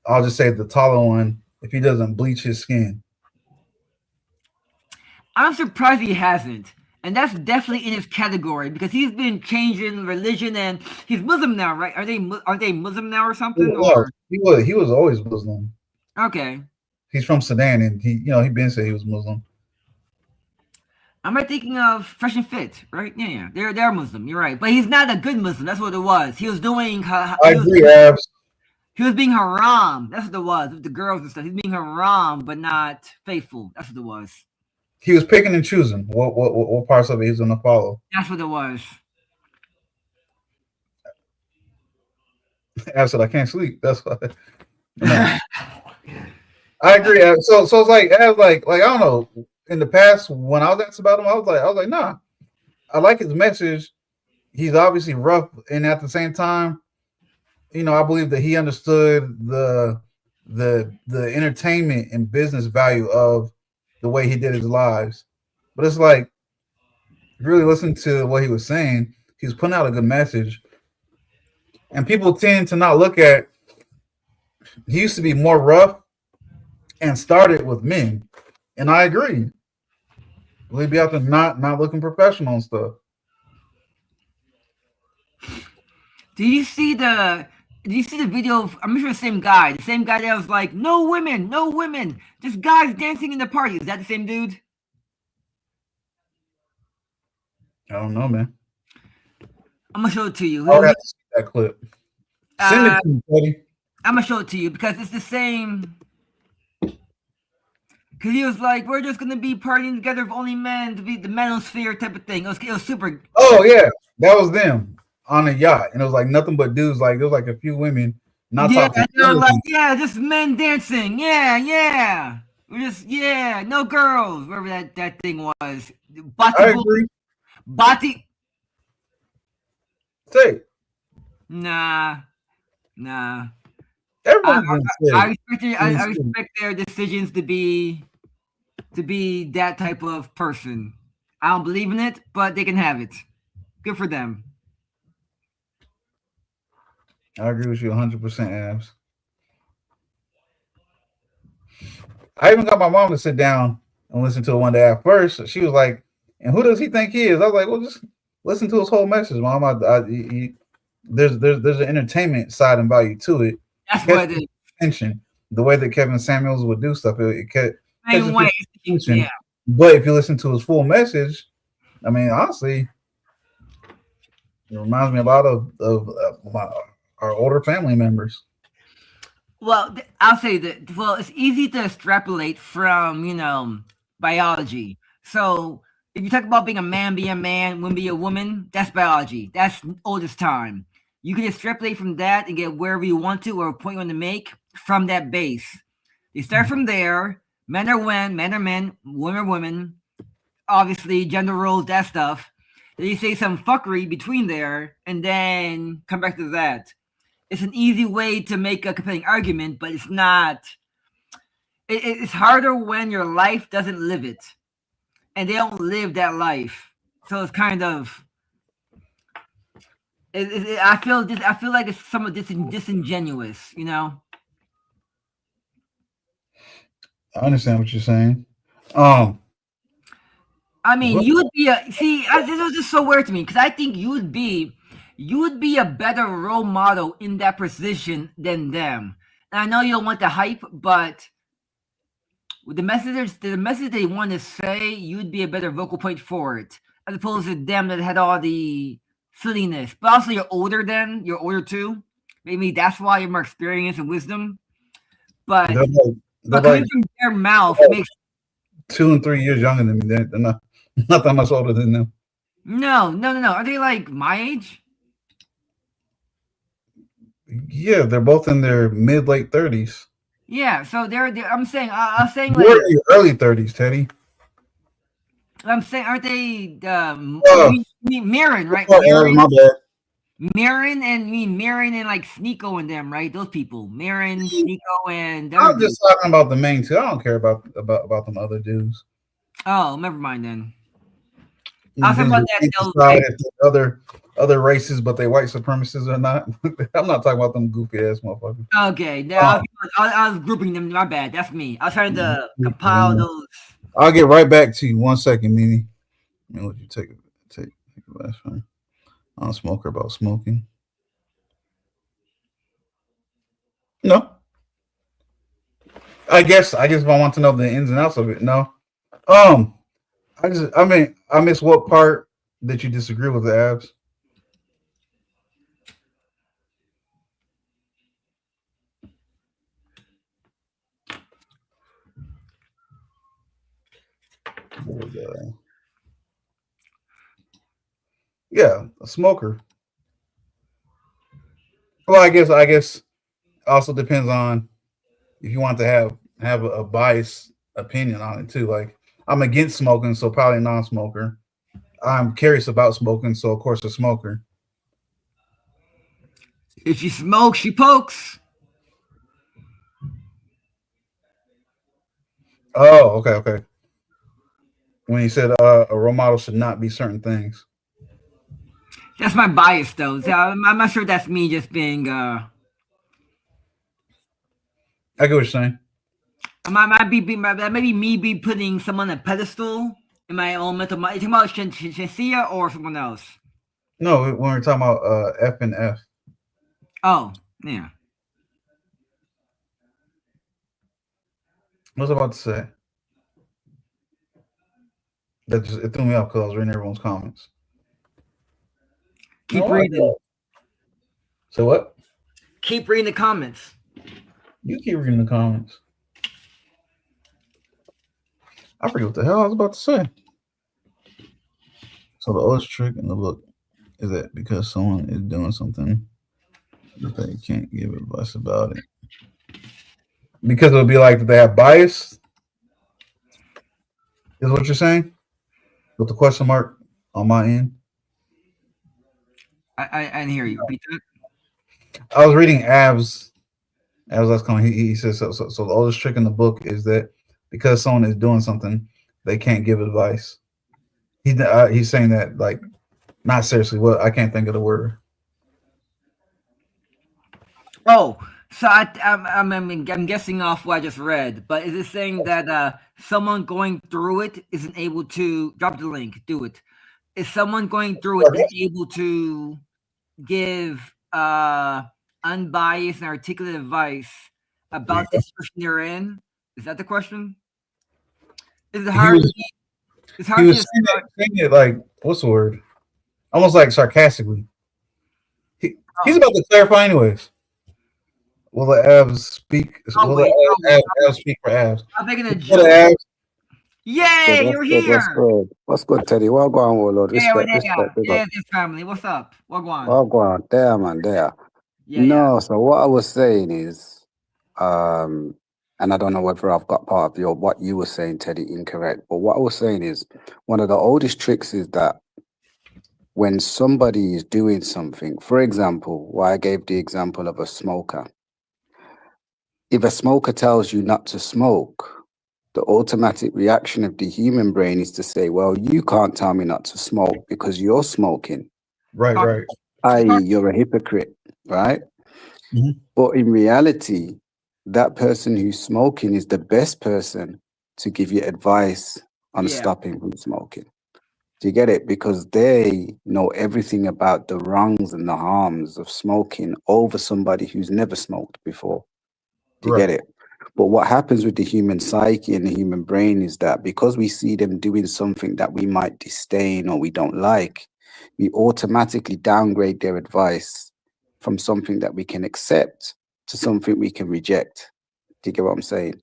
I'll just say the taller one, if he doesn't bleach his skin. I'm surprised he hasn't. And that's definitely in his category because he's been changing religion and he's Muslim now, right? Are they Muslim now or something? He was always Muslim. Okay. He's from Sudan, and he been said he was Muslim. Am I thinking of Fresh and Fit, right? Yeah. They're Muslim. You're right, but he's not a good Muslim. That's what it was. He was doing. I agree, Abs. He was being haram. That's what it was with the girls and stuff. He's being haram, but not faithful. That's what it was. He was picking and choosing what parts of it he's going to follow. That's what it was. Abs said, "I can't sleep." That's why. I agree. So it's like I don't know. In the past, when I was asked about him, I was like, nah. I like his message. He's obviously rough, and at the same time, I believe that he understood the entertainment and business value of the way he did his lives. But it's like, really listen to what he was saying. He was putting out a good message, and people tend to not look at. He used to be more rough and started with men, and I agree. We'd be out there not looking professional and stuff. Do you see the video of, I'm sure the same guy that was like, no women, just guys dancing in the party. Is that the same dude? I don't know, man. I'm gonna show it to you. I'll have to see that clip. Send it Uh, to me, buddy. I'm gonna show it to you because it's the same. Because he was like, "We're just gonna be partying together with only men to be the manosphere type of thing." It was super. Oh yeah, that was them on a yacht, and it was like nothing but dudes. Like it was like a few women, not Yeah, talking they were like, anything. "Yeah, just men dancing. Yeah, yeah. We're just no girls." Whatever that thing was. I Bati agree. Bati. Say Nah, nah. I everybody's gonna I say. respect I respect their decisions to be that type of person. I don't believe in it, but they can have it. Good for them. I agree with you 100%, abs. I even got my mom to sit down and listen to it one day. At first, she was like, "And who does he think he is?" I was like, "Well, just listen to his whole message, mom. There's an entertainment side and value to it. That's Catch what it is. people's attention. The way that Kevin Samuels would do stuff, catches Same way. people's Yeah. attention. But if you listen to his full message, I mean, honestly, it reminds me a lot of our older family members. Well, I'll say that. Well, it's easy to extrapolate from biology. So if you talk about being a man, be a man, woman, be a woman, that's biology. That's oldest time. You can extrapolate from that and get wherever you want to or a point you want to make from that base. You start from there. Men are men, women are women. Obviously, gender roles, that stuff. Then you say some fuckery between there, and then come back to that. It's an easy way to make a compelling argument, but it's not. It's harder when your life doesn't live it, and they don't live that life. So it's kind of. I feel like it's somewhat disingenuous, you know. I understand what you're saying. Um, I mean, what, you would be a see. This was just so weird to me because I think you would be a better role model in that position than them. And I know you don't want the hype, but with the message they want to say, you'd be a better vocal point for it, as opposed to them that had all the silliness. But also, you're older too. Maybe that's why you're more experienced and wisdom. But they're coming like from their mouth oh, makes 2 and 3 years younger than me. They're not that much older than them. no. Are they like my age? Yeah, they're both in their mid late 30s. Yeah. So they're I'm saying You're like in your early 30s, Teddy. I'm saying, aren't they? Oh, You mean Mirren, right? my bad. Mirren and like Sneeko and them, right? Those people, Mirren, Sneeko, and the other I'm dude. just talking about the main two. I don't care about them other dudes. Oh, never mind then. I was These talking dudes about who that. can't decide if they're other races, but they white supremacists or not. I'm not talking about them goofy ass motherfuckers. Okay, Oh, I was grouping them. My bad. That's me. I was trying to compile those. I'll get right back to you. 1 second, Mimi. Let me let you take a last one. On smoker about smoking. No, I guess if I want to know the ins and outs of it, no. Um, I miss what part that you disagree with the abs. Yeah, a smoker. Well, I guess also depends on if you want to have a biased opinion on it too. Like I'm against smoking, so probably a non-smoker. I'm curious about smoking, so of course a smoker. If she smokes, she pokes. Oh, okay. When you said a role model should not be certain things. That's my bias, though. So I'm not sure that's me just being. I get what you're saying. That may be me be putting someone on a pedestal in my own mental mind. You talking about Shansia or someone else? No, when we're talking about F and F, Oh, yeah. what was I about to say? That just it threw me off because I was reading everyone's comments. Keep No, reading. so what? keep reading the comments. You keep reading the comments. I forget what the hell I was about to say. So the oldest trick in the book is that because someone is doing something, they can't give advice about it. Because it would be like they have bias, is what you're saying? With the question mark on my end. I didn't hear you. Repeat that. I was reading Abs that's coming. He says so the oldest trick in the book is that because someone is doing something, they can't give advice. He's saying that like not seriously. What I can't think of the word. Oh, so I'm guessing off what I just read, but is it saying that someone going through it isn't able to drop the link? Do it. Is someone going through it unable to give unbiased and articulate advice about the situation they're in? Is that the question? Is it He hard? was It's he hard to was just saying it like what's the word? Almost like sarcastically. He's about to clarify anyways. Will the abs speak? Oh Will wait, the abs speak for abs? I'm making a Will the joke. abs? Good, Yay, what's you're good, what's here. good? What's good, Teddy? Well go on, Warlord. Yeah, we're Respect, there. respect, big up. Yeah, this family. What's up? Wagwan. Well go on. There, man, there. Yeah, yeah. No, so what I was saying is, and I don't know whether I've got part of your what you were saying, Teddy, incorrect. But what I was saying is one of the oldest tricks is that when somebody is doing something, for example, why I gave the example of a smoker. If a smoker tells you not to smoke, the automatic reaction of the human brain is to say, well, you can't tell me not to smoke because you're smoking, Right, right. i.e., you're a hypocrite, right? Mhm. But in reality, that person who's smoking is the best person to give you advice on Yeah. stopping from smoking. Do you get it? Because they know everything about the wrongs and the harms of smoking over somebody who's never smoked before. Do you Right. get it? But what happens with the human psyche and the human brain is that because we see them doing something that we might disdain or we don't like, we automatically downgrade their advice from something that we can accept to something we can reject. Do you get what I'm saying?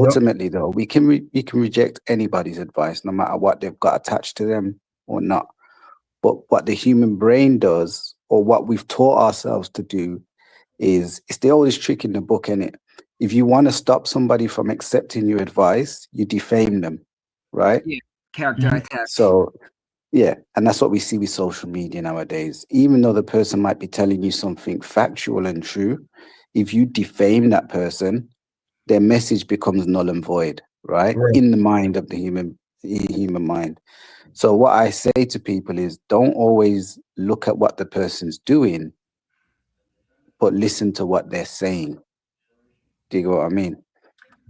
Yep. Ultimately, though, we can reject anybody's advice, no matter what they've got attached to them or not. But what the human brain does, or what we've taught ourselves to do, is it's the oldest trick in the book, isn't it? If you want to stop somebody from accepting your advice, you defame them, right? Yeah. Character Mhm. attacks. So, yeah, and that's what we see with social media nowadays. Even though the person might be telling you something factual and true, if you defame that person, their message becomes null and void, right? Right. In the mind of the human mind. So what I say to people is don't always look at what the person's doing, but listen to what they're saying. Do you get what I mean?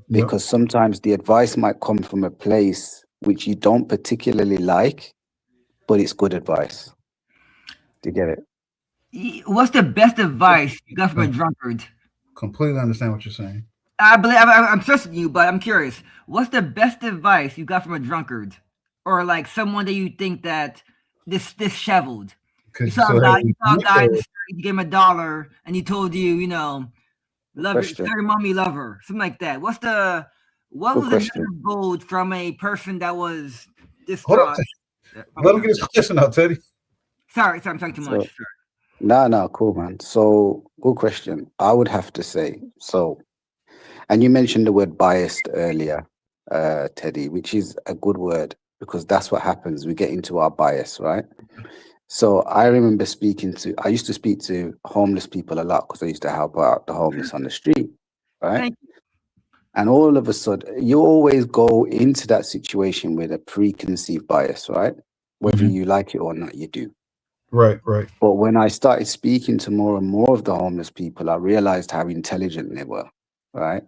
Yep. Because sometimes the advice might come from a place which you don't particularly like, but it's good advice. Do you get it? What's the best advice you got from a drunkard? Completely understand what you're saying. I believe I'm trusting you, but I'm curious. What's the best advice you got from a drunkard, or like someone that you think that disheveled? You Because saw so a guy. hey, You saw a guy in the street. You gave him $1, and he told you, Good love your, question. tell your mommy love her, something like that. What Good was the question. nugget of gold from a person that was hold up. distraught? Let him get his question out, Teddy. Sorry, I'm talking too much. So, no, cool, man. So, good question. I would have to say, so, and you mentioned the word biased earlier, Teddy, which is a good word because that's what happens. We get into our bias, right? So I remember I used to speak to homeless people a lot because I used to help out the homeless on the street, right? Thank And all of a sudden, you always go into that situation with a preconceived bias, right? Whether Mhm. you like it or not, you do. Right, right. But when I started speaking to more and more of the homeless people, I realized how intelligent they were, right?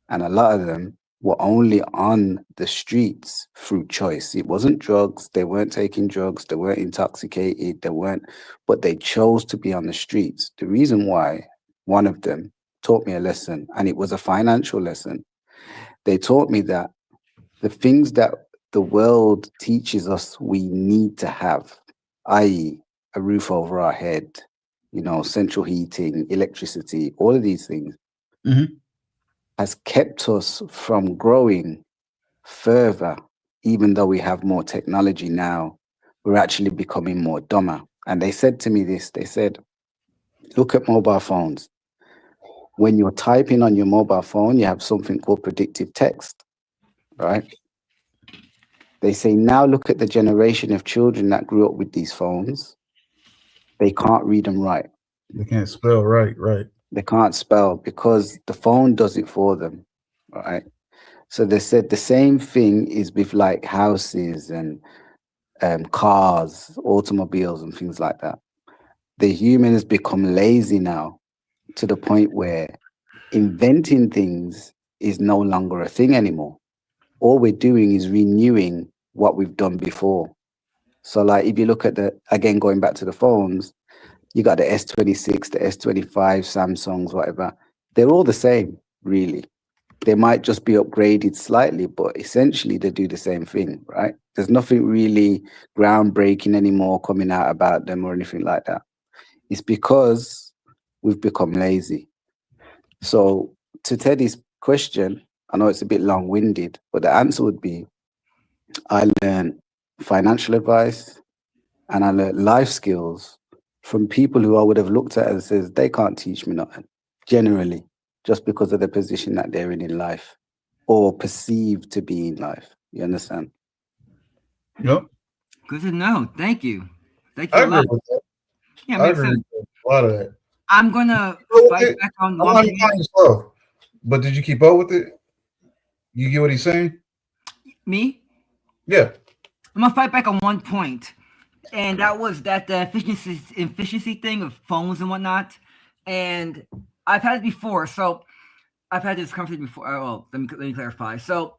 And a lot of them were only on the streets through choice. It wasn't drugs. They weren't taking drugs. They weren't intoxicated. They weren't, but they chose to be on the streets. The reason why, one of them taught me a lesson, and it was a financial lesson. They taught me that the things that the world teaches us we need to have, i.e., a roof over our head, central heating, electricity, all of these things Mhm. has kept us from growing further. Even though we have more technology now, we're actually becoming more dumber. And they said to me this, they said, look at mobile phones. When you're typing on your mobile phone, you have something called predictive text, right? They say, now look at the generation of children that grew up with these phones. They can't read and write. They can't spell right. They can't spell because the phone does it for them, right? So they said the same thing is with like houses and cars, automobiles, and things like that. The human has become lazy now to the point where inventing things is no longer a thing anymore. All we're doing is renewing what we've done before. So, like, if you look at again, going back to the phones, you got the S26, the S25, Samsungs, whatever. They're all the same, really. They might just be upgraded slightly, but essentially they do the same thing, right? There's nothing really groundbreaking anymore coming out about them or anything like that. It's because we've become lazy. So, to Teddy's question, I know it's a bit long winded, but the answer would be I learned financial advice and I learned life skills from people who I would have looked at and says they can't teach me nothing, generally, just because of the position that they're in life or perceived to be in life. You understand? Yep. Good to know. Thank you. Thank I you a agree lot. with that. Yeah, I makes agree sense. with a lot of that. I'm gonna Go with fight it. back on I'm one not point. calling you slow, but did you keep up with it? You get what he's saying? Me? Yeah. I'm gonna fight back on one point, and that was that the efficiency thing of phones and whatnot. And I've had it before, so I've had this conversation before. Well, let me clarify. So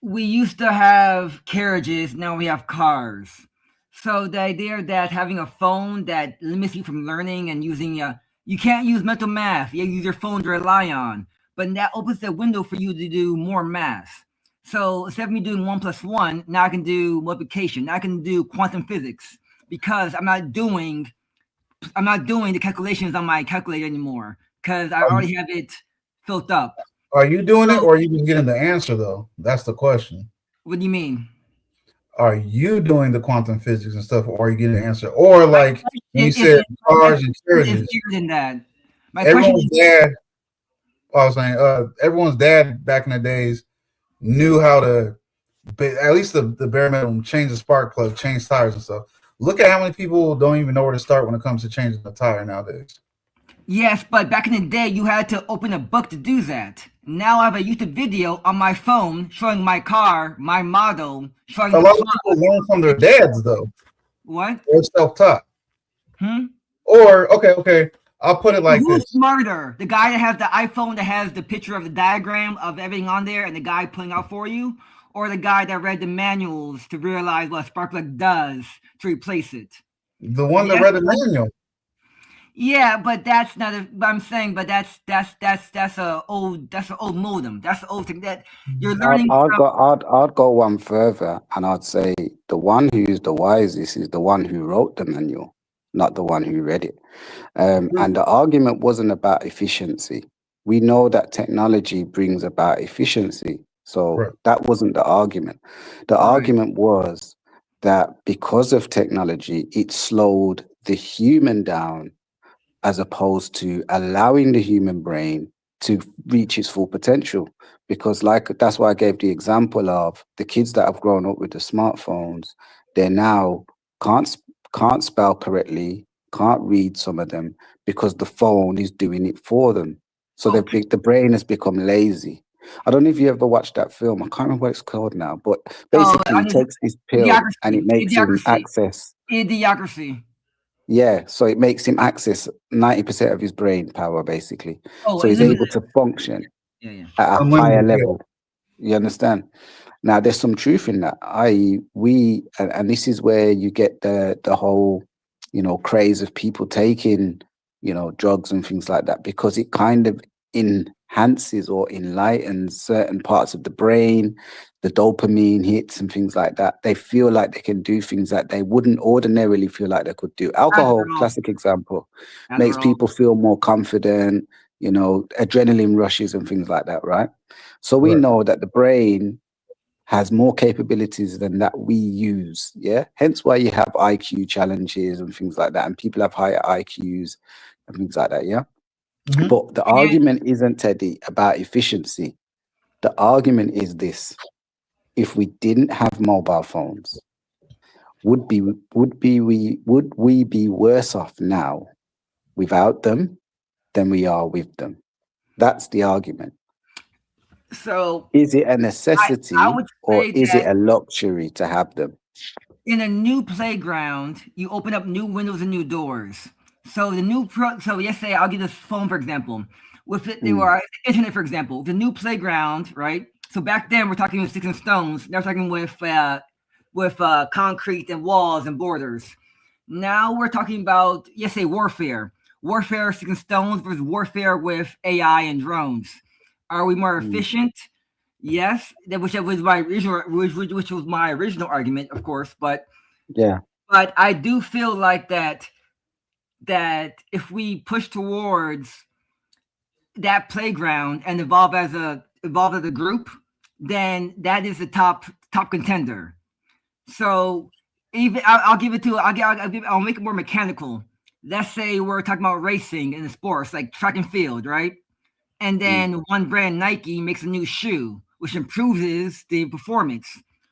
we used to have carriages, now we have cars. So the idea that having a phone that limits you from learning and using you can't use mental math. You use your phone to rely on, but that opens the window for you to do more math. So instead of me doing 1 plus 1, now I can do multiplication. Now I can do quantum physics because I'm not doing the calculations on my calculator anymore because I Are, already have it filled up. are you doing it So or are you just getting the answer though? That's the question. what do you mean? Are you doing the quantum physics and stuff or are you getting the answer? Or My like when you question said cars and is carriages, bigger than that. My question everyone's is, dad I was saying, everyone's dad back in the days knew how to at least the bare minimum change the spark plug, change tires and stuff. Look at how many people don't even know where to start when it comes to changing a tire nowadays. yes, but back in the day, you had to open a book to do that. Now I have a YouTube video on my phone showing my car, my model, showing A the lot of plot. people learn from their dads though. What? They're self-taught. Hmm? Or okay, I'll put it So like who's this. smarter? The guy that has the iPhone that has the picture of the diagram of everything on there and the guy pulling out for you? Or the guy that read the manuals to realize what a spark plug does to replace it? The one that Yes. read the manual. Yeah, but that's not a. But I'm saying, but that's a old modem. That's the old thing that you're learning from. I'd go one further and I'd say the one who's the wisest is the one who wrote the manual, not the one who read it. And the argument wasn't about efficiency. We know that technology brings about efficiency. So Right. that wasn't the argument. The Right. argument was that because of technology, it slowed the human down as opposed to allowing the human brain to reach its full potential. Because like that's why I gave the example of the kids that have grown up with the smartphones, they're now can't spell correctly, can't read some of them because the phone is doing it for them. So Okay. the brain has become lazy. I don't know if you ever watched that film. I can't remember what it's called now, but Oh, basically he takes this pill and it idiocracy. makes him Idiocracy. access. Idiocracy. Yeah, so it makes him access 90% of his brain power, basically. Oh, So he's unlimited. able to function Yeah, yeah. at a higher Unlimited. Yeah. level. You understand? Now, there's some truth in that. I.e., and this is where you get the whole, craze of people taking, drugs and things like that, because it kind of enhances or enlightens certain parts of the brain, the dopamine hits and things like that. They feel like they can do things that they wouldn't ordinarily feel like they could do. Alcohol, Adderall. classic example, makes Adderall. people feel more confident, you know, adrenaline rushes and things like that, right? So we Right. know that the brain has more capabilities than that we use. Yeah. Hence why you have IQ challenges and things like that. And people have higher IQs and things like that. Yeah. Mhm. But the And argument isn't, Teddy, about efficiency. The argument is this: if we didn't have mobile phones, would we be worse off now without them than we are with them? That's the argument. so Is it a I necessity would or say is it that a luxury to have them? in a new playground, you open up new windows and new doors. So the new so yesterday I'll give this phone for example. With it, they Mm, were internet for example. The new playground, right? So back then we're talking with sticks and stones. Now we're talking with concrete and walls and borders. Now we're talking about yesterday warfare. Warfare sticks and stones versus warfare with AI and drones. Are we more mm, efficient? Yes, that which was my original, which was my original argument, of course. yeah. But I do feel like that if we push towards that playground and evolve as a group, then that is the top contender. So even I'll give it to I'll make it more mechanical. Let's say we're talking about racing in the sports like track and field, right? And Mm, then one brand Nike makes a new shoe, which improves the performance.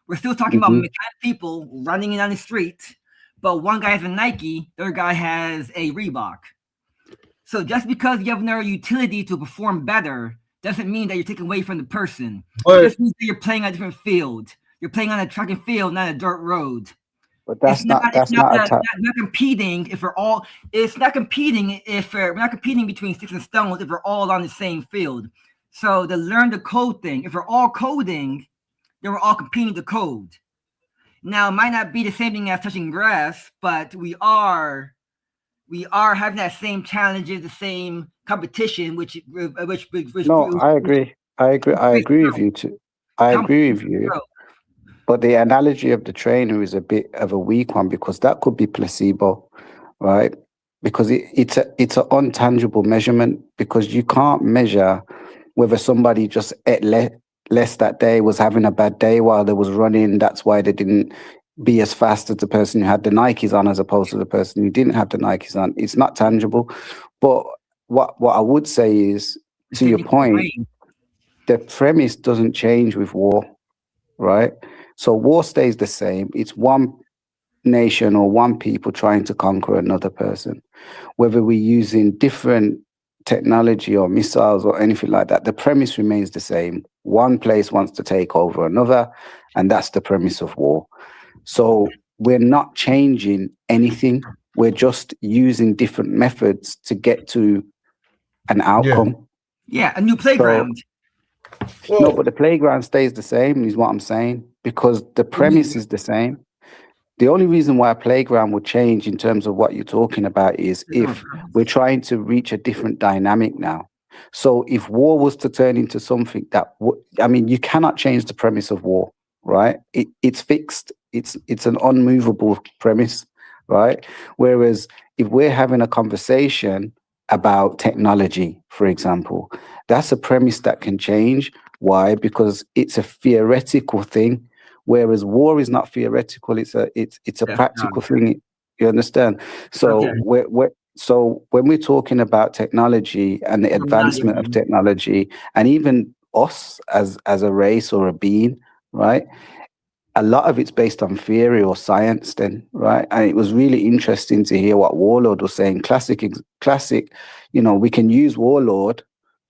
We're still talking about mhm. mechanic people running it on the street, but one guy has a Nike, the other guy has a Reebok. So just because you have another utility to perform better doesn't mean that you're taking away from the person. It But just means that you're playing on a different field. You're playing on a track and field, not a dirt road. But It's not. It's that's not. not a Not competing. If we're all, it's not competing. If we're not competing between sticks and stones. If we're all on the same field. So the learn to code thing. If we're all coding, then we're all competing to code. Now, it might not be the same thing as touching grass, but we are having that same challenges, the same competition, which No, I agree. I creates agree with growth. you too. I agree Competition with you. growth. But the analogy of the trainer is a bit of a weak one because that could be placebo, right? Because it's an untangible measurement because you can't measure whether somebody just ate less that day, was having a bad day while they was running. That's why they didn't be as fast as the person who had the Nikes on as opposed to the person who didn't have the Nikes on. It's not tangible. But what I would say is, The to same your thing with the point, brain. the premise doesn't change with war, right? So war stays the same. It's one nation or one people trying to conquer another person. Whether we're using different technology or missiles or anything like that, the premise remains the same. One place wants to take over another, and that's the premise of war. So we're not changing anything. We're just using different methods to get to an yeah. outcome. Yeah, a new So playground. no, Well, but the playground stays the same, is what I'm saying, because the What do you mean? premise is the same. The only reason why a playground would change in terms of what you're talking about is There's no if purpose. we're trying to reach a different dynamic now. So if war was to turn into something that, I mean, you cannot change the premise of war, right? It's fixed. It's an unmovable premise, right? Whereas if we're having a conversation about technology, for example, that's a premise that can change. Why? Because it's a theoretical thing, whereas war is not theoretical. It's a That's practical thing. You understand? okay. So so when we're talking about technology and the Terminology advancement of again. technology, and even us as a race or a being, right? A lot of it's based on theory or science, then, right? And it was really interesting to hear what Warlord was saying. Classic. You know, we can use Warlord,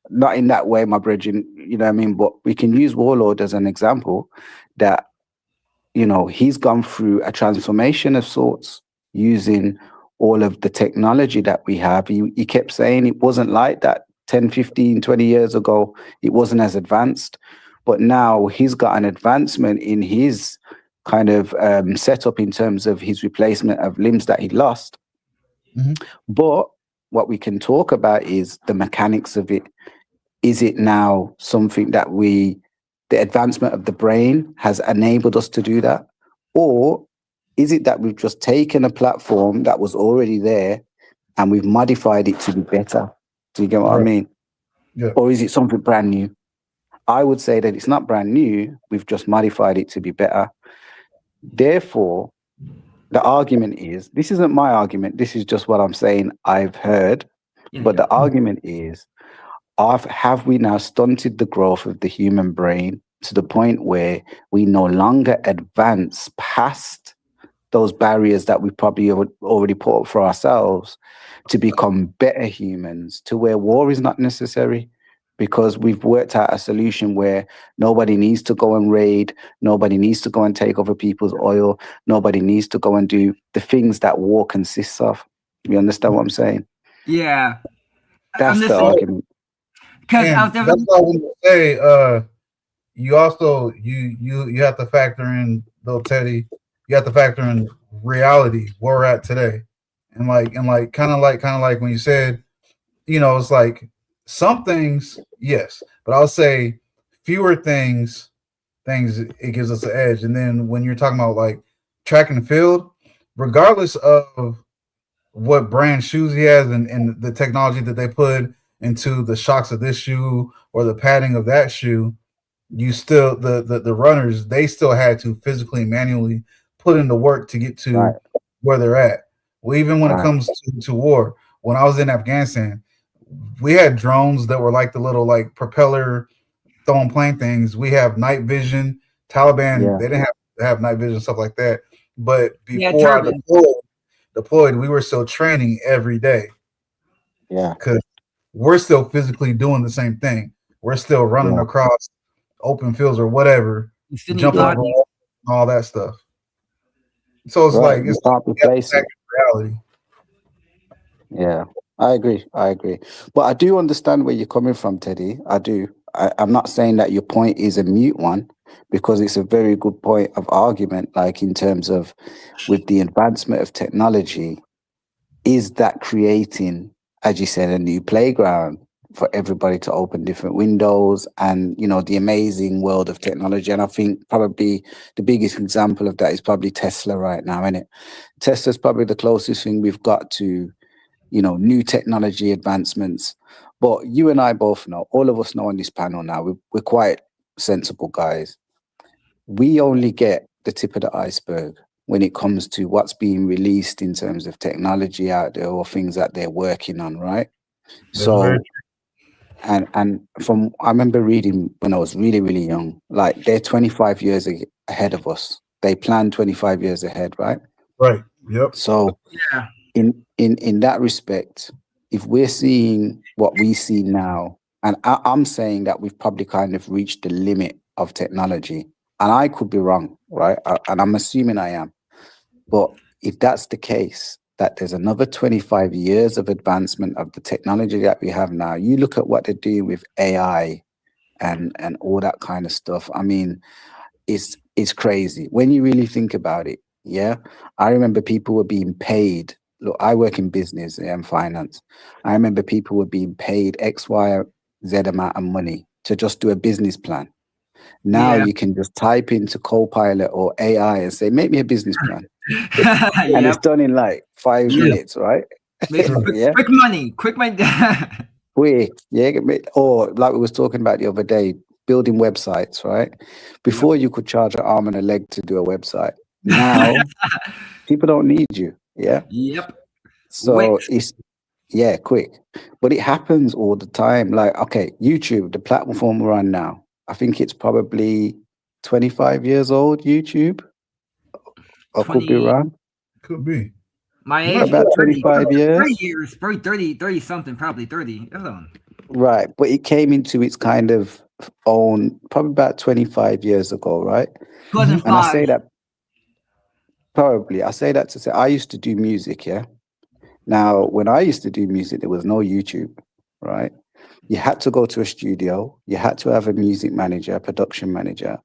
not in that way, my brethren. You know what I mean? But we can use Warlord as an example that, you know, he's gone through a transformation of sorts using all of the technology that we have. He kept saying it wasn't like that 10, 15, 20 years ago. It wasn't as advanced. But now he's got an advancement in his kind of setup in terms of his replacement of limbs that he lost. mhm. But what we can talk about is the mechanics of it. is it now something that the advancement of the brain has enabled us to do that? Or is it that we've just taken a platform that was already there and we've modified it to be better? Do you get what I Right. mean? Yeah. Or is it something brand new? I would say that it's not brand new. We've just modified it to be better. Therefore, the argument is, this isn't my argument. This is just what I'm saying I've heard. Yeah, But yeah. the argument is, have we now stunted the growth of the human brain to the point where we no longer advance past those barriers that we probably already put up for ourselves to become better humans, to where war is not necessary? Because we've worked out a solution where nobody needs to go and raid, nobody needs to go and take over people's oil, nobody needs to go and do the things that war consists of. You understand what I'm saying? Yeah. That's the listening argument. because I was And that's definitely. why I want to say, you also you have to factor in, though, Teddy. You have to factor in reality where we're at today, and kind of like when you said, it's like some things, yes, but I'll say fewer things it gives us an edge. And then when you're talking about like track and field, regardless of what brand shoes he has, and the technology that they put into the shocks of this shoe or the padding of that shoe, you still the runners, they still had to physically, manually put in the work to get Right, to where they're at. Well, even when it right. comes to war, when I was in Afghanistan, we had drones that were like the little like propeller throwing plane things. We have night vision. Taliban, Yeah, they didn't have night vision, stuff like that. But Yeah, before I turbine. deployed, we were still training every day yeah, because we're still physically doing the same thing. We're still running yeah, across open fields or whatever, You still need jumping yeah. over bodies. all that stuff. So it's Right. like You can't you have to replace it. factor reality. Yeah, I agree. I agree. But I do understand where you're coming from, Teddy. I do. I'm not saying that your point is a mute one, because it's a very good point of argument, like in terms of with the advancement of technology, is that creating, as you said, a new playground for everybody to open different windows and, the amazing world of technology. And I think probably the biggest example of that is probably Tesla right now, isn't it? Tesla's probably the closest thing we've got to new technology advancements. But you and I both know, all of us know on this panel now, we're quite sensible guys. We only get the tip of the iceberg when it comes to what's being released in terms of technology out there or things that they're working on, right? That's very So, and from, I remember reading when I was really, really young, like they're 25 years ahead of us. They plan 25 years ahead, right? right. Yep. So Yeah. in that respect, if we're seeing what we see now, and I'm saying that we've probably kind of reached the limit of technology, and I could be wrong, right? And I'm assuming I am. But if that's the case, that there's another 25 years of advancement of the technology that we have now. You look at what they're doing with AI and all that kind of stuff. I mean, it's crazy when you really think about it. Yeah, I remember people were being paid. Look, I work in business and finance. I remember people were being paid X, Y, Z amount of money to just do a business plan. Now Yeah. you can just type into Copilot or AI and say, "Make me a business plan," and it's Yep. done in like 5 minutes, right? Makes True. quick, Yeah, quick money. Quick money. quick. Yeah, or like we was talking about the other day, building websites, right? Yep. Before you could charge an arm and a leg to do a website. Now people don't need you. Yeah. Yep. So Wix. it's, yeah, quick. But it happens all the time. Like, okay, YouTube, the platform we're on now, I think it's probably 25 years old, YouTube. I could be 20. wrong. Could be. My I'm age not is About sure. 30. 25 30 years. years. Probably 30 something. Probably 30. Hold on. Right. But it came into its kind of own probably about 25 years ago, right? Mhm. And I 2005. say that probably, I say that to say I used to do music, yeah. Now, when I used to do music, there was no YouTube, right? You had to go to a studio, you had to have a music manager, a production manager,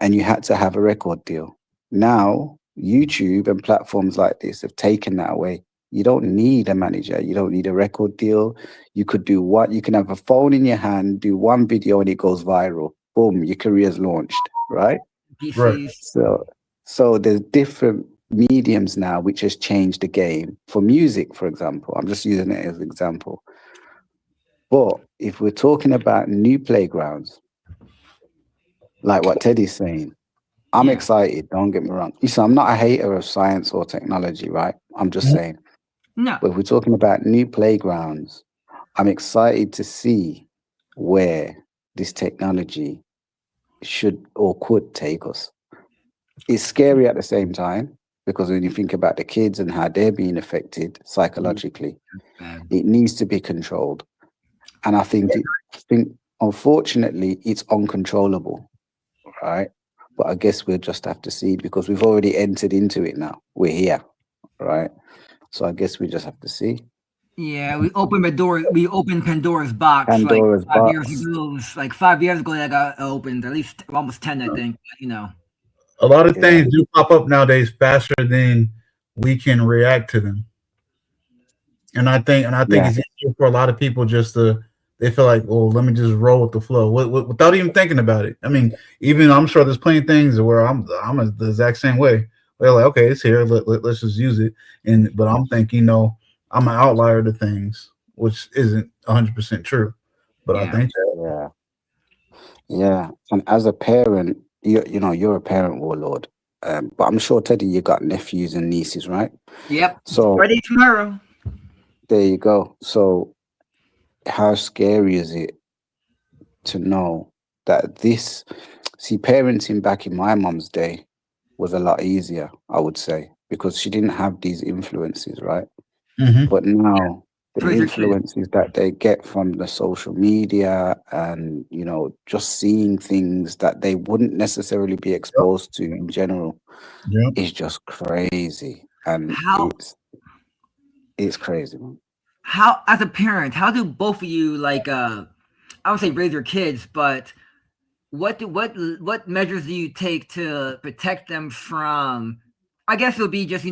and you had to have a record deal. Now, YouTube and platforms like this have taken that away. You don't need a manager. You don't need a record deal. You could do what you can have a phone in your hand, do one video and it goes viral. Boom, your career's launched, right? Right. PCs. So so there's different mediums now which has changed the game. For music, for example, I'm just using it as an example. But if we're talking about new playgrounds, like what Teddy's saying, I'm Yeah. excited, don't get me wrong. Listen, I'm not a hater of science or technology, right? I'm just Mhm. saying. No. But if we're talking about new playgrounds, I'm excited to see where this technology should or could take us. It's scary at the same time because when you think about the kids and how they're being affected Yeah, psychologically, man. it needs to be controlled. And I think unfortunately it's uncontrollable, right? But I guess we'll just have to see because we've already entered into it now. We're here, right? So I guess we just have to see. Yeah, we opened the door. We opened Pandora's box like Pandora's 5 years box. ago. Like 5 years ago, that got opened. At least almost 10, I think. You know. A lot of Yeah, things do pop up nowadays faster than we can react to them. And I think yeah, it's easier for a lot of people just to they feel like, well, let me just roll with the flow without even thinking about it. I mean, even I'm sure there's plenty of things where the exact same way. They're like, okay, it's here, let's just use it. And but I'm thinking, no, I'm an outlier to things, which isn't 100% true. But I Yeah. think that yeah, yeah. And as a parent, you know, you're a parent warlord. But I'm sure Teddy, you got nephews and nieces, right? Yep. So Ready tomorrow. there you go. So how scary is it to know that this, see, parenting back in my mom's day was a lot easier, I would say, because she didn't have these influences, right? hmm But now the Raise your kid. influences that they get from the social media and, you know, just seeing things that they wouldn't necessarily be Yep. exposed to in general Yep. is just crazy. And How it's crazy, man. how as a parent, how do both of you like I would say raise your kids, but what measures do you take to protect them from I guess it'll be just,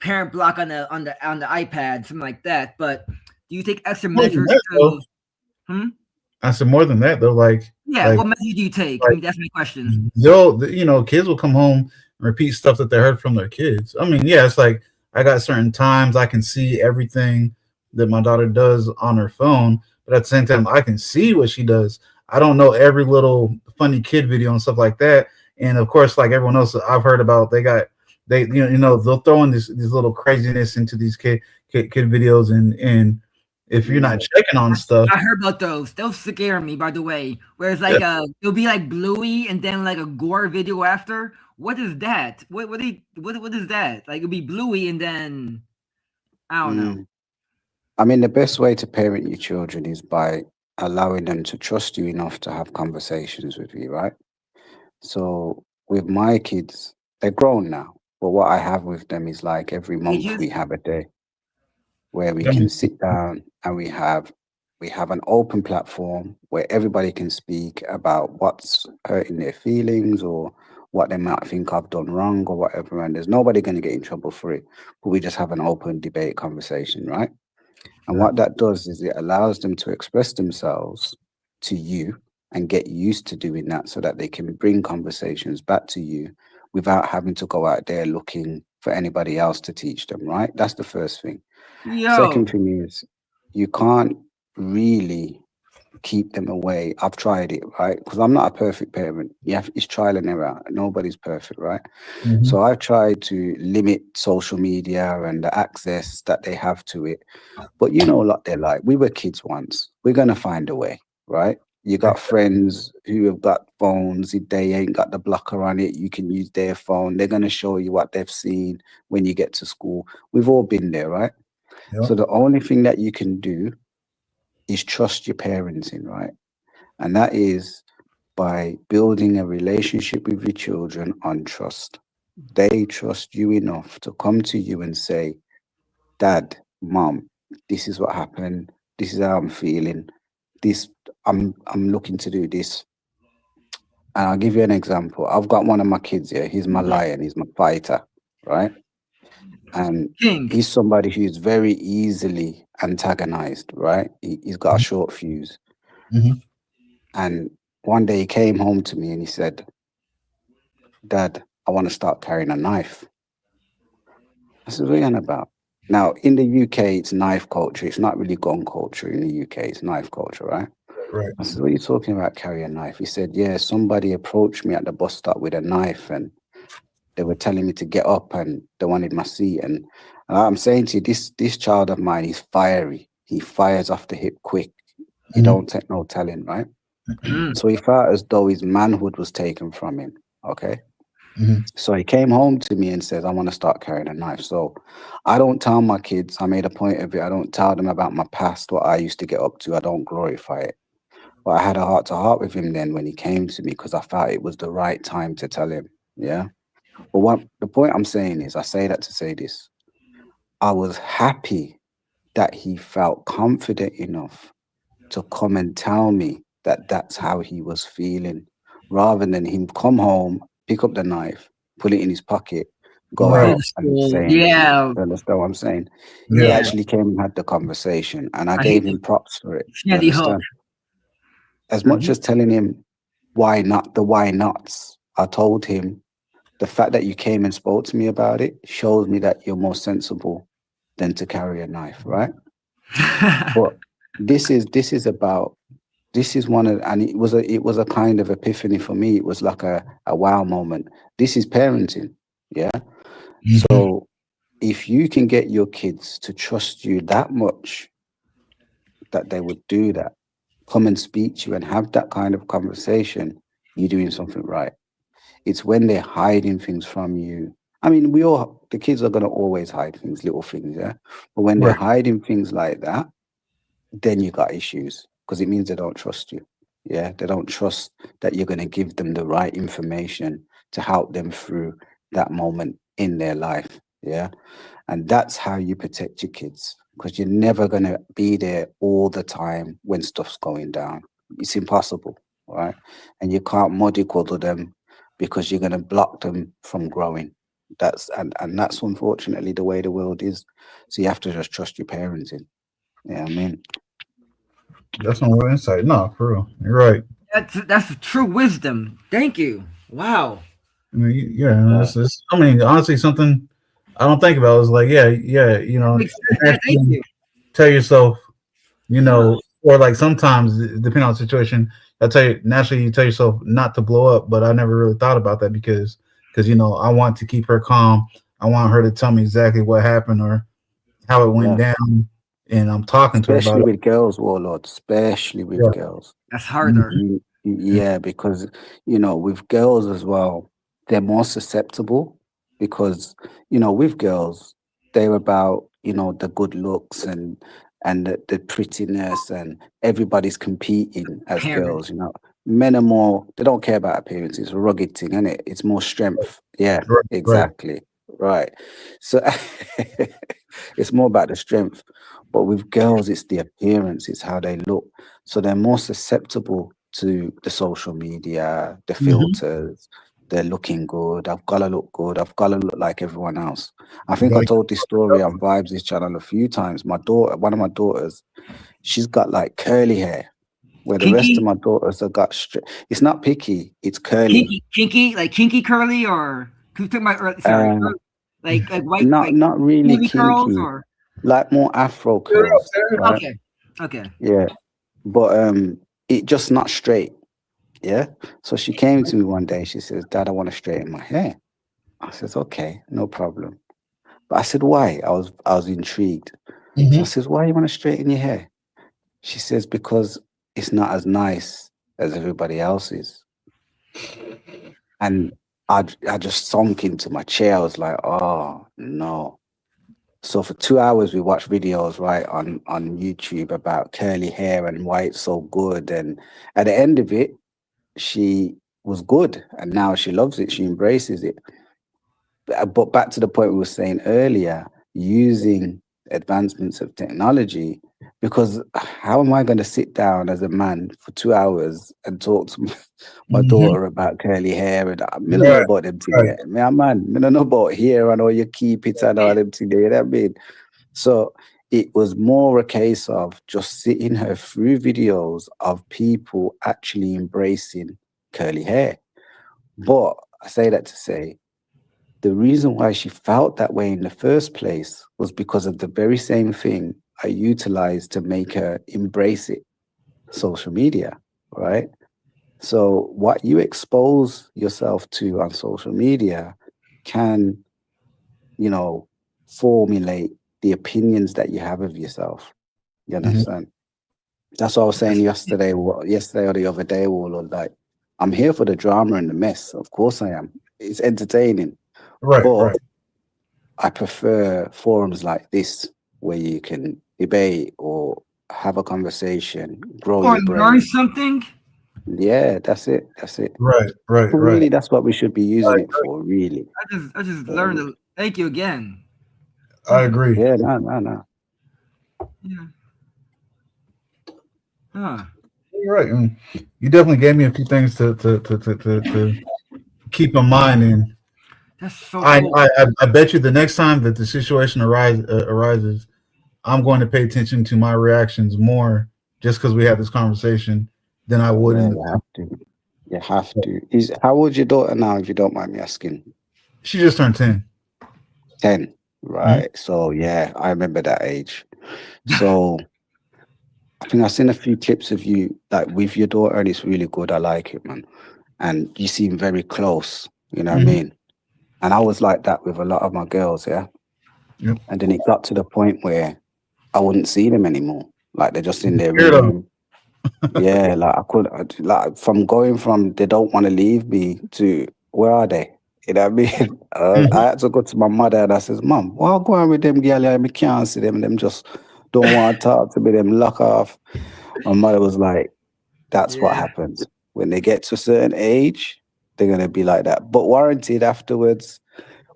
parent block on the iPad, something like that. But do you take extra More than measures that, though, to hmm? I said more than that though. Yeah, Like what measures do you take? I like mean that's my question. kids will come home and repeat stuff that they heard from their kids. I mean, yeah, it's like I got certain times I can see everything that my daughter does on her phone, but at the same time, I can see what she does. I don't know every little funny kid video and stuff like that. And of course, like everyone else, I've heard about they'll throw in these little craziness into these kid videos, and if you're not checking on stuff, I heard about those. Those scare me, by the way. Where it's yeah, like it'll be like bluey and then like a gore video after. What is that? What is that? Like it'll be bluey and then I don't know. Mm. I mean, the best way to parent your children is by allowing them to trust you enough to have conversations with you, right? So with my kids, they're grown now, but what I have with them is like every month Ages? we have a day where we yeah, can sit down and we have an open platform where everybody can speak about what's hurting their feelings or what they might think I've done wrong or whatever. And there's nobody going to get in trouble for it, but we just have an open debate conversation, right? And right, what that does is it allows them to express themselves to you and get used to doing that so that they can bring conversations back to you without having to go out there looking for anybody else to teach them, right? That's the first thing. Yo. Second thing is you can't really keep them away. I've tried it, right? Because I'm not a perfect parent. It's trial and error. Nobody's perfect, right? hmm So I've tried to limit social media and the access that they have to it. But you know what they're like. We were kids once. We're gonna find a way, right? You got friends who have got phones. If they ain't got the blocker on it, you can use their phone. They're gonna show you what they've seen when you get to school. We've all been there, right? yeah, So the only thing that you can do is trust your parenting, right? And that is by building a relationship with your children on trust. They trust you enough to come to you and say, Dad, Mom, this is what happened. This is how I'm feeling. This I'm looking to do this. And I'll give you an example. I've got one of my kids here. He's my lion. He's my fighter, right? and King. he's somebody who's very easily antagonized, right? He's got a short fuse. Mm-hmm. And one day he came home to me and he said, Dad, I want to start carrying a knife. I said, what are you on about? Now, in the UK, it's knife culture. It's not really gun culture in the UK. It's knife culture, right? Right. I said, what are you talking about, carry a knife? He said, yeah, somebody approached me at the bus stop with a knife and they were telling me to get up and they wanted my seat. And I'm saying to you, this child of mine, he's fiery. He fires off the hip quick. You Mm-hmm. don't take no telling, right? Mm. So he felt as though his manhood was taken from him. Okay. Mm-hmm. So he came home to me and says, I want to start carrying a knife. So I don't tell my kids, I made a point of it. I don't tell them about my past, what I used to get up to. I don't glorify it. But I had a heart to heart with him then when he came to me because I felt it was the right time to tell him. Yeah. But what the point I'm saying is, I say that to say this. I was happy that he felt confident enough to come and tell me that that's how he was feeling, rather than him come home, pick up the knife, put it in his pocket, go Right. Go to out and school. saying, Yeah. you understand what I'm saying? He Yeah. Yeah. actually came and had the conversation, and I I hate gave him the props for it. You Sandy Hook. understand? As much Mhm. as telling him why not, the why nots, I told him the fact that you came and spoke to me about it shows me that you're more sensible than to carry a knife, right? But this is about this is one of, and it was a kind of epiphany for me. It was like a wow moment. This is parenting, yeah. Mm-hmm. So if you can get your kids to trust you that much that they would do that, come and speak to you and have that kind of conversation, you're doing something right. It's when they're hiding things from you. I mean, the kids are going to always hide things, little things, yeah. But when they're Right. hiding things like that, then you got issues because it means they don't trust you. Yeah, they don't trust that you're going to give them the right information to help them through that moment in their life. Yeah, and that's how you protect your kids because you're never going to be there all the time when stuff's going down. It's impossible, right? And you can't mollycoddle them because you're going to block them from growing. And that's unfortunately the way the world is. So you have to just trust your parenting. Yeah, I mean, That's some real insight. No, for real. You're right. That's true wisdom. Thank you. Wow. I mean, yeah, uh, it's, I mean, honestly, something I don't think about is like, yeah, yeah, Makes sense. Yeah, thank naturally you. tell yourself, Huh. or like sometimes, depending on the situation, I tell you, naturally, you tell yourself not to blow up, but I never really thought about that because, I want to keep her calm. I want her to tell me exactly what happened or how it went yeah. down, and I'm talking to her about Especially it. with girls, Warlord. Especially with Yeah. girls. That's harder. Yeah, because with girls as well, they're more susceptible because with girls, they're about the good looks and the prettiness, and everybody's competing as Parents. girls. Men are more, they don't care about appearance. It's a rugged thing, isn't it? It's more strength. Yeah, Right, right. exactly. Right. So it's more about the strength. But with girls, it's the appearance, it's how they look. So they're more susceptible to the social media, the Mm-hmm. filters. They're looking good. I've got to look good. I've got to look like everyone else. I You think I gotta told keep this it story up. on Vibes' channel a few times. My daughter, one of my daughters, she's got like curly hair, where the rest of Kinky, my daughters have got straight. It's not picky. It's curly. kinky, like kinky curly, or who's talking about? Sorry, Uh, like white, not like not really curly curls, kinky, or like more Afro Tear it up, curls, tear it up. right? okay, okay. Yeah, but it just not straight. Yeah. So she came to me one day. She says, Dad, I want to straighten my hair. I says, okay, no problem. But I said, why? I was intrigued. So I Mm-hmm. says, why you want to straighten your hair? She says, because it's not as nice as everybody else's. And I just sunk into my chair. I was like, oh no. So for 2 hours we watched videos right on YouTube about curly hair and why it's so good. And at the end of it, she was good and now she loves it, she embraces it. But back to the point we were saying earlier, using advancements of technology, Because how am I going to sit down as a man for 2 hours and talk to my Hmm. daughter about curly hair and me don't know Right, about them thing right. there. Me a man, me don't know about hair and all you keep it and all them thing there. You know what I mean? So it was more a case of just sitting her through videos of people actually embracing curly hair. But I say that to say the reason why she felt that way in the first place was because of the very same thing I utilized to make her embrace it, social media, right? So what you expose yourself to on social media can, you know, formulate the opinions that you have of yourself. You Hmm. understand? That's what I was saying yesterday, yesterday or the other day, Warlord. Like, I'm here for the drama and the mess. Of course I am. It's entertaining, Right, but right. I prefer forums like this where you can debate or have a conversation, grow Or your learn brain. something. Yeah, that's it. That's it. Right, right, right. Really, that's what we should be I using it agree. for, really. I just learned. So, Thank you again. I Hmm. agree. yeah, no, no, no. Yeah. Huh. You're right. You definitely gave me a few things to keep in mind, and That's so cool. I bet you the next time that the situation arises, I'm going to pay attention to my reactions more just because we had this conversation than I would Yeah, in the you past. have to. You have to. Is how old's your daughter now, if you don't mind me asking? She just turned 10. 10. Mhm. Right. So yeah, I remember that age. So I think I've seen a few clips of you like with your daughter, and it's really good. I like it, man. And you seem very close, you know what I Mhm. mean? And I was like that with a lot of my girls, yeah. Yep. And then it got to the point where I wouldn't see them anymore. Like they're just in their Scared of. room. Yeah, like like from going from they don't want to leave me to where are they? You know what I mean? I Mhm. had to go to my mother and I says, Mom, what go on with them girl? I can't see them. Them just don't want to talk to me. Them lock off. My mother was like, that's what Yeah. happens. When they get to a certain age, they're gonna be like that. But warranted afterwards,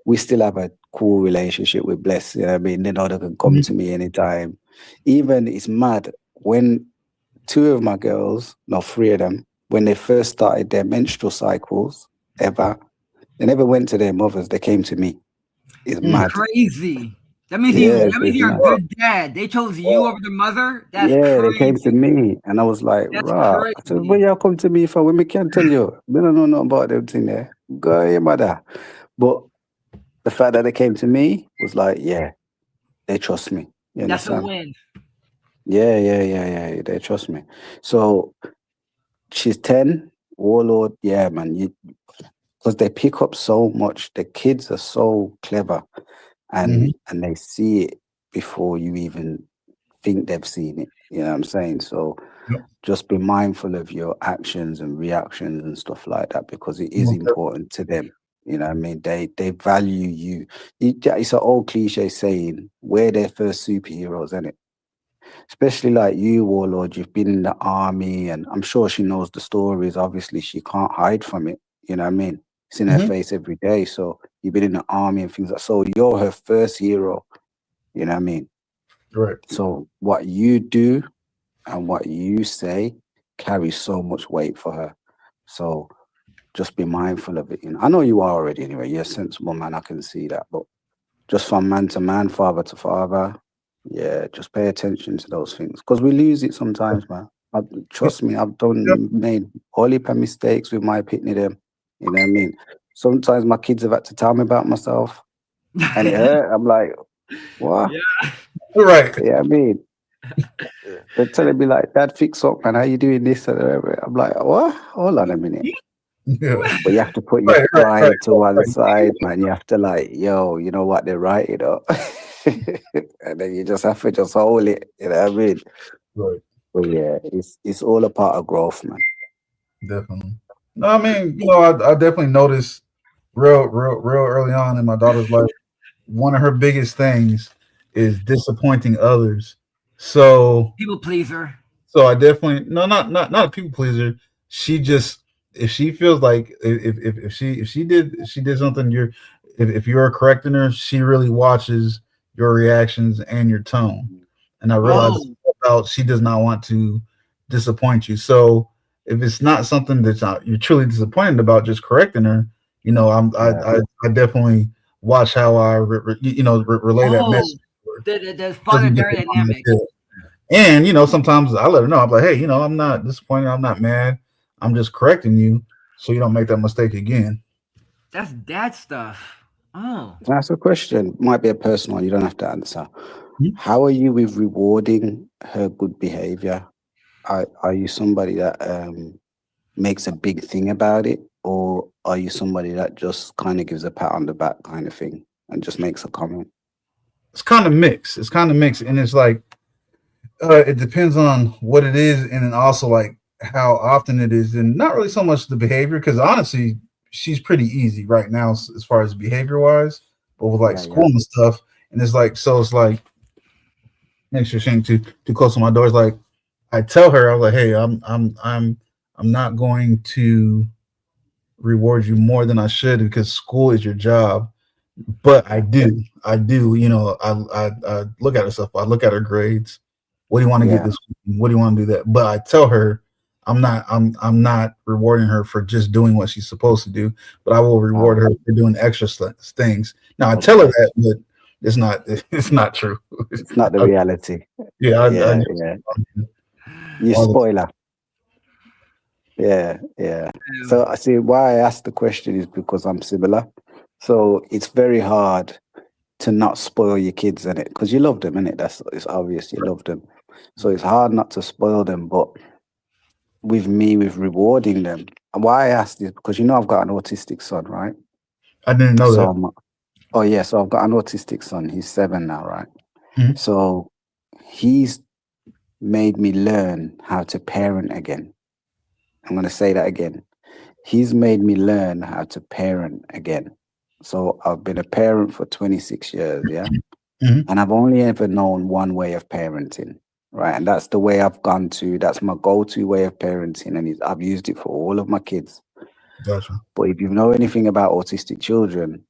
we still have a cool relationship with Bless. You know what I mean? They know they can come to Mhm. me anytime. Even it's mad when two of my girls, no, three of them, when they first started their menstrual cycles ever, they never went to their mothers, they came to me. It's That's Mm. mad. crazy. That means you. Yes, That means it's you're a mad. What? good dad. They chose you What? over the mother. That's Yeah, they came to crazy. me and I was like, That's rah. I said, where crazy. y'all come to me for when we can't tell you? We don't know nothing about them thing there. Go your mother. But the fact that they came to me was like, yeah, they trust me. You That's a understand? win. Yeah, yeah, yeah, yeah. They trust me. So she's 10, Warlord, yeah, man. Because they pick up so much. The kids are so clever Mhm. and they see it before you even think they've seen it. You know what I'm saying? So Yep. just be mindful of your actions and reactions and stuff like that because it is Most definitely. important to them. You know what I mean? They value you. It's an old cliche saying, we're their first superheroes, isn't it? Especially like you, Warlord, you've been in the army, and I'm sure she knows the stories. Obviously, she can't hide from it. You know what I mean? It's in her Mhm. face every day. So you've been in the army and things like so. You're her first hero. You know what I mean? Right. So what you do and what you say carries so much weight for her. So just be mindful of it. You know, I know you are already anyway. You're a sensible man. I can see that. But just from man to man, father to father. Yeah, just pay attention to those things because we lose it sometimes, man. Yep. Trust me, I've Yep. done made all heap of mistakes with my pitney them. You know what I mean? Sometimes my kids have had to tell me about myself, and it hurt. I'm like, what? Yeah. Right. Yeah, I mean, they're telling me like, Dad, fix up, man. How you doing this and whatever? I'm like, what? Hold on a minute. Yeah. But you have to put your Right. Right. Right. pride to one Right. side, man. You have to like, yo, you know what? They're right, you know. And then you just have to just hold it. You know what I mean? Right. But yeah, it's all a part of growth, man. Definitely. No, I mean, I definitely noticed real early on in my daughter's life. One of her biggest things is disappointing others. So People pleaser. so I definitely not a people pleaser. She just if she feels like if she did something if you're correcting her, she really watches your reactions and your tone. And I realized Oh, about she does not want to disappoint you. So if it's not something that's not you're truly disappointed about, just correcting her. You know, Yeah. I definitely watch how I relay that Oh, message. the father Doesn't get daughter the wrong dynamic. idea. And sometimes I let her know. I'm like, hey, I'm not disappointed. I'm not mad. I'm just correcting you so you don't make that mistake again. That's dad stuff. Oh, Can I ask a question? Might be a personal one. You don't have to answer. Mhm. How are you with rewarding her good behavior? Are you somebody that makes a big thing about it, or are you somebody that just kind of gives a pat on the back kind of thing and just makes a comment? It's kind of mixed. It's kind of mixed, and it's like it depends on what it is, and then also like how often it is, and not really so much the behavior. Because honestly, she's pretty easy right now as far as behavior wise, but with like Yeah, yeah, school and stuff, and it's like make sure she ain't too close to my door. It's like I tell her, I was like, hey, I'm not going to reward you more than I should because school is your job. But yeah, I do. I look at her stuff. I look at her grades. What do you want to get yeah. this week? What do you want to do that? But I tell her I'm not rewarding her for just doing what she's supposed to do, but I will reward her for doing extra things. Now I tell her Okay. that, but it's not it's not true. It's not the I, reality. yeah, I Yeah, do yeah. You all the spoiler. Yeah, yeah. So I see why I asked the question is because I'm similar. So it's very hard to not spoil your kids in it because you love them in it. That's it's obvious you love them. So it's hard not to spoil them. But with me, with rewarding them, and why I asked is because I've got an autistic son, right? I didn't know So that. oh yeah, so I've got an autistic son. He's 7 now, right? Mhm. So he's made me learn how to parent again. I'm going to say that again. He's made me learn how to parent again. So I've been a parent for 26 years, yeah? Mhm. And I've only ever known one way of parenting, right? And that's the way I've gone to, that's my go-to way of parenting. And I've used it for all of my kids. Gotcha. But if you know anything about autistic children,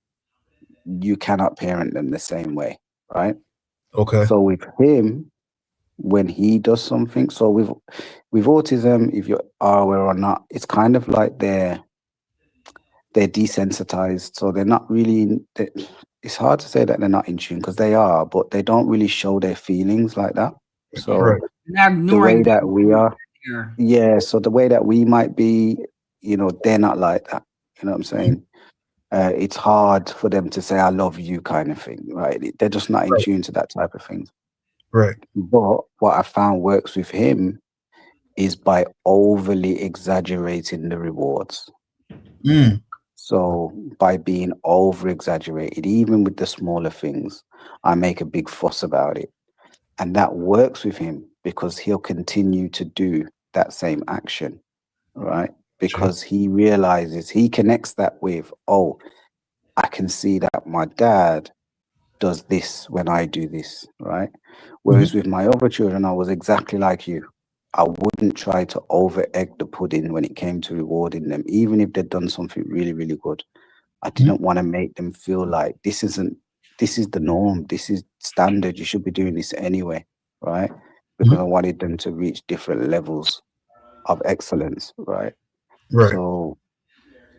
you cannot parent them the same way, right? Okay. So with him, when he does something, so with autism, if you are aware or not, it's kind of like they're desensitized, so they're not really. It's hard to say that they're not in tune because they are, but they don't really show their feelings like that. Right. So not the way ignoring that we are, here. yeah. So the way that we might be, they're not like that. You know what I'm saying? It's hard for them to say "I love you" kind of thing, right? They're just not in Right. tune to that type of thing. Right. But what I found works with him is by overly exaggerating the rewards. Mm. So by being over exaggerated, even with the smaller things, I make a big fuss about it. And that works with him because he'll continue to do that same action, right? Sure. Because he realizes he connects that with, oh, I can see that my dad does this when I do this, right? Mhm. Whereas with my other children, I was exactly like you. I wouldn't try to over egg the pudding when it came to rewarding them, even if they'd done something really, really good. I Mhm. didn't want to make them feel like this is the norm, this is standard, you should be doing this anyway, right? Because I Mhm. wanted them to reach different levels of excellence, right? Right. So,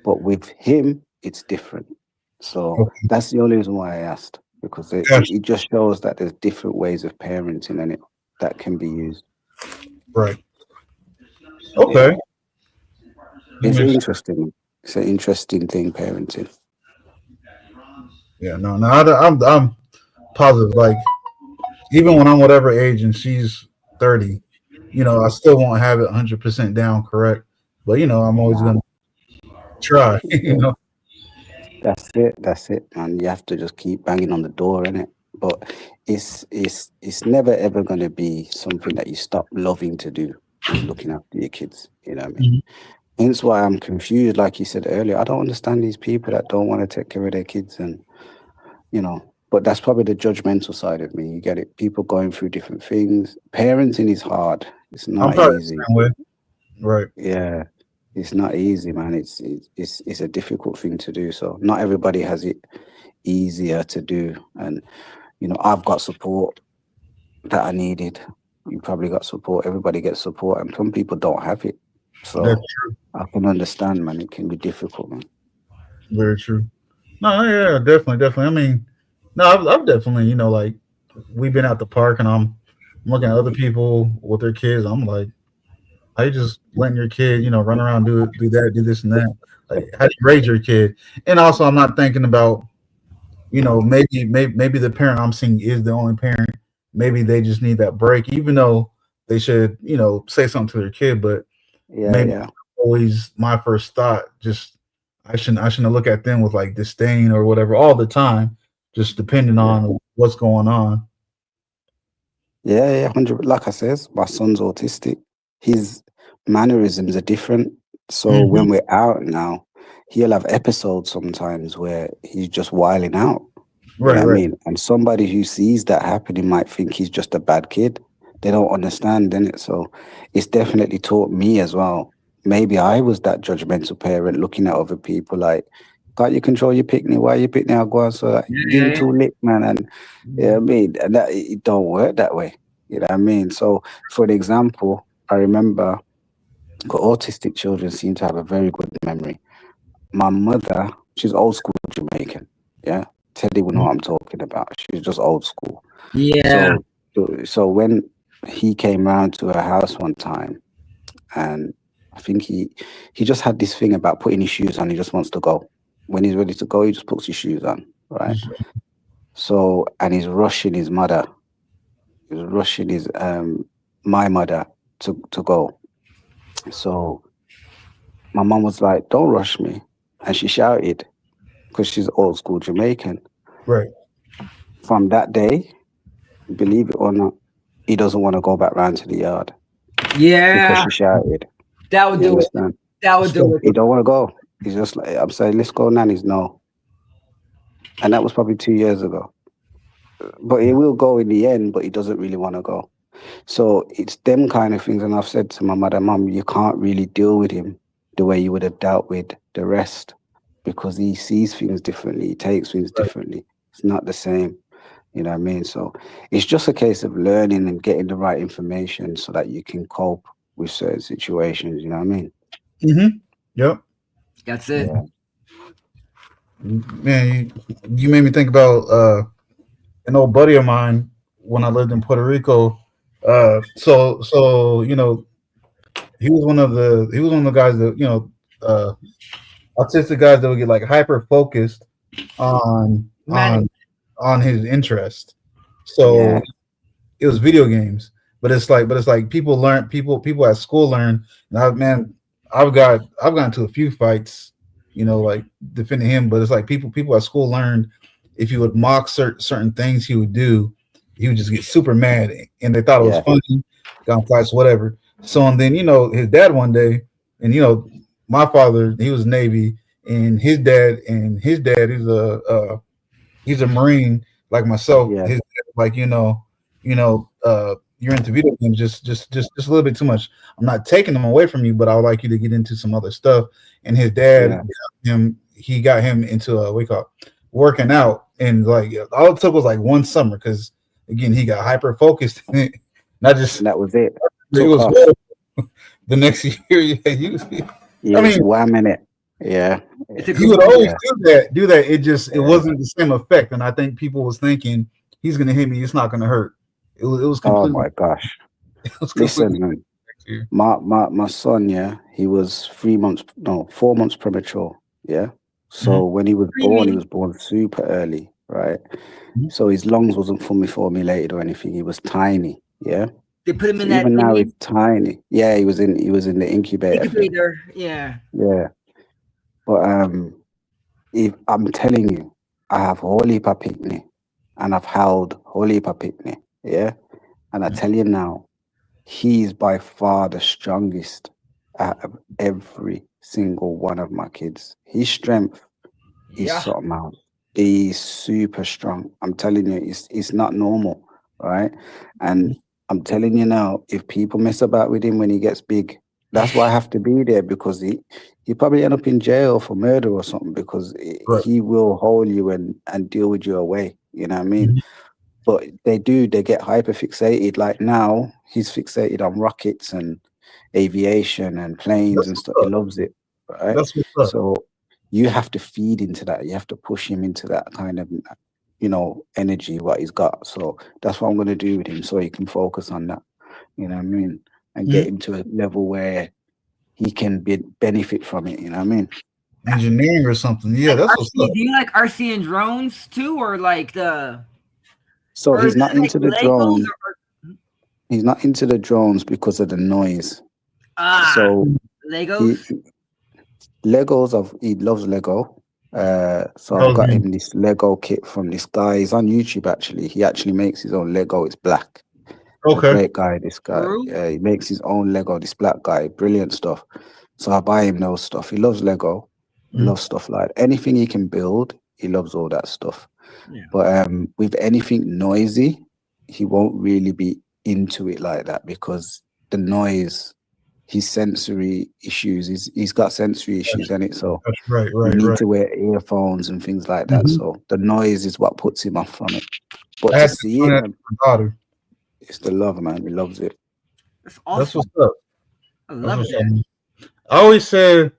but with him, it's different. So Okay. that's the only reason why I asked, because Gotcha. it just shows that there's different ways of parenting and it that can be used. Right. Yeah, Okay. That it's makes interesting. It's an interesting thing, parenting. Yeah. No. No. I'm positive. Like even when I'm whatever age and she's 30, I still won't have it 100% down correct. But I'm always Nah, gonna try. yeah. That's it. That's it, man. You have to just keep banging on the door, innit? But it's never ever going to be something that you stop loving to do. Is looking after your kids. You know what I mean? Mhm. Hence why I'm confused. Like you said earlier, I don't understand these people that don't want to take care of their kids, and you know. But that's probably the judgmental side of me. You get it? People going through different things. Parenting is hard. It's I'm not probably the easy. same way. Right. Yeah, it's not easy, man. It's a difficult thing to do. So not everybody has it easier to do. And I've got support that I needed. you probably got support. Everybody gets support, and some people don't have it. So That's true. I can understand, man. It can be difficult, man. Very true. No, yeah, definitely, definitely. I mean, no, I've definitely, like we've been at the park and I'm looking at other people with their kids. I'm like, how you just letting your kid, run around, do that, do this and that? Like, how do you raise your kid? And also, I'm not thinking about, maybe the parent I'm seeing is the only parent. Maybe they just need that break, even though they should, say something to their kid. But Yeah, maybe yeah, always my first thought. Just I shouldn't look at them with like disdain or whatever all the time. Just depending yeah. on what's going on. Yeah, yeah, 100. Like I says, my son's autistic. His mannerisms are different. So Hmm. when we're out now, he'll have episodes sometimes where he's just wilding out. You know Right, what I right. mean? And somebody who sees that happening might think he's just a bad kid. They don't understand, innit? So it's definitely taught me as well. Maybe I was that judgmental parent looking at other people like, can't you control your picnic? Why you picnic? I'll go on. So like, give him Yeah, two lick, man. And yeah, I mean, and that it don't work that way. You know what I mean? So for an example, I remember autistic children seem to have a very good memory. My mother, she's old school Jamaican. Yeah. Teddy will know what I'm talking about. She's just old school. yeah, So so when he came round to her house one time, and I think he just had this thing about putting his shoes on, he just wants to go. When he's ready to go, he just puts his shoes on, right? So and he's rushing his mother. He's rushing his my mother to go. So my mom was like, "Don't rush me," and she shouted because she's old school Jamaican. Right. From that day, believe it or not, he doesn't want to go back round to the yard because yeah. she shouted. That would You do it. understand? That would do He it. don't want to go. He's just like, I'm saying, let's go, nannies. No, and that was probably 2 years ago. But he will go in the end, but he doesn't really want to go. So it's them kind of things. And I've said to my mother, Mum, you can't really deal with him the way you would have dealt with the rest because he sees things differently, he takes things Right. differently. It's not the same. You know what I mean? So it's just a case of learning and getting the right information so that you can cope with certain situations. You know what I mean? Mm-hmm. Yep. That's it. Yeah. Man, you made me think about an old buddy of mine when I lived in Puerto Rico. So he was one of the guys that autistic guys that would get like hyper focused on Man, on on his interest. Yeah. So it was video games, but it's like people at school learn. And I've gotten into a few fights, like defending him. But it's like people at school learned if you would mock certain things he would do, he would just get super mad, and they thought it was Yeah. funny, got in fights, whatever. So and then his dad one day, and my father, he was Navy, and his dad he's a Marine like myself. Yeah. His like you're into video games just a little bit too much. I'm not taking them away from you, but I would like you to get into some other stuff. And his dad Yeah. got him into what we call working out, and like all it took was like one summer because again he got hyper focused. Not just And that was it. it Took was off. the next year. Yeah, He I was mean, whamming it. Yeah. it's a he good would one. always Yeah. do that. It Yeah. wasn't the same effect, and I think people was thinking he's gonna hit me. It's not gonna hurt. It was Oh completely my gosh. it was completely Listen, man. next year. My son, yeah, he was 3 months, no, 4 months premature. Yeah. So Mhm. when he Creamy. was born super early, right? Mhm. So his lungs wasn't fully formulated or anything. He was tiny. Yeah. They put him So in that even now thingy he's tiny. Yeah, he was in the incubator thing. incubator. Yeah. Yeah. But if I'm telling you, I have whole heap of picnic and I've held whole heap of picnic. Yeah. And I tell you now, he's by far the strongest out of every single one of my kids. His strength is Yeah. something else. He's super strong. I'm telling you, it's not normal, right? And I'm telling you now, if people mess about with him when he gets big, that's why I have to be there because he probably end up in jail for murder or something because Right. he will hold you and deal with you away. You know what I mean? Mhm. but they get hyper fixated. Like now, he's fixated on rockets and aviation and planes That's and what's stuff. He up. loves it, right? That's what's up. So you have to feed into that. You have to push him into that kind of, energy what he's got. So that's what I'm going to do with him, so he can focus on that. You know what I mean? And get Mhm. him to a level where he can benefit from it. You know what I mean? Engineering or something. Yeah, Like that's what's RC, up. do you like RC and drones too, or like So or is he's not it like into the Legos drone. or He's not into the drones because of the noise. ah So he Legos? he loves Lego. So That I've was got me. him this Lego kit from this guy. He's on YouTube actually. He actually makes his own Lego. It's black. A Okay. great guy, this guy. True. Yeah, he makes his own Lego. This black guy, brilliant stuff. So I buy him those stuff. He loves Lego. He Mhm. loves stuff like anything he can build. He loves all that stuff. Yeah. But with anything noisy, he won't really be into it like that because the noise, his sensory issues, he's got sensory issues in it. So That's right, you right, need right. to wear earphones and things like that. Mhm. So the noise is what puts him off from it. But I to had to see explain it, that to my daughter. it's the love, man. He loves it. That's That's awesome. what's up. I That's love what's that. up. I always said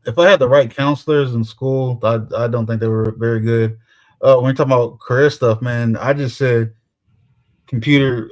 if I had the right counselors in school, I don't think they were very good. When you're talking about career stuff, man, I just said computer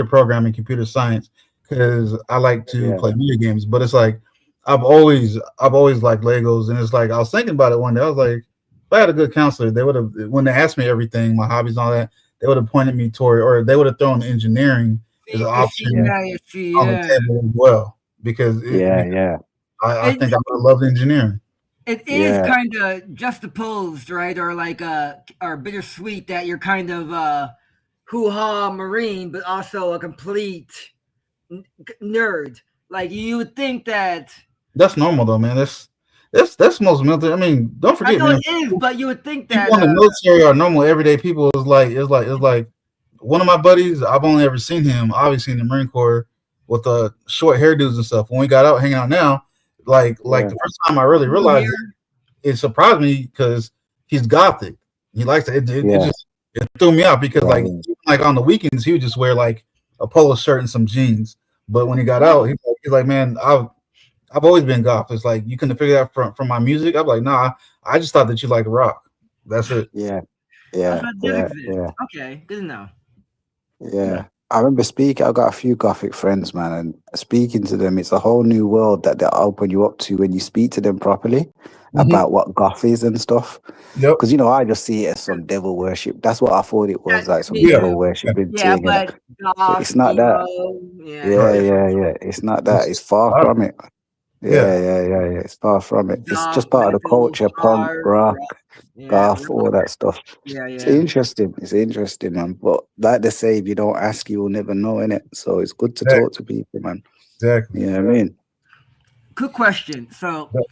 programming, computer science, because I like to Yeah, play video games. But it's like I've always liked Legos, and it's like I was thinking about it one day. I was like, if I had a good counselor, they would have when they asked me everything, my hobbies and all that, they would have pointed me toward, or they would have thrown engineering as an You see, option yeah, yeah, you see, on the yeah. table as well, because yeah, yeah, I It think I love engineering. it is yeah, kind of juxtaposed, right? Or like or bittersweet that you're kind of hoo ha marine, but also a complete nerd. Like you would think that That's normal though, man. That's most military. I mean, don't I forget, know it man. is, but you would think People that in the military are normal, everyday people. It's like one of my buddies. I've only ever seen him, obviously in the Marine Corps, with the short hairdos and stuff. When we got out hanging out now, like yeah, the first time I really blue realized hair. it surprised me because he's gothic. He likes it. It yeah, just it threw me out because yeah, yeah, like on the weekends he would just wear like a polo shirt and some jeans. But when he got Yeah, out, he's like, man, I've always been goth. It's like you couldn't figure that from my music. I'm like, nah, I just thought that you like rock. That's it. yeah, that's yeah, what did yeah, exist. yeah. Okay, good to know. Yeah. I remember speaking, I've got a few Gothic friends, man, and speaking to them, it's a whole new world that they'll open you up to when you speak to them properly Hmm. about what goth is and stuff. Yep. Because, I just see it as some devil worship. That's what I thought it That, was, like some me Yeah. devil too. worshiping Yeah, thing. but But goth, it's not that. emo, yeah, it's Yeah, Right. different. yeah, yeah. It's not that. It's It's far I don't- from it. yeah. Yeah, yeah, yeah, yeah. It's far from it. It's Goth, just part of the metal, culture, punk, hard rock, rock. Yeah, goth, all that stuff. yeah, It's yeah. interesting. It's interesting, man. But like they say, if you don't ask, you will never know, innit? So it's good to Exactly. talk to people, man. Exactly. You know what I mean? Good question. So Yep.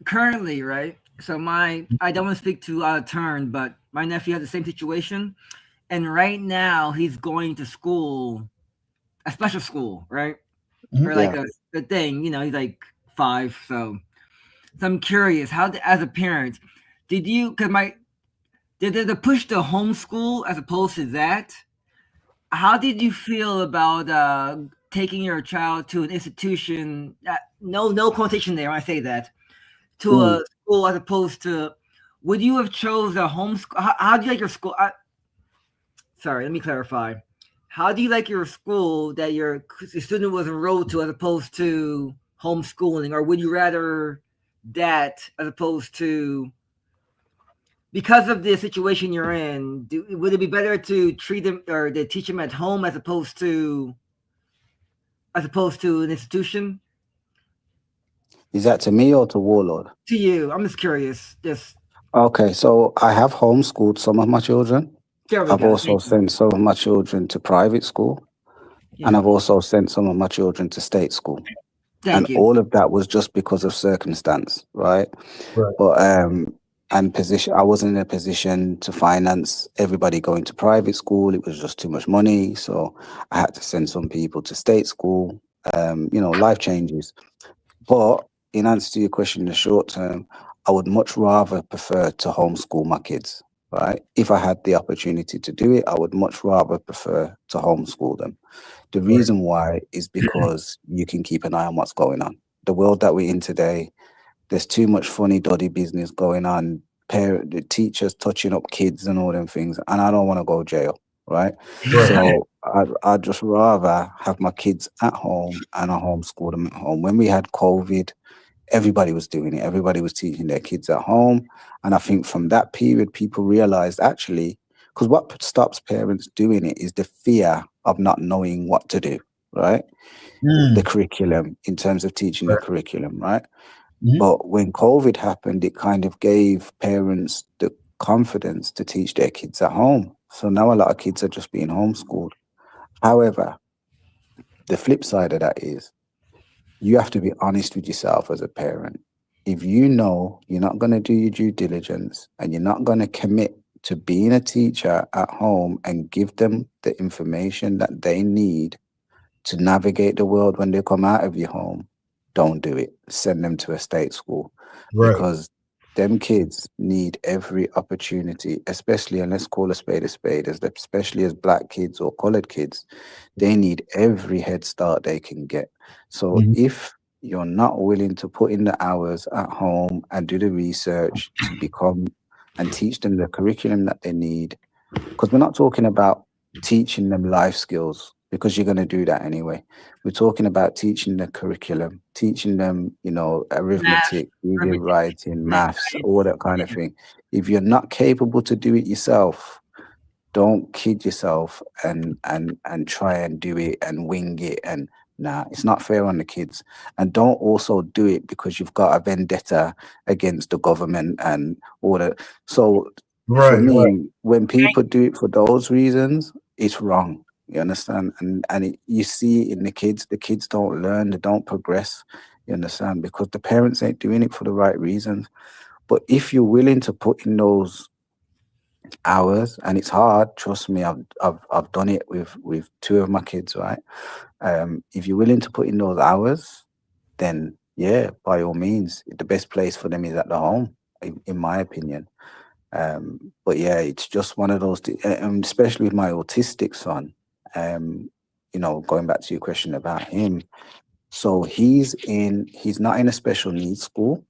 currently, right? So I don't want to speak too out of turn, but my nephew has the same situation, and right now he's going to school, a special school, right? Or Mhm. like Yeah. a thing. He's like 5, so I'm curious, as a parent, did you? Because did the push to homeschool as opposed to that? How did you feel about taking your child to an institution? No quotation there when I say that, to Mm. a school as opposed to. Would you have chose a homeschool? How do you like your school? Sorry, let me clarify. How do you like your school that your student was enrolled to as opposed to homeschooling, or would you rather that as opposed to, because of the situation you're in, would it be better to treat them or to teach them at home as opposed to an institution? Is that to me or to Warlord? To you, I'm just curious. Just Okay, so I have homeschooled some of my children. there we I've go. also Thank you. sent some of my children to private school, and Yeah, I've also sent some of my children to state school. And thank you. all of that was just because of circumstance, right? Right. But and position, I wasn't in a position to finance everybody going to private school. It was just too much money, so I had to send some people to state school. Life changes. But in answer to your question, in the short term, I would much rather prefer to homeschool my kids. right? If I had the opportunity to do it, I would much rather prefer to homeschool them. The Right. reason why is because you can keep an eye on what's going on. The world that we're in today, there's too much funny doddy business going on. The teachers touching up kids and all them things, and I don't want to go jail, right? Right. So I'd just rather have my kids at home and I homeschool them at home. When we had COVID, everybody was doing it. Everybody was teaching their kids at home, and I think from that period, people realized actually, because what stops parents doing it is the fear of not knowing what to do, right? The Mm. curriculum in terms of teaching the Right. curriculum, right? Mhm. But when COVID happened, it kind of gave parents the confidence to teach their kids at home. So now a lot of kids are just being homeschooled. However, the flip side of that is you have to be honest with yourself as a parent. If you know you're not going to do your due diligence and you're not going to commit to being a teacher at home and give them the information that they need to navigate the world when they come out of your home, don't do it. Send them to a state school Right. because them kids need every opportunity, especially, and let's call a spade, especially as black kids or colored kids, they need every head start they can get. So Mhm. if you're not willing to put in the hours at home and do the research to become and teach them the curriculum that they need, because we're not talking about teaching them life skills because you're going to do that anyway. We're talking about teaching the curriculum, teaching them, Math, arithmetic, reading, arithmetic, writing, maths, right? all that kind of Yeah. thing. If you're not capable to do it yourself, don't kid yourself and try and do it and wing it. And nah, it's not fair on the kids. And don't also do it because you've got a vendetta against the government and all that. So for Right. Right. me, when people do it for those reasons, it's wrong. You understand? You see it in the kids. The kids don't learn. They don't progress. You understand? Because the parents ain't doing it for the right reasons. But if you're willing to put in those hours, and it's hard, trust me, I've done it with two of my kids, right? If you're willing to put in those hours, then yeah, by all means, the best place for them is at the home, in my opinion. But yeah, it's just one of those, especially with my autistic son. Um, going back to your question about him, so he's not in a special needs school.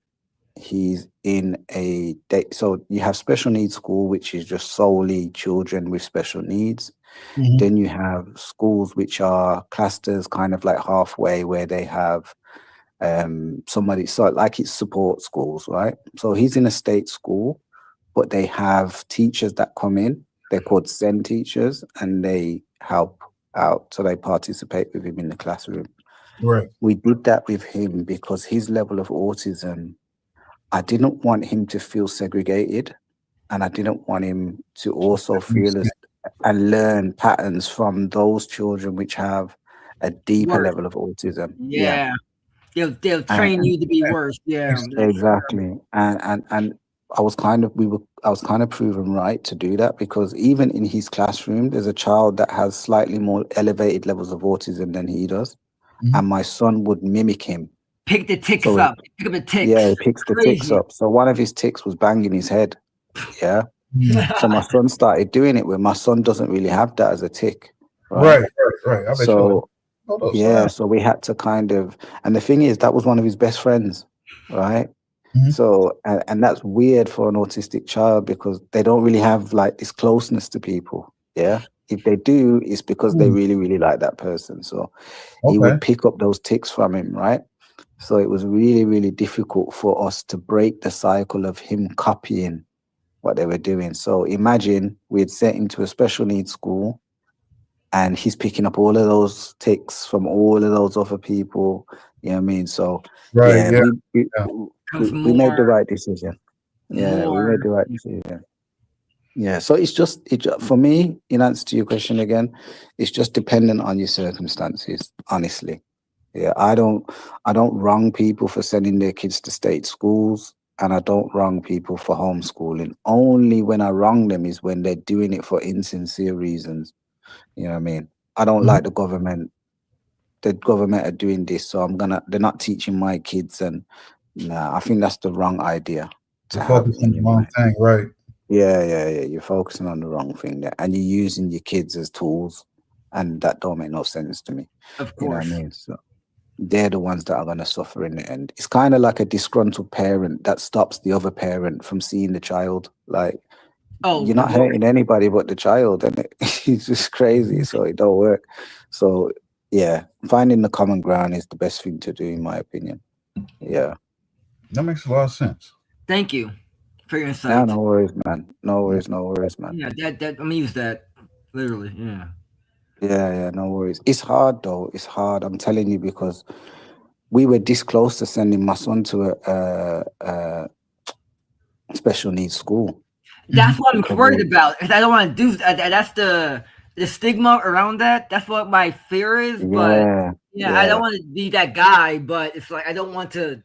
He's in a day. So you have special needs school, which is just solely children with special needs. Mhm. Then you have schools which are clusters, kind of like halfway, where they have somebody, so like it's support schools, right? So he's in a state school, but they have teachers that come in. They're called SEN teachers, and they help out. So they participate with him in the classroom. Right. We did that with him because his level of autism, I didn't want him to feel segregated, and I didn't want him to also Makes feel as sense. and learn patterns from those children which have a deeper Worse. level of autism. Yeah. Yeah. They'll And, train and you to be worse. Yeah. Makes That's exactly. And I was kind of proven right to do that because even in his classroom, there's a child that has slightly more elevated levels of autism than he does. Mhm. And my son would mimic him. pick the ticks So up. Pick up the yeah, he ticks. picks the ticks Crazy. up. So one of his ticks was banging his head. Yeah. Mhm. So my son started doing it where my son doesn't really have that as a tick, right? Right. Right. Right. I bet you like, So hold up, slow yeah, down. so we had to kind of, and the thing is, that was one of his best friends, right? Mhm. So, and that's weird for an autistic child because they don't really have like this closeness to people. Yeah. If they do, it's because they Mm. really, really like that person. So he Okay. would pick up those ticks from him, right? So it was really, really difficult for us to break the cycle of him copying what they were doing. So imagine we had sent him to a special needs school and he's picking up all of those ticks from all of those other people. You know what I mean? So Right. yeah, Yeah. Yeah. Comes we made the more, right decision. Yeah, we made more. the right decision. Yeah, so for me, in answer to your question again, it's just dependent on your circumstances, honestly. Yeah, I don't wrong people for sending their kids to state schools, and I don't wrong people for homeschooling. Only when I wrong them is when they're doing it for insincere reasons. You know what I mean? I don't Mhm. like the government. The government are doing this, so they're not teaching my kids, and nah, I think that's the wrong idea to You're have focused on in the your wrong mind. thing. Right. Yeah. You're focusing on the wrong thing there, and you're using your kids as tools, and that don't make no sense to me. Of You know what I course. mean? So they're the ones that are going to suffer in the end. It's kind of like a disgruntled parent that stops the other parent from seeing the child. Like Oh, you're not hurting anybody but the child, and it's just crazy. So it don't work. So yeah, finding the common ground is the best thing to do, in my opinion. Yeah. That makes a lot of sense. thank you for your No, insight. no worries, man. No worries, no worries, man. Yeah, that I'm gonna use that literally. Yeah. Yeah, no worries. It's hard though. It's hard. I'm telling you because we were this close to sending my son to a special needs school That's Mhm. what I'm because worried about. 'Cause I don't want to do that. That's the stigma around that. That's what my fear is. But yeah, yeah, I don't yeah, want to be that guy. But it's like I don't want to,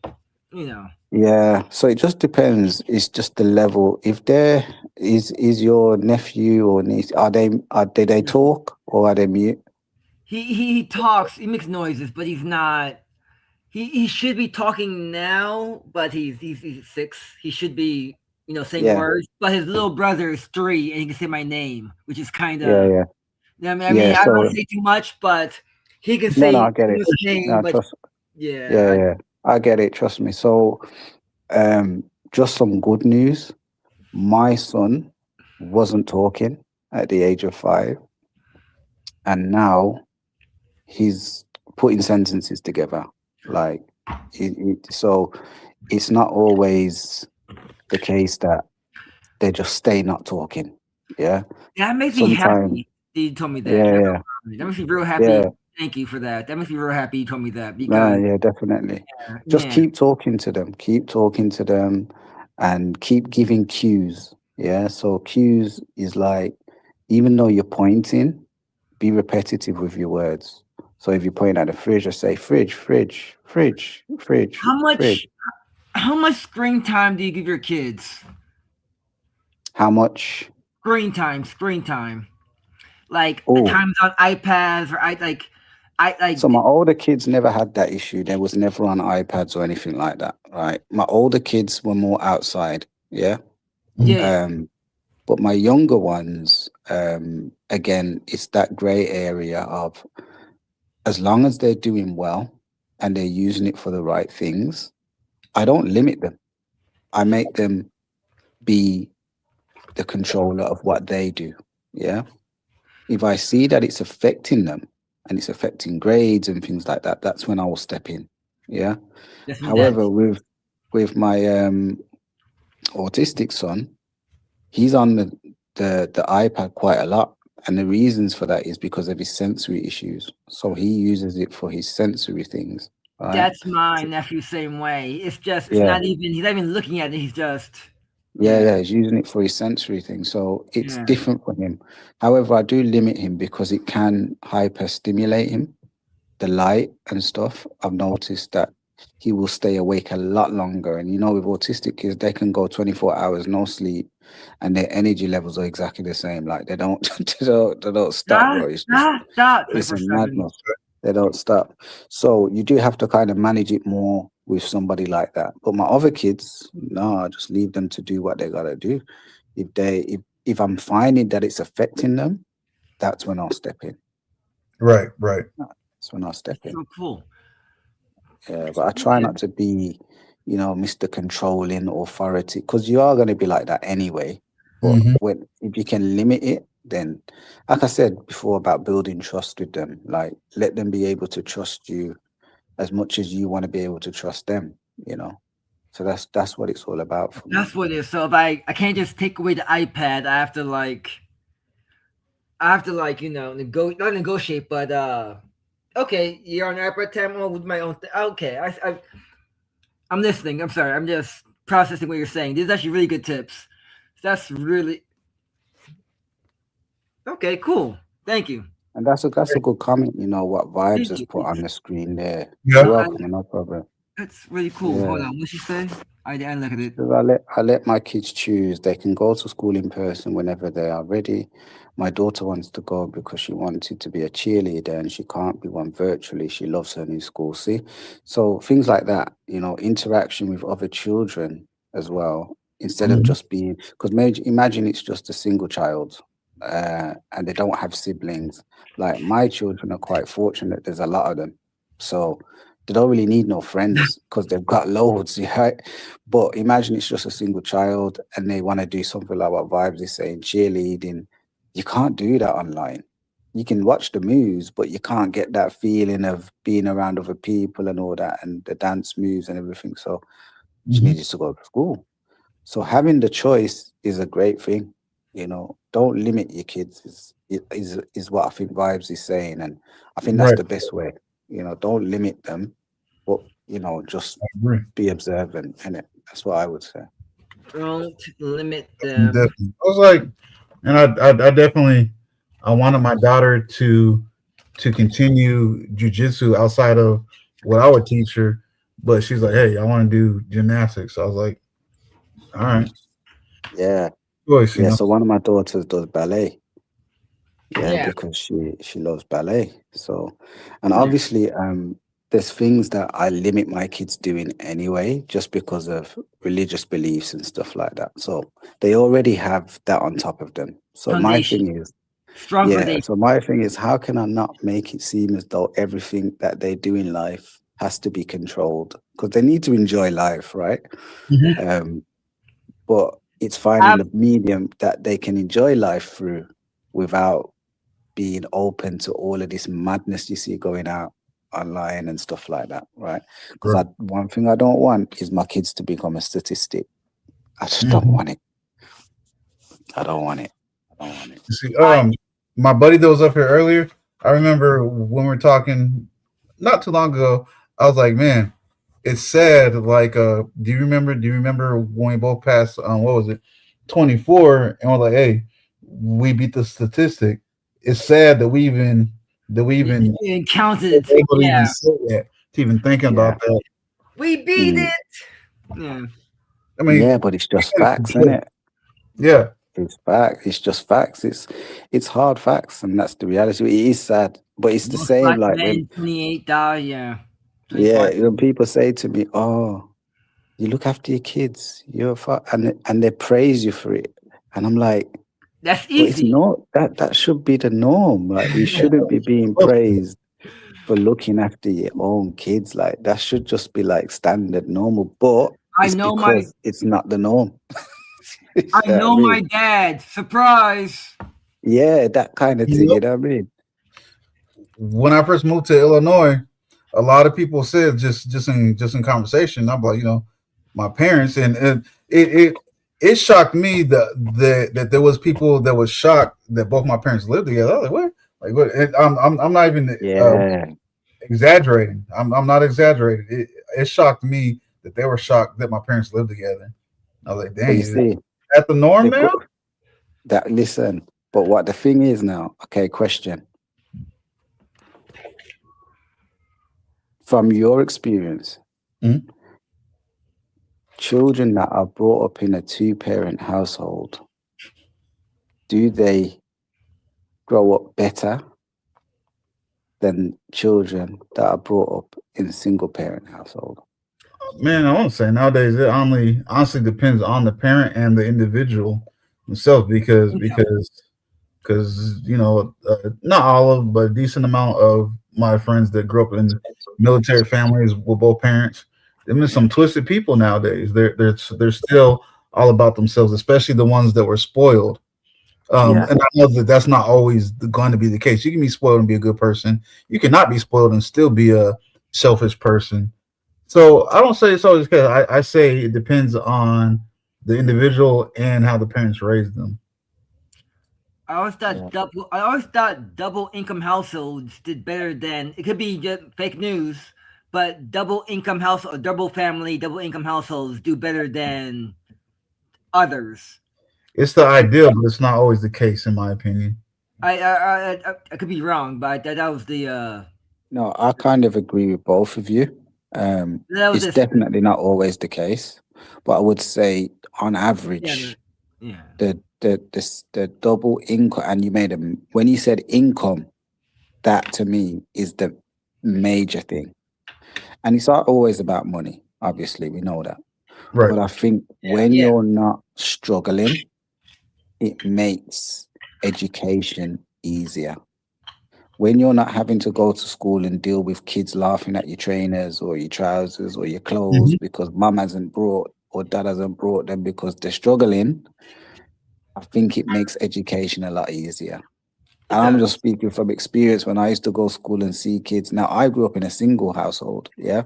you know. yeah. So it just depends. It's just the level. If there is your nephew or niece, do they talk or are they mute? He talks. He makes noises, but he's not. He should be talking now, but he's 6. He should be saying Yeah, words. But his little brother is 3, and he can say my name, which is kind yeah, of. yeah, I yeah. mean, I don't want So to say too much, but he can no, I say get it. his name. No, But trust. yeah, Yeah, I get it. Trust me. So just some good news. My son wasn't talking at the age of 5, and now he's putting sentences together. Like, so it's not always the case that they just stay not talking. Yeah. that makes me Sometimes, happy. That you told me that. yeah, That makes me real yeah, happy. Thank you for that. That makes me real happy. You told me that no, because yeah, definitely. Just man, keep talking to them. Keep talking to them, and keep giving cues. Yeah. So cues is like, even though you're pointing, be repetitive with your words. So if you point at the fridge, just say fridge, fridge, fridge, fridge, how fridge. much how much screen time do you give your kids? How much? Screen time. Like the Oh, times on iPads or I so like my older kids never had that issue. They was never on iPads or anything like that, right? My older kids were more outside, yeah. Mhm. yeah. Um, but my younger ones, again, it's that gray area of as long as they're doing well and they're using it for the right things, I don't limit them. I make them be the controller of what they do. Yeah. If I see that it's affecting them and it's affecting grades and things like that, that's when I will step in. Yeah. That's when that However, with my autistic son, he's on the iPad quite a lot. And the reasons for that is because of his sensory issues. So he uses it for his sensory things, right? that's my So, nephew same way. It's yeah. not even he's not even looking at it. He's just Yeah, yeah he's using it for his sensory thing. So it's yeah. different for him. However, I do limit him because it can hyper stimulate him, the light and stuff. I've noticed that he will stay awake a lot longer. And with autistic kids, they can go 24 hours no sleep and their energy levels are exactly the same. Like they don't they don't stop, Stop bro. It's just stop stop it's a 24/7. madness. They don't stop. So you do have to kind of manage it more with somebody like that. But my other kids, no, I just leave them to do what they gotta do. If I'm finding that it's affecting them, that's when I'll step in. Right, right. That's when I'll step in. So cool. Yeah, but I try not to be, Mr. Controlling authority, because you are going to be like that anyway. But Hmm. if you can limit it, then, like I said before about building trust with them, like let them be able to trust you as much as you want to be able to trust them. You know. So that's what it's all about for me. That's what it is. So if I can't just take away the iPad, I have to not negotiate, but okay, you're on iPad time. Oh, with my own. Okay, I'm listening. I'm sorry. I'm just processing what you're saying. These are actually really good tips. That's really okay. Cool. Thank you. And that's a good comment. What Vibes Thank has you. put on the screen there. You're Yeah. welcome. No problem. That's really cool. Hold Yeah. on. What'd she say? I didn't look at it. 'Cause I let my kids choose. They can go to school in person whenever they are ready. My daughter wants to go because she wanted to be a cheerleader and she can't be one virtually. She loves her new school. See? So things like that, interaction with other children as well instead of just being, because imagine it's just a single child, and they don't have siblings. Like my children are quite fortunate. There's a lot of them, so they don't really need no friends because they've got loads. Yeah. But imagine it's just a single child and they want to do something like what Vibes is saying, cheerleading. You can't do that online. You can watch the moves, but you can't get that feeling of being around other people and all that, and the dance moves and everything. So she Mhm. needed to go to school. So having the choice is a great thing. Don't limit your kids is what I think Vibes is saying, and I think that's Right. the best way. Don't limit them, but just I agree. be observant, and that's what I would say. Don't limit them. Definitely. I was like, and I definitely, I wanted my daughter to continue jujitsu outside of what I would teach her, but she's like, hey, I want to do gymnastics. So I was like, all right, Yeah, choice, you yeah. know. So one of my daughters does ballet. Yeah, Yeah. because she loves ballet. So, and Yeah. obviously, there's things that I limit my kids doing anyway, just because of religious beliefs and stuff like that. So they already have that on top of them. So my Foundation. thing is, Strong yeah. foundation. So my thing is, how can I not make it seem as though everything that they do in life has to be controlled? Because they need to enjoy life, right? Mhm. Um, but it's finding the medium that they can enjoy life through without being open to all of this madness you see going out online and stuff like that, right? Because Right. one thing I don't want is my kids to become a statistic. I just don't Mhm. want it. I don't want it. I don't want it. You see, I my buddy that was up here earlier, I remember when we were talking not too long ago, I was like, man, it's sad. Like, do you remember when we both passed, what was it, 24, and we're like, hey, we beat the statistic. It's sad that we even encountered. able to even Yeah. say that, to even thinking Yeah. about that. We beat Mm. it. Yeah. I Yeah, mean, but it's just facts, isn't it? yeah, It's fact. It's just facts. It's hard facts, and that's the reality. It is sad, but it's the Most same. black Like when, men, 28 die. Yeah. 25. yeah, when people say to me, "Oh, you look after your kids, and they praise you for it," and I'm like, That's but it's easy. not that should be the norm. Like we shouldn't be being praised for looking after your own kids. Like that should just be like standard normal. But I it's know my because it's not the norm. You I know what I know my mean? dad. Surprise. Yeah, that kind of you thing. know, You know what I mean? when I first moved to Illinois, a lot of people said just in conversation. I'm like, my parents, and it shocked me that there was people that was shocked that both my parents lived together. I was like, what? Like what? And I'm not even Yeah. exaggerating. I'm not exaggerating. It shocked me that they were shocked that my parents lived together. I was like, But dang, you is see, that the norm they now? got that. Listen, but what the thing is now? Okay, question from your experience: Mhm. children that are brought up in a two-parent household, do they grow up better than children that are brought up in a single-parent household? Man, I won't say nowadays it only honestly depends on the parent and the individual themselves because not all of but a decent amount of my friends that grew up in military families with both parents, there's some twisted people nowadays. They're still all about themselves, especially the ones that were spoiled. Yeah, And I know that that's not always going to be the case. You can be spoiled and be a good person. You cannot be spoiled and still be a selfish person. So I don't say it's always good. I say it depends on the individual and how the parents raised them. yeah. I always thought double income households did better than it could be just fake news, but double income house or double family, double income households do better than others. It's the ideal, but it's not always the case, in my opinion. I could be wrong, but that was the No, I kind of agree with both of you. that was It's this definitely not always the case, but I would say on yeah average, yeah. the double income, and you made a when you said income, that to me is the major thing, and it's not always about money. Obviously, we know that, Right. But I think when Yeah. you're not struggling, it makes education easier. When you're not having to go to school and deal with kids laughing at your trainers or your trousers or your clothes Hmm. because mum hasn't brought or dad hasn't brought them because they're struggling, I think it makes education a lot easier. It And I'm does. just speaking from experience when I used to go to school and see kids. Now, I grew up in a single household. Yeah.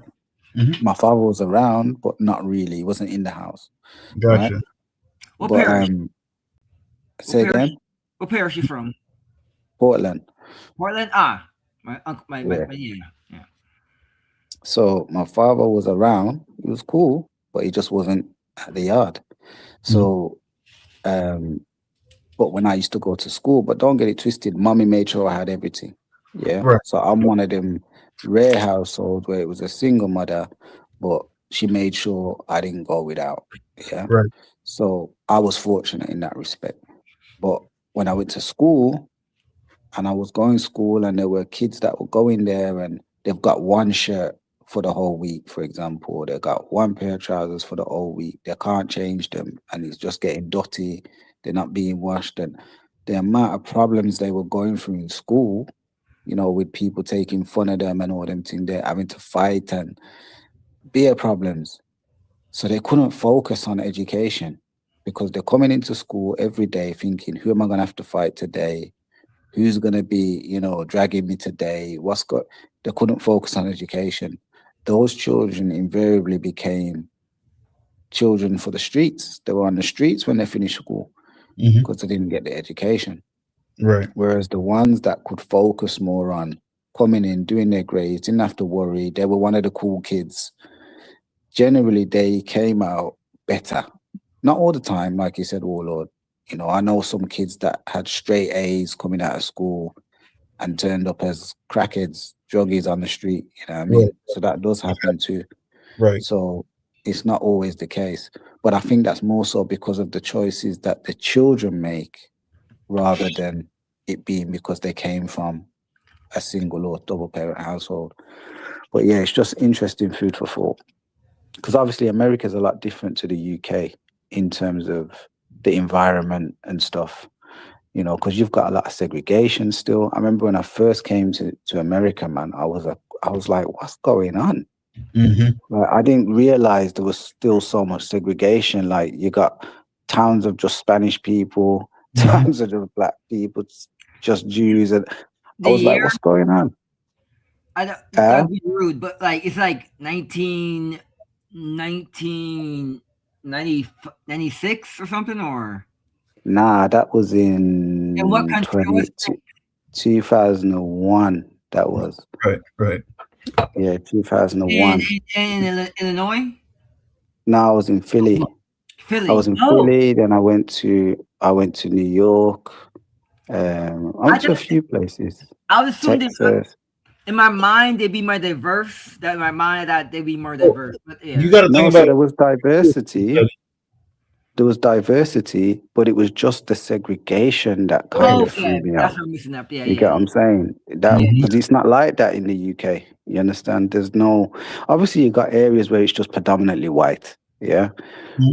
Hmm. My father was around, but not really. He wasn't in the house. Right. Gotcha. What But parish? What say parish? again, What parish you from? Portland. Portland. Ah, my uncle. Yeah. Yeah. Yeah. So my father was around. He was cool, but he just wasn't at the yard. Mhm. So, but when I used to go to school, but don't get it twisted, mommy made sure I had everything. Yeah. Right. So I'm one of them rare households where it was a single mother, but she made sure I didn't go without. Yeah. Right. So I was fortunate in that respect. But when I went to school and I was going to school and there were kids that were going there and they've got one shirt for the whole week, for example, they got one pair of trousers for the whole week. They can't change them and it's just getting dirty. They're not being washed. And the amount of problems they were going through in school, you know, with people taking fun of them and all them things, they're having to fight and beer problems. So they couldn't focus on education because they're coming into school every day thinking, who am I going to have to fight today? Who's going to be, you know, dragging me today? What's got, they couldn't focus on education. Those children invariably became children for the streets. They were on the streets when they finished school Hmm. because they didn't get the education. Right. Whereas the ones that could focus more on coming in, doing their grades, didn't have to worry, they were one of the cool kids. Generally, they came out better. Not all the time, like you said, Warlord. You know, I know some kids that had straight A's coming out of school and turned up as crackheads, druggies on the street. You know what I Right. mean? So that does happen too. Right. So it's not always the case. But I think that's more so because of the choices that the children make rather than it being because they came from a single or double parent household. But yeah, it's just interesting food for thought. Because obviously America is a lot different to the UK in terms of the environment and stuff. You know, because you've got a lot of segregation still. I remember when I first came to America, man, I was like, what's going on? Hmm. Like, I didn't realize there was still so much segregation. Like you got towns of just Spanish people, Hmm. towns of just black people, just Jews, and I The was like, year. what's going on? I don't. Uh, That'd be rude, but like it's like 1996 or something, or nah, that was in what in country? It was 2001. That was, Right. Right. yeah, in, 2001. in Illinois, No, I was in Philly. I was Philly. in Oh, Philly, then I went to New York. I I went to a thought few places. I would assume that Texas. in my mind they'd be more diverse. That in my mind that they'd be more Well, diverse. But you yeah. got to think No, so about there was diversity. it. There was diversity, but it was just the segregation that kind Right. of Okay, threw me that's off. what I'm missing up. Yeah, You get yeah, what I'm saying? That yeah, Hmm. because it's not like that in the UK. You understand? There's no obviously you got areas where it's just predominantly white. Yeah.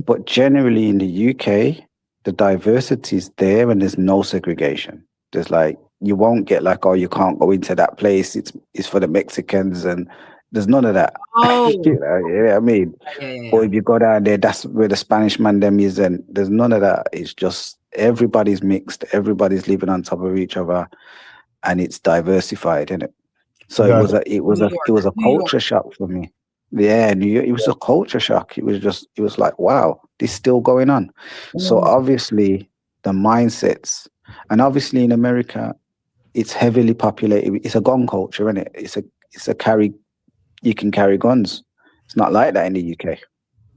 But generally in the UK, the diversity is there and there's no segregation. There's like you won't get like, oh, you can't go into that place. It's for the Mexicans and there's none of that. Oh, You know, yeah, I mean, yeah, yeah, or yeah. if you go down there, that's where the Spanish man them is, and there's none of that. It's just everybody's mixed, everybody's living on top of each other, and it's diversified, isn't it? So Gotcha. New it York, was a New York. culture shock for me. Yeah, New York, it was a culture shock. It was like, wow, this still going on. So obviously the mindsets, and obviously in America, it's heavily populated. It's a gun culture, isn't it? It's a carry. You can carry guns. It's not like that in the UK,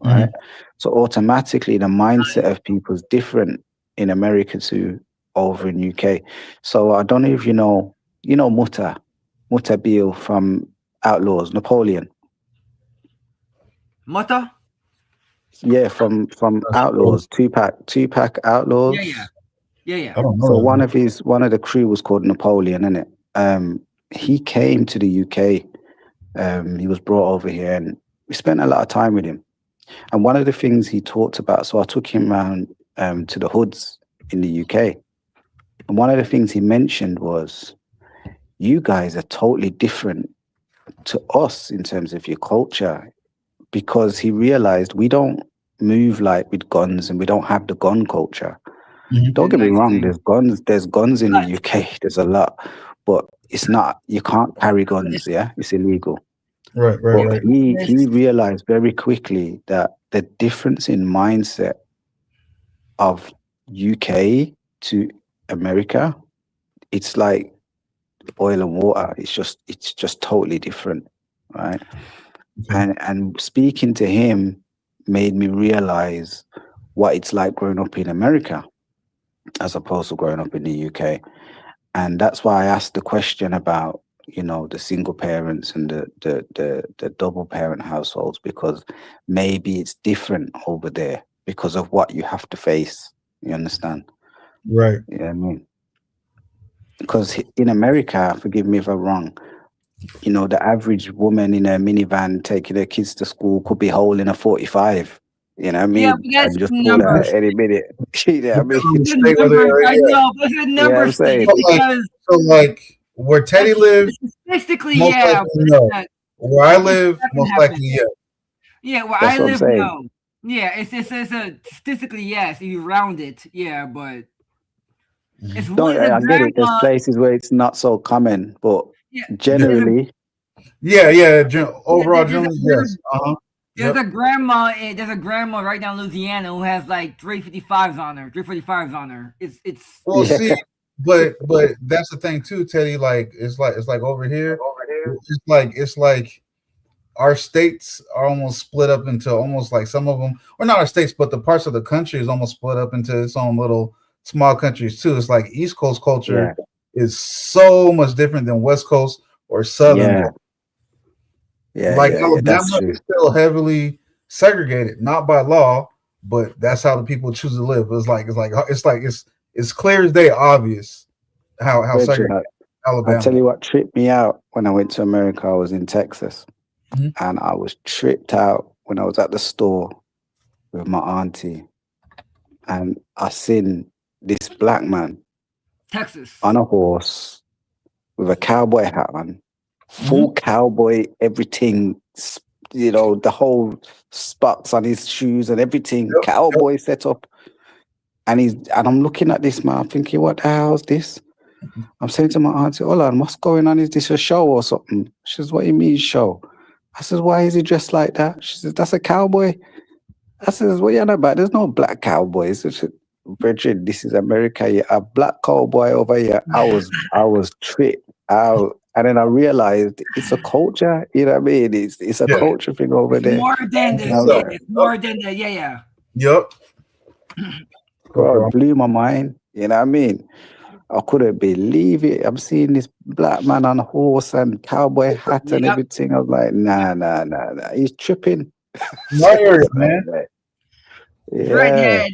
right? Hmm. So automatically the mindset of people is different in America to over in UK. So I don't know if you know Muta Beale from Outlaws, Napoleon. Mata? Yeah, from Outlaws, Tupac Yeah, yeah, Outlaws. yeah, I yeah. don't So know that. one of the crew was called Napoleon, isn't it? He came to the UK. He was brought over here, and we spent a lot of time with him. And one of the things he talked about, so I took him around to the hoods in the UK. And one of the things he mentioned was, you guys are totally different to us in terms of your culture, because he realized we don't move like with guns and we don't have the gun culture. Mhm. Don't get me wrong, Exactly. there's guns in the But UK, there's a lot, but it's not, you can't carry guns, yeah? It's illegal. Right, right, yeah, But right. he realized very quickly that the difference in mindset of UK to America, it's like oil and water. It's just totally different, right? Okay. And speaking to him made me realize what it's like growing up in America as opposed to growing up in the UK. And that's why I asked the question about, the single parents and the double parent households, because maybe it's different over there because of what you have to face. You understand? Right. Yeah, I mean, because in America, forgive me if I'm wrong, the average woman in a minivan taking her kids to school could be holding a 45. You know what I yeah, mean? but that's And just pull out numbers. at any minute. You know what I mean? Depending on the The state where they numbers. are, I yeah. know, but the Yeah, I'm numbers thing. saying. It's So like, because where Teddy that's lived, statistically, most yeah. likely no. But Where I it's live, not most gonna happen. likely yes. Yeah, where That's I what I'm live, saying. no. Yeah, it's a statistically yes. You round it, yeah, but it's Mhm. No, the I get it. There's grandma. places where it's not so common, but Yeah, Yeah, generally, yeah. Overall, there's generally, yes. Uh huh. there's Yep. a grandma. There's a grandma right down in Louisiana who has like 355s on her, 345s on her. It's Well, yeah, see, but that's the thing too, Teddy. Like it's like over here, it's like our states are almost split up into almost like some of them, or not our states, but the parts of the country is almost split up into its own little small countries too. It's like East Coast yeah, culture is so much different than West Coast or Southern yeah, culture. Like yeah. That's Alabama true. is still heavily segregated, not by law, but that's how the people choose to live. It's clear as day, obvious how Virgin, segregated I tell Alabama. you what tripped me out when I went to America. I was in Texas, Mhm. and I was tripped out when I was at the store with my auntie, and I seen this black man Texas. on a horse with a cowboy hat on, full Mhm. cowboy, everything, the whole spots on his shoes and everything, Yep, yep. cowboy set up. And I'm looking at this man, thinking, what the hell's this? I'm saying to my auntie, hold on, what's going on? Is this a show or something? She says, what do you mean show? I says, why is he dressed like that? She says, that's a cowboy. I says, what you on about? There's no black cowboys. She said, Bridget, this is America. You a black cowboy over here. I was tripped out. And then I realized it's a culture, you know what I mean? It's a Yeah. culture thing over It's there. more than And the I was yeah. So, like, It's more than the yeah yeah. yep. So, bro, it bro. blew my mind. You know what I mean? I couldn't believe it. I'm seeing this black man on a horse and cowboy hat and Yep. everything. I was like, nah, nah, nah, nah. He's tripping. My area, Like, man. yeah, Dreadhead,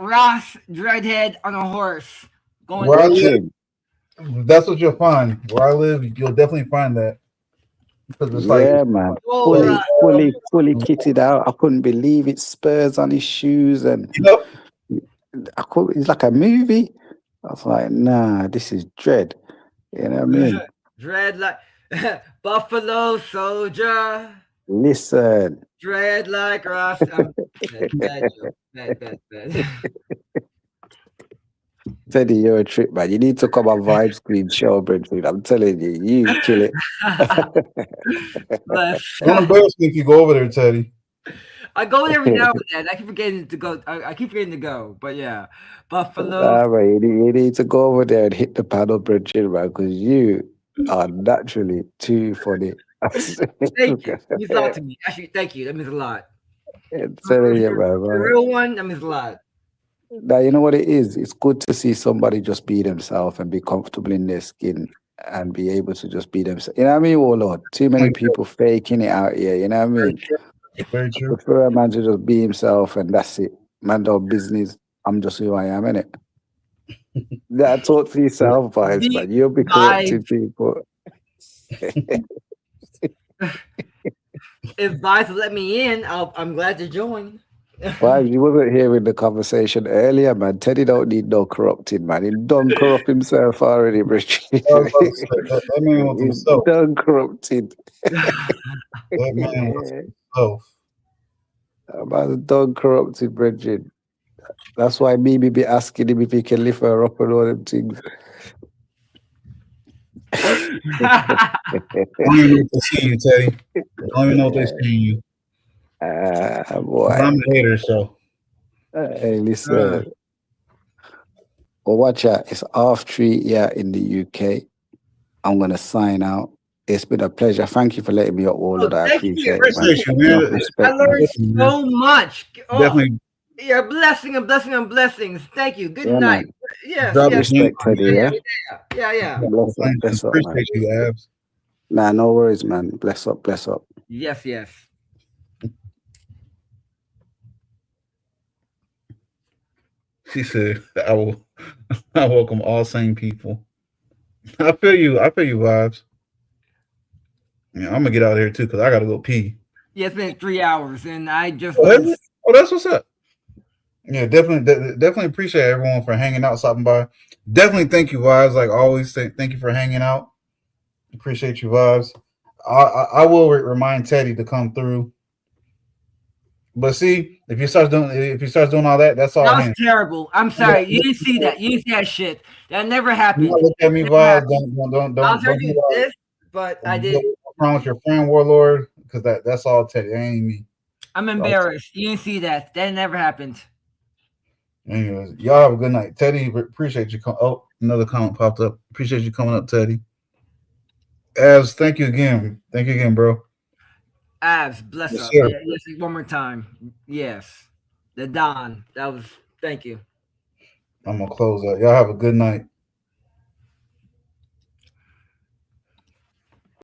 Ross Dreadhead on a horse going Where I through. live, veteran. that's what you'll find. Where I live, you'll definitely find that because it's like, Yeah, man. Oh, like, Fully kitted out. I couldn't believe it. Spurs on his shoes, and yep. it's like a movie. I was like, nah, this is dread. You know what I mean? Dread like Buffalo Soldier. Listen, Dread like Ross. Bad joke. Bad. Teddy, you're a trip, man. You need to come on Vibe Screen show, Brentford. I'm telling you, you kill it. Let's Don't go. embarrass me if you go over there, Teddy. I go there every now and then. I keep forgetting to go. I keep forgetting to go. But yeah, Buffalo. Nah, man, you need to go over there and hit the paddle, Brentford, man, because you are naturally too funny. I'm Thank you. It means a lot to me. Actually, thank you. That means a lot. telling If you, you're the man. real one, that means a lot. Now, you know what it is? It's good to see somebody just be themselves and be comfortable in their skin and be able to just be themselves. You know what I mean, Warlord? Too many Like, people faking it out here. You know what I very mean? true. Very I true. prefer a man to just be himself and that's it. Man, don't business. I'm just who I am, innit? That talk for yourself, vibes, Deep man. You'll be vibe. correcting people. If Vice will let me in, I'm glad to join. Why you wasn't hearing the conversation earlier, man? Teddy don't need no corrupting, man. He done corrupt himself already, Rich. I was about to say, that man wants He's himself. done corrupted. That man wants himself. Man, done corrupted, Bridget. That's why me be asking him if he can lift her up and all them things. I don't even know what they're seeing you, Teddy. I don't even know what they're seeing you. Boy. I'm the hater, so. Hey, listen. Well, watch out. It's half 3 here in the UK. I'm going to sign out. It's been a pleasure. Thank you for letting me up, Warlord. I thank you. appreciate it, man. Appreciate you, man. Enough respect, I man. learned so much. Oh, Definitely yeah, blessing and blessing and blessings. Thank you. Good Yeah, night. man. Yes, drop yes. the Respect, Teddy, yeah? Yeah. Bless up, bless up, man. Appreciate you, Abs. Nah, no worries, man. Bless up, bless up. Yes. She said, I welcome all sane people. I feel you, vibes. Yeah, I'm gonna get out of here too because I gotta go pee. Yeah, it's been 3 hours, and I just Oh, is it? Oh, that's what's up. Yeah, definitely appreciate everyone for hanging out, stopping by. Definitely thank you, vibes. Like always, thank you for hanging out. Appreciate you, vibes. I will remind Teddy to come through. But see, if he starts doing all that, that's all that was him. terrible. I'm sorry. You didn't see that. You didn't see that shit. That never happened. Look at me, Never vibes. happened. Don't I'll try to be do like, this, but I did. what's wrong with your friend, Warlord? Because that's all Teddy. It ain't me. I'm embarrassed. You didn't see that. That never happened. Anyways, y'all have a good night. Teddy, appreciate you. Oh, another comment popped up. Appreciate you coming up, Teddy. As thank you again. Thank you again, bro. Abs, bless Yes, up. sir. Yes, one more time. Yes. The Don. That was thank you. I'm gonna close out. Y'all have a good night.